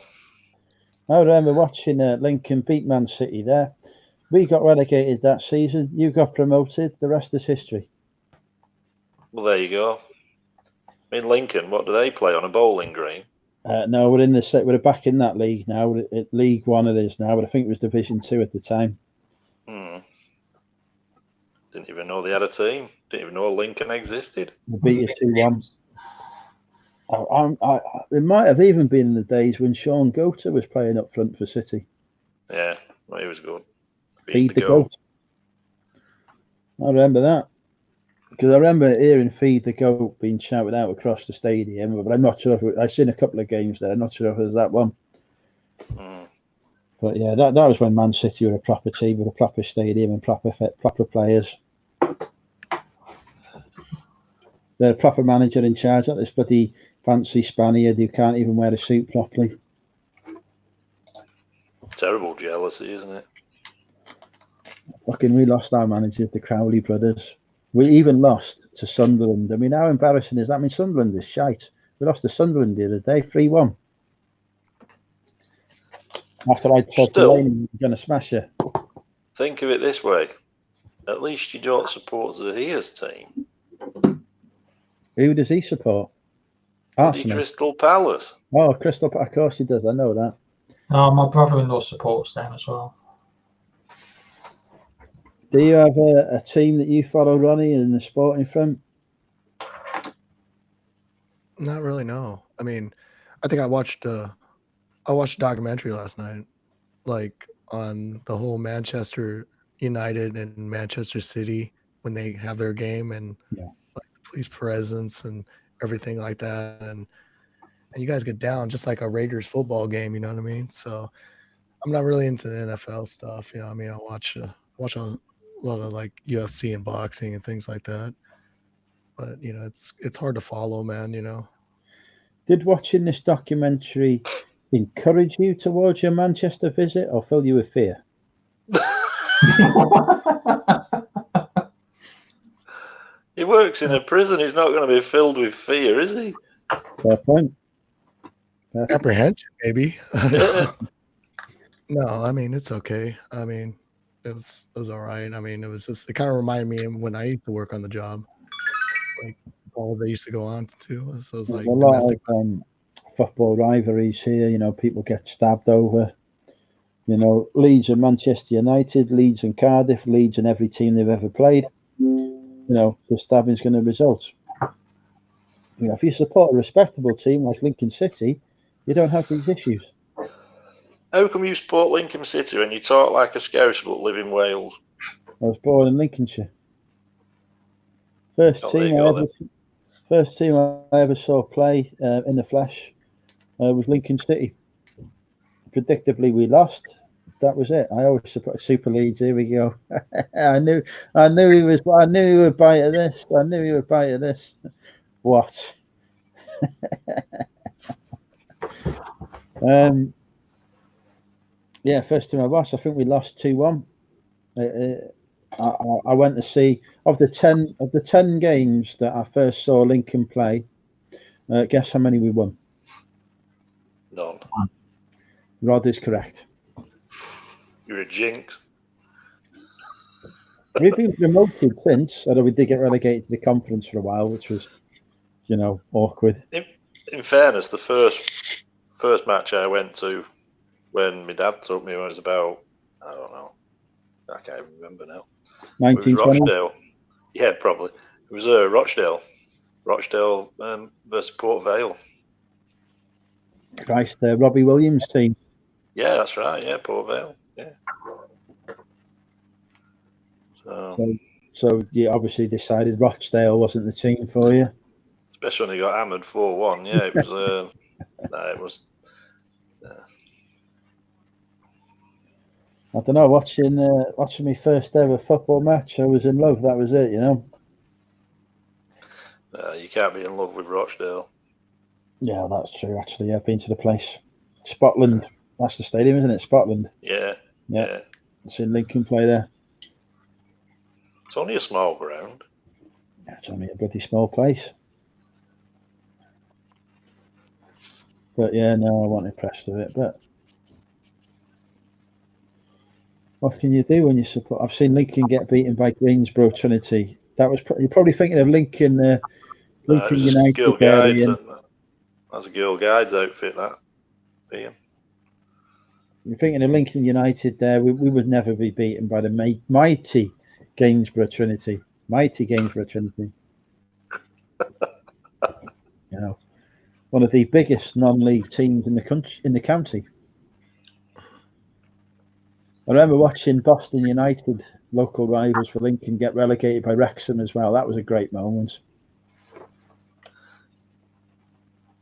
I remember watching Lincoln beat Man City there. We got relegated that season. You got promoted. The rest is history. Well, there you go. In Lincoln, what do they play on a bowling green? No, we're in the set. We're back in that league now. At League One it is now, but I think it was Division 2 at the time. Didn't even know they had a team. Didn't even know Lincoln existed. We beat you 2-1. It might have even been in the days when Sean Gota was playing up front for City. Yeah, well, he was good. Feed the goat. I remember that. Because I remember hearing "Feed the Goat" being shouted out across the stadium, but I'm not sure if I've seen a couple of games there. I'm not sure if it was that one. But yeah, that was when Man City were a proper team with a proper stadium and proper players. The proper manager in charge, not this bloody fancy Spaniard who can't even wear a suit properly. Terrible jealousy, isn't it? Fucking, we lost our manager, the Crowley brothers. We even lost to Sunderland. I mean, how embarrassing is that? I mean, Sunderland is shite. We lost to Sunderland the other day, 3-1. After I said to Wayne, we're going to smash you. Think of it this way. At least you don't support Zahir's team. Who does he support? Arsenal. Crystal Palace. Oh, Crystal Palace. Of course he does. I know that. My brother-in-law supports them as well. Do you have a team that you follow, Ronnie, in the sporting front? Not really, no. I mean, I think I watched a documentary last night, like on the whole Manchester United and Manchester City when they have their game and like the police presence and everything like that, and you guys get down just like a Raiders football game, you know what I mean? So I'm not really into the NFL stuff, you know. I mean, I watch a lot of like UFC and boxing and things like that, but you know, it's hard to follow, man. You know. Did watching this documentary encourage you towards your Manchester visit or fill you with fear? He works in a prison. He's not going to be filled with fear, is he? Fair point. Apprehension, maybe. Yeah. No, I mean, it's okay. I mean, it was all right. I mean, it kind of reminded me of when I used to work on the job, like all they used to go on to. So it was like a lot of football rivalries here. You know, people get stabbed over. You know, Leeds and Manchester United, Leeds and Cardiff, Leeds and every team they've ever played. You know, the stabbing's going to result. You know, if you support a respectable team like Lincoln City, you don't have these issues. How come you support Lincoln City when you talk like a Scouse but live in Wales? I was born in Lincolnshire. First team I ever saw play in the flesh was Lincoln City. Predictably, we lost. That was it. I always support Super Leeds. Here we go. I knew he would bite at this. I knew he would bite at this. What? Yeah, first time I watched, I think we lost 2-1. I went to see of the 10 games that I first saw Lincoln play. Guess how many we won? None. Rod is correct. You're a jinx. We've been promoted since, although we did get relegated to the conference for a while, which was, you know, awkward. In fairness, the first match I went to when my dad took me when I was about, I don't know, I can't remember now. 1920? It was Rochdale. Yeah, probably. It was Rochdale versus Port Vale. Christ, Robbie Williams' team. Yeah, that's right. Yeah, Port Vale. Yeah. So you obviously decided Rochdale wasn't the team for you. Especially when he got hammered 4-1. Yeah, it was. It was. I don't know. Watching my first ever football match, I was in love. That was it, you know. You can't be in love with Rochdale. Yeah, that's true. Actually, I've been to the place, Scotland. That's the stadium, isn't it? Scotland. Yeah. I've seen Lincoln play there. It's only a small ground. Yeah, it's only a bloody small place. But yeah, no, I wasn't impressed with it. But what can you do when you support? I've seen Lincoln get beaten by Greensboro Trinity. That was you're probably thinking of Lincoln Lincoln just United Girl Guides. area. That's a Girl Guides outfit, that. Ian. You're thinking of Lincoln United there. We would never be beaten by the mighty Gainsborough Trinity. Mighty Gainsborough Trinity. You know, one of the biggest non-league teams in the county. I remember watching Boston United, local rivals for Lincoln, get relegated by Wrexham as well. That was a great moment.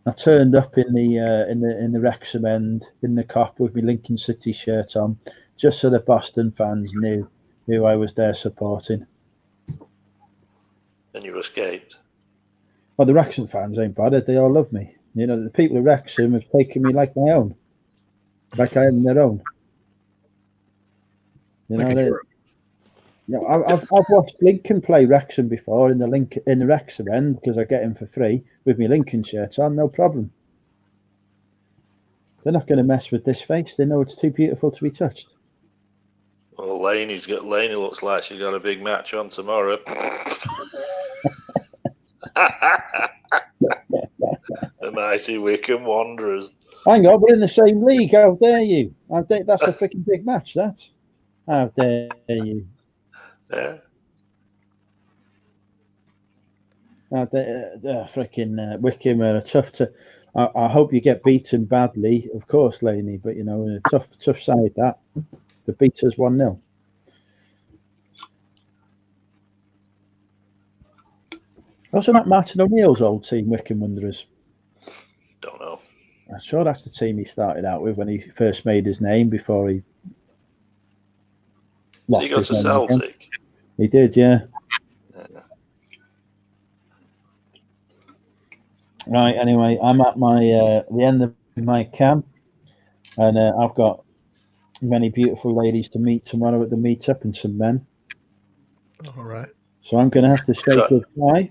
I turned up in the Wrexham end in the Cop with my Lincoln City shirt on, just so the Boston fans knew who I was there supporting. And you escaped. Well, the Wrexham fans ain't bad. They all love me. You know, the people of Wrexham have taken me like my own, like I am their own. You know, I've watched Lincoln play Wrexham before in the Wrexham end because I get him for free with my Lincoln shirt on, no problem. They're not going to mess with this face. They know it's too beautiful to be touched. Well, Laney looks like she's got a big match on tomorrow. The mighty Wycombe Wanderers. Hang on, we're in the same league. How dare you? I think that's a freaking big match. That's how dare you? Yeah. Freaking Wycombe are tough to. I hope you get beaten badly, of course, Laney. But you know, a tough side that. The beat us 1-0. Wasn't that Martin O'Neill's old team, Wycombe Wanderers? Don't know. I'm sure that's the team he started out with when he first made his name before he lost Did he go to Celtic? Again. He did, yeah. Right. Anyway, I'm at my the end of my camp, and I've got many beautiful ladies to meet tomorrow at the meetup and some men. All right. So I'm going to have to say goodbye.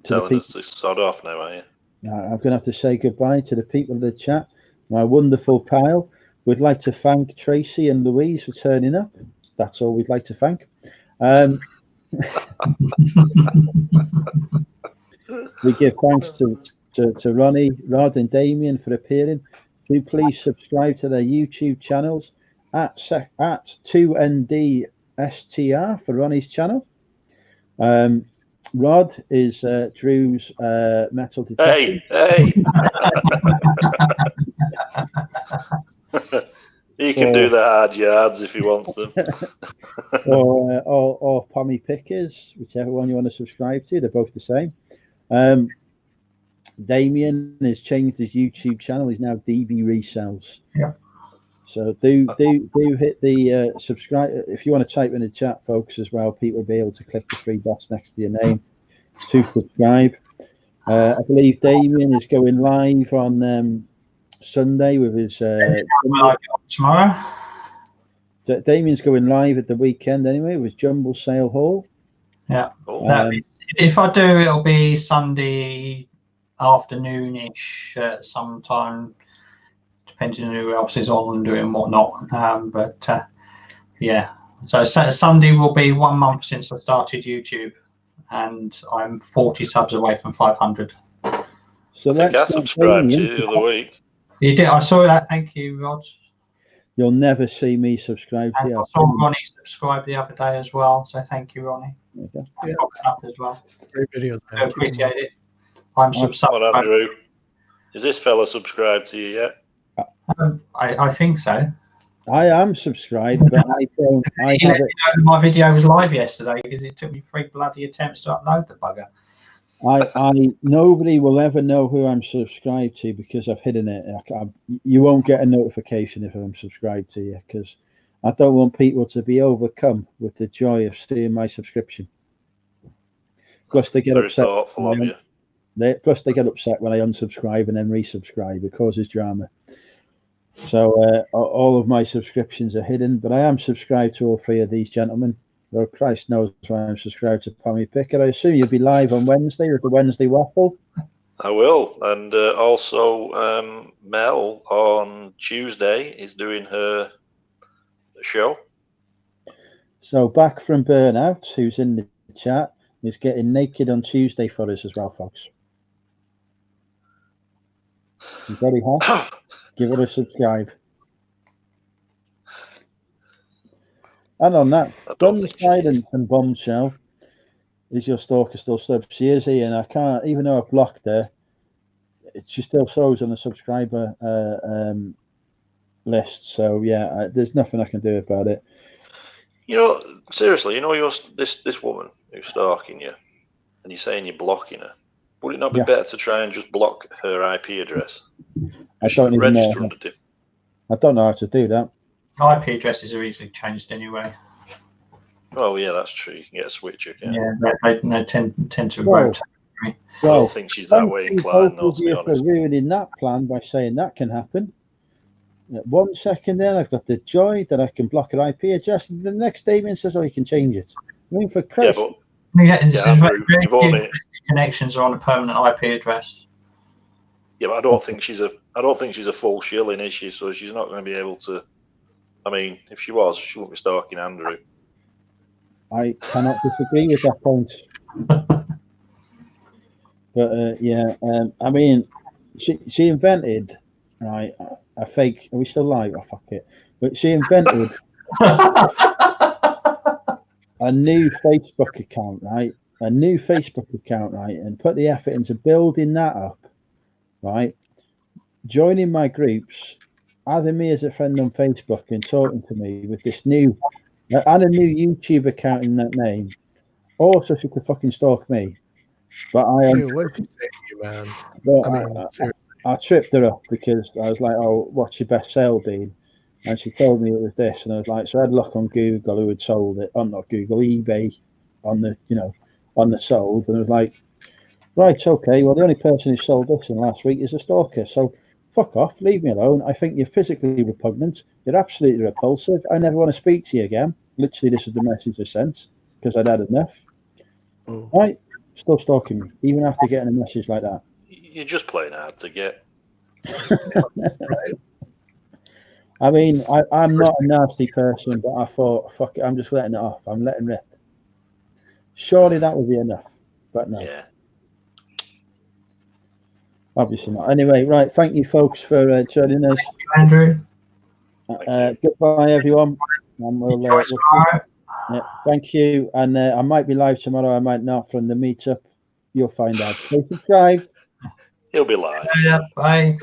Telling us to sod off now, are you? I'm going to have to say goodbye to the people in the chat. My wonderful pile. We'd like to thank Tracy and Louise for turning up. That's all we'd like to thank. We give thanks to Ronnie, Rod, and Damien for appearing. Do please subscribe to their YouTube channels at 2NDSTR for Ronnie's channel. Rod is Drew's metal detective. Hey! He can do the hard yards if he wants them. or Pommy Pickers, whichever one you want to subscribe to. They're both the same. Damien has changed his YouTube channel. He's now DB Resells. Yeah. So do hit the subscribe. If you want to type in the chat, folks, as well, people will be able to click the 3 dots next to your name to subscribe. I believe Damien is going live on Sunday with his tomorrow. Damien's going live at the weekend anyway with Jumble Sale Hall. Yeah. If I do, it'll be Sunday afternoon-ish sometime, depending on who else is on and doing whatnot. Yeah. So Sunday will be 1 month since I started YouTube, and I'm 40 subs away from 500. So I subscribed to you the other week. You did. I saw that. Thank you, Rod. You'll never see me subscribe to you. I saw Ronnie subscribe the other day as well. So thank you, Ronnie. Okay. Yeah. Up as well. Great videos. I appreciate it. I'm subscribed. Andrew, is this fella subscribed to you yet? I think so. I am subscribed, but I don't. My video was live yesterday because it took me 3 bloody attempts to upload the bugger. Nobody will ever know who I'm subscribed to because I've hidden it. You won't get a notification if I'm subscribed to you because I don't want people to be overcome with the joy of seeing my subscription. Plus, they get upset. Plus, they get upset when I unsubscribe and then resubscribe. It causes drama. So all of my subscriptions are hidden, but I am subscribed to all 3 of these gentlemen. Lord Christ knows why I'm subscribed to Pommy Picker. I assume you'll be live on Wednesday with the Wednesday Waffle. I will, and also Mel on Tuesday is doing her show. So back from Burnout, who's in the chat, is getting naked on Tuesday for us as well, folks. She's very hot. Give her a subscribe. And on that, Gunside and Bombshell, is your stalker still subs? She is here, and I can't, even though I blocked her, she still shows on the subscriber list. So yeah, there's nothing I can do about it. You know, seriously, you know, you're this woman who's stalking you, and you're saying you're blocking her. Would it not be better to try and just block her IP address? I don't even know. I don't know how to do that. IP addresses are easily changed anyway. Oh yeah, that's true. You can get a switcher. Yeah, they tend to rotate. I don't think she's that way inclined, though, to be honest. For ruining that plan by saying that can happen. 1 second, then I've got the joy that I can block an IP address, and the next Damien says, "Oh, you can change it." I mean, for Christ. Connections are on a permanent IP address. Yeah, but I don't think she's a full shilling, is she? So she's not going to be able to. I mean, if she was, she wouldn't be stalking Andrew. I cannot disagree with that point. But yeah, I mean, she invented, right, a fake. Are we still live? Oh, fuck it. But she invented a new Facebook account, right? A new Facebook account, right? And put the effort into building that up, right? Joining my groups, adding me as a friend on Facebook and talking to me with this new, and a new YouTube account in that name. Also, she could fucking stalk me. But I am. Dude, what did she say to you, man? But I tripped her up because I was like, "Oh, what's your best sale been?" And she told me it was this, and I was like, so I had a look on Google who had sold it, on not Google, eBay, on the on the sold, and I was like, right, okay, well the only person who sold this in last week is a stalker, so fuck off, leave me alone. I think you're physically repugnant. You're absolutely repulsive. I never want to speak to you again. Literally, this is the message I sent because I'd had enough. Oh. Right, still stalking me even after getting a message like that. You're just playing hard to get. Right. I mean, I'm not a nasty person, but I thought, fuck it, I'm just letting it off. I'm letting rip. Surely that would be enough, but no. Yeah. Obviously not. Anyway, right. Thank you, folks, for joining us. Thank you, Andrew. Goodbye, everyone. And we'll yeah, thank you. And I might be live tomorrow. I might not from the meetup. You'll find out. Stay subscribed. He'll be live. Yeah, bye.